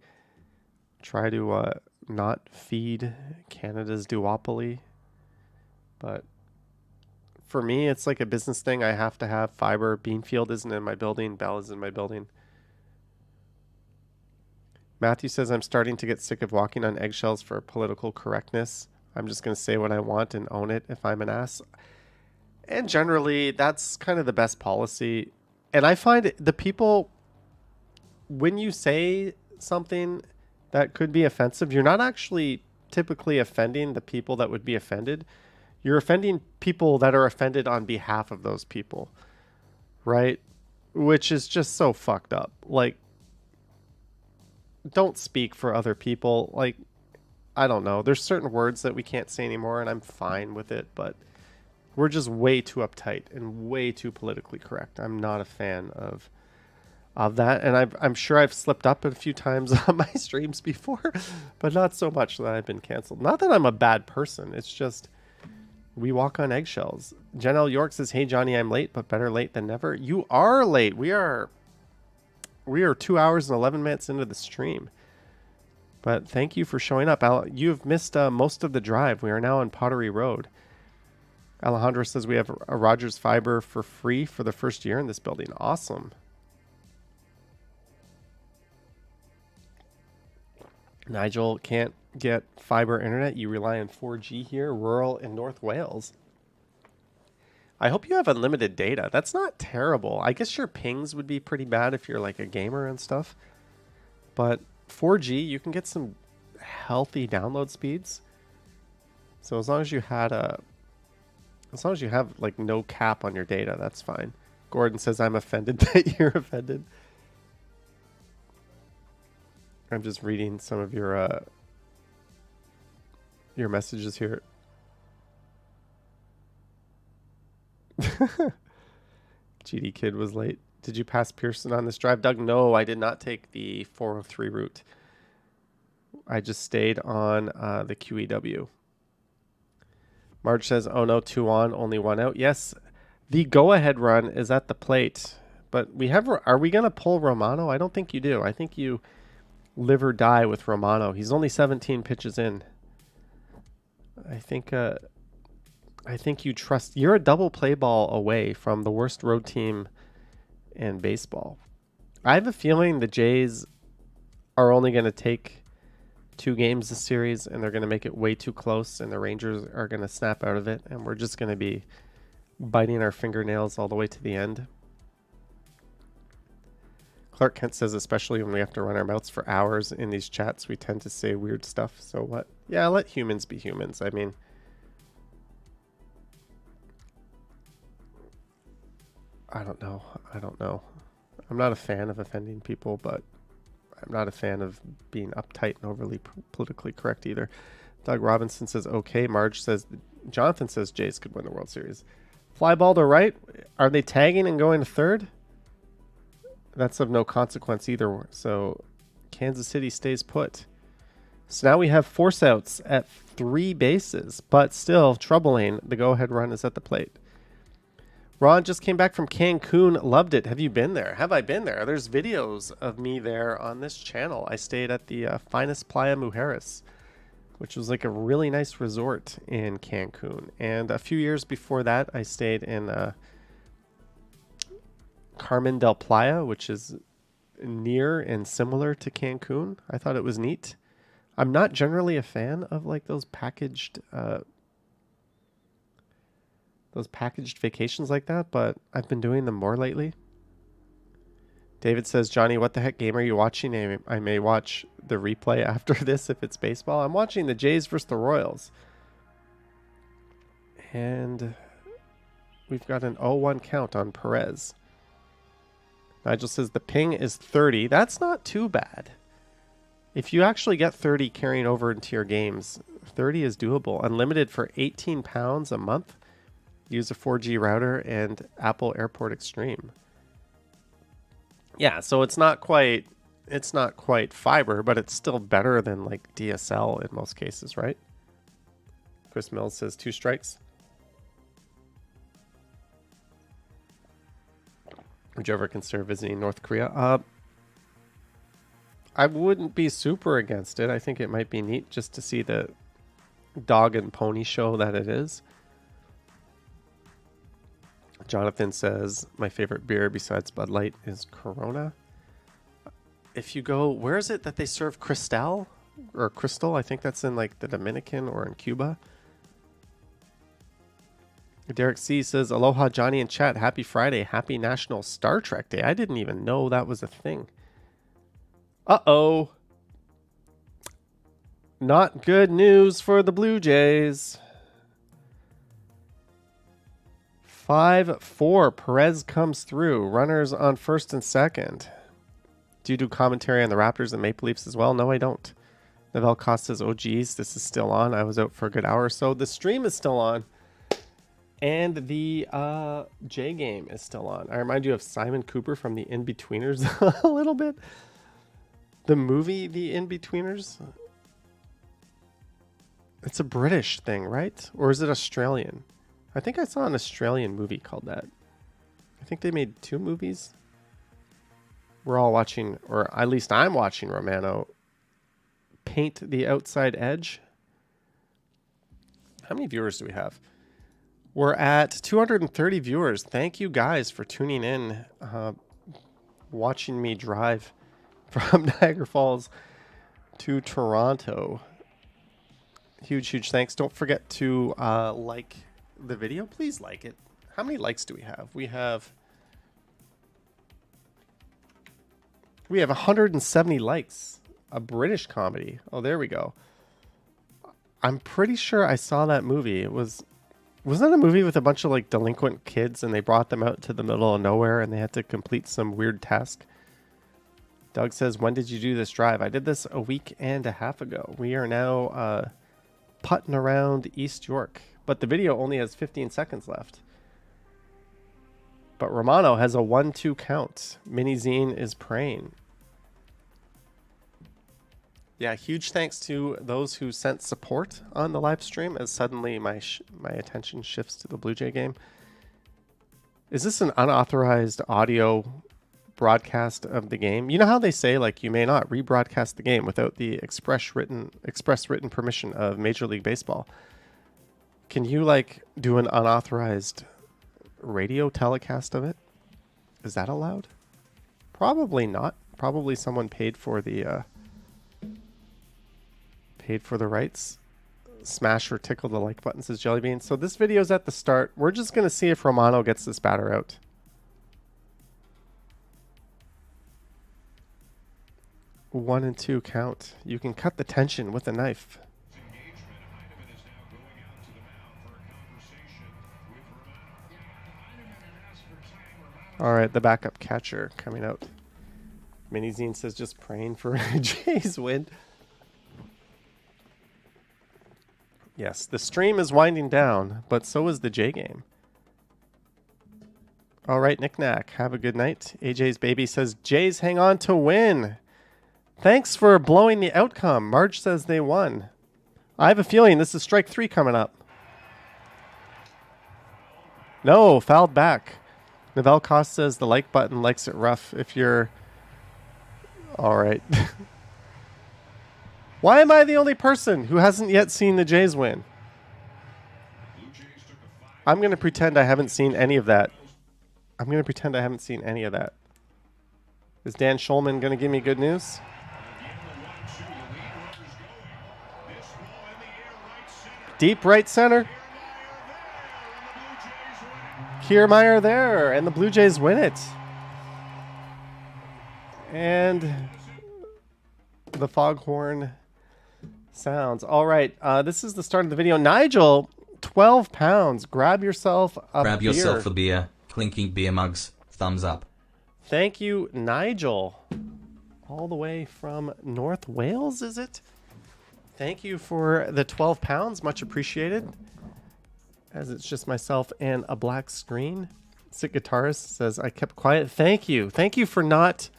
Try to not feed Canada's duopoly. But for me, it's like a business thing. I have to have fiber. Beanfield isn't in my building. Bell is in my building. Matthew says, I'm starting to get sick of walking on eggshells for political correctness. I'm just going to say what I want and own it if I'm an ass. And generally, that's kind of the best policy. And I find the people, when you say something that could be offensive, you're not actually typically offending the people that would be offended. You're offending people that are offended on behalf of those people, right? Which is just so fucked up. Like, don't speak for other people. Like, I don't know. There's certain words that we can't say anymore, and I'm fine with it, but we're just way too uptight and way too politically correct. I'm not a fan of that, and I'm sure I've slipped up a few times on my streams before, but not so much that I've been canceled. Not that I'm a bad person. It's just we walk on eggshells. Jen L. York says, hey, Johnny, I'm late, but better late than never. You are late. We are 2 hours and 11 minutes into the stream. But thank you for showing up. You've missed most of the drive. We are now on Pottery Road. Alejandro says we have a Rogers fiber for free for the first year in this building. Awesome. Nigel can't get fiber internet. You rely on 4G here, rural in North Wales. I hope you have unlimited data. That's not terrible. I guess your pings would be pretty bad if you're like a gamer and stuff. But 4G, you can get some healthy download speeds. So as long as you have like no cap on your data, that's fine. Gordon says, I'm offended that you're offended. I'm just reading some of your messages here. GD Kid was late. Did you pass Pearson on this drive, Doug? No, I did not take the 403 route. I just stayed on the QEW. Marge says, oh no, 2 on, only 1 out. Yes, the go-ahead run is at the plate. But are we going to pull Romano? I don't think you do. I think you live or die with Romano. He's only 17 pitches in. I think you trust. You're a double play ball away from the worst road team in baseball. I have a feeling the Jays are only going to take 2 games this series, and they're going to make it way too close, and the Rangers are going to snap out of it, and we're just going to be biting our fingernails all the way to the end. Clark Kent says, especially when we have to run our mouths for hours in these chats, we tend to say weird stuff. So what? Yeah, let humans be humans. I mean, I don't know. I'm not a fan of offending people, but I'm not a fan of being uptight and overly politically correct either. Doug Robinson says, okay. Marge says, Jonathan says Jays could win the World Series. Fly ball to right. Are they tagging and going to third? That's of no consequence either. So Kansas City stays put. So now we have force outs at 3 bases, but still troubling. The go-ahead run is at the plate. Ron just came back from Cancun. Loved it. Have you been there? Have I been there? There's videos of me there on this channel. I stayed at the Finest Playa Mujeres, which was like a really nice resort in Cancun. And a few years before that, I stayed in Carmen del Playa, which is near and similar to Cancun. I thought it was neat. I'm not generally a fan of like those packaged vacations like that, but I've been doing them more lately. David says, Johnny, what the heck game are you watching? I may watch the replay after this if it's baseball. I'm watching the Jays versus the Royals. And we've got an 0-1 count on Perez. Nigel says the ping is 30. That's not too bad. If you actually get 30 carrying over into your games, 30 is doable. Unlimited for 18 pounds a month. Use a 4G router and Apple Airport Extreme. Yeah, so it's not quite fiber, but it's still better than like DSL in most cases, right? Chris Mills says 2 strikes. Would you ever consider visiting North Korea? I wouldn't be super against it. I think it might be neat just to see the dog and pony show that it is. Jonathan says, my favorite beer besides Bud Light is Corona. If you go, where is it that they serve Cristal? Or Crystal? I think that's in like the Dominican or in Cuba. Derek C says, aloha Johnny in chat. Happy Friday. Happy National Star Trek Day. I didn't even know that was a thing. Uh-oh. Not good news for the Blue Jays. 5-4. Perez comes through. Runners on first and second. Do you do commentary on the Raptors and Maple Leafs as well? No, I don't. Navel Cost says, oh, geez, this is still on. I was out for a good hour or so. The stream is still on. And the J game is still on. I remind you of Simon Cooper from The In-Betweeners a little bit. The movie The In-Betweeners. It's a British thing, right? Or is it Australian? I think I saw an Australian movie called that. I think they made 2 movies. We're all watching, or at least I'm watching Romano paint the outside edge. How many viewers do we have? We're at 230 viewers. Thank you guys for tuning in, watching me drive from Niagara Falls to Toronto. Huge thanks. Don't forget to like the video. Please like it. How many likes do we have? We have 170 likes. A British comedy. Oh, there we go. I'm pretty sure I saw that movie. Wasn't that a movie with a bunch of like delinquent kids and they brought them out to the middle of nowhere and they had to complete some weird task? Doug says, when did you do this drive? I did this a week and a half ago. We are now putting around East York, but the video only has 15 seconds left. But Romano has a 1-2 count. Mini Zine is praying. Yeah, huge thanks to those who sent support on the live stream as suddenly my attention shifts to the Blue Jay game. Is this an unauthorized audio broadcast of the game? You know how they say like you may not rebroadcast the game without the express written permission of Major League Baseball. Can you like do an unauthorized radio telecast of it? Is that allowed? Probably not. Probably someone paid for the rights. Smash or tickle the like button, says Jellybean. So this video's at the start. We're just going to see if Romano gets this batter out. 1 and 2 count. You can cut the tension with a knife. All right, the backup catcher coming out. Minizine says just praying for Jay's win. Yes, the stream is winding down, but so is the J game. All right, Knick-Knack, have a good night. AJ's baby says, Jays hang on to win. Thanks for blowing the outcome. Marge says they won. I have a feeling this is strike 3 coming up. No, fouled back. Novell Cost says the like button likes it rough if you're... All right. Why am I the only person who hasn't yet seen the Jays win? I'm going to pretend I haven't seen any of that. I'm going to pretend I haven't seen any of that. Is Dan Schulman going to give me good news? Deep right center. Kiermaier there, and the Blue Jays win it. And the foghorn sounds. All right, this is the start of the video. Nigel, 12 pounds. Grab yourself a beer. Grab yourself a beer. Clinking beer mugs. Thumbs up. Thank you, Nigel. All the way from North Wales, is it? Thank you for the 12 pounds. Much appreciated. As it's just myself and a black screen. Sick Guitarist says, I kept quiet. Thank you. Thank you for not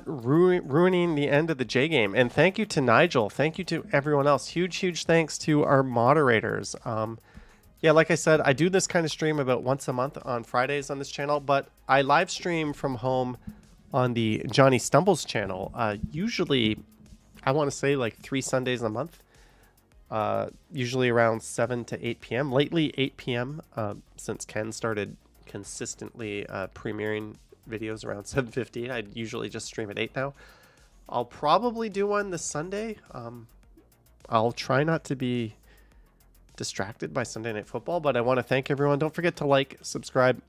ruining the end of the J game. And thank you to Nigel. Thank you to everyone else. Huge thanks to our moderators. Yeah, like I said, I do this kind of stream about once a month on Fridays on this channel, but I live stream from home on the Johnny Stumbles channel. Usually, I want to say like 3 Sundays a month. Usually around 7 to 8 p.m. Lately, 8 p.m. Since Ken started consistently premiering videos around 7:50. I usually just stream at 8 now. I'll probably do one this Sunday. I'll try not to be distracted by Sunday Night Football, but I want to thank everyone. Don't forget to like, subscribe.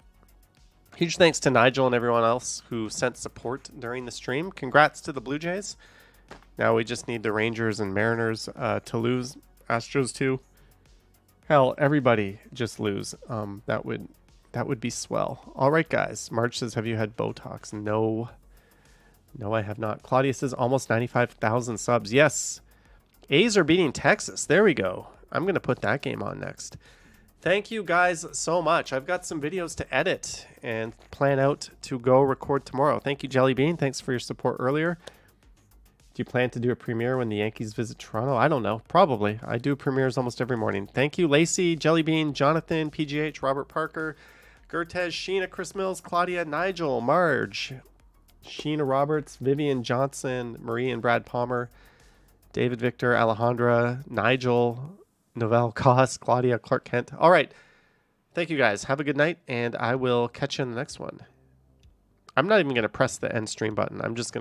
Huge thanks to Nigel and everyone else who sent support during the stream. Congrats to the Blue Jays. Now we just need the Rangers and Mariners to lose. Astros too. Hell, everybody just lose. That would be swell. All right, guys. Marge says, have you had Botox? No, I have not. Claudia says almost 95,000 subs. Yes. A's are beating Texas. There we go. I'm going to put that game on next. Thank you guys so much. I've got some videos to edit and plan out to go record tomorrow. Thank you, Jelly Bean. Thanks for your support earlier. Do you plan to do a premiere when the Yankees visit Toronto? I don't know. Probably. I do premieres almost every morning. Thank you, Lacey, Jelly Bean, Jonathan, PGH, Robert Parker, Gertez, Sheena, Chris Mills, Claudia, Nigel, Marge, Sheena Roberts, Vivian Johnson, Marie and Brad Palmer, David Victor, Alejandra, Nigel, Novell Koss, Claudia, Clark Kent. All right. Thank you, guys. Have a good night, and I will catch you in the next one. I'm not even going to press the end stream button. I'm just going to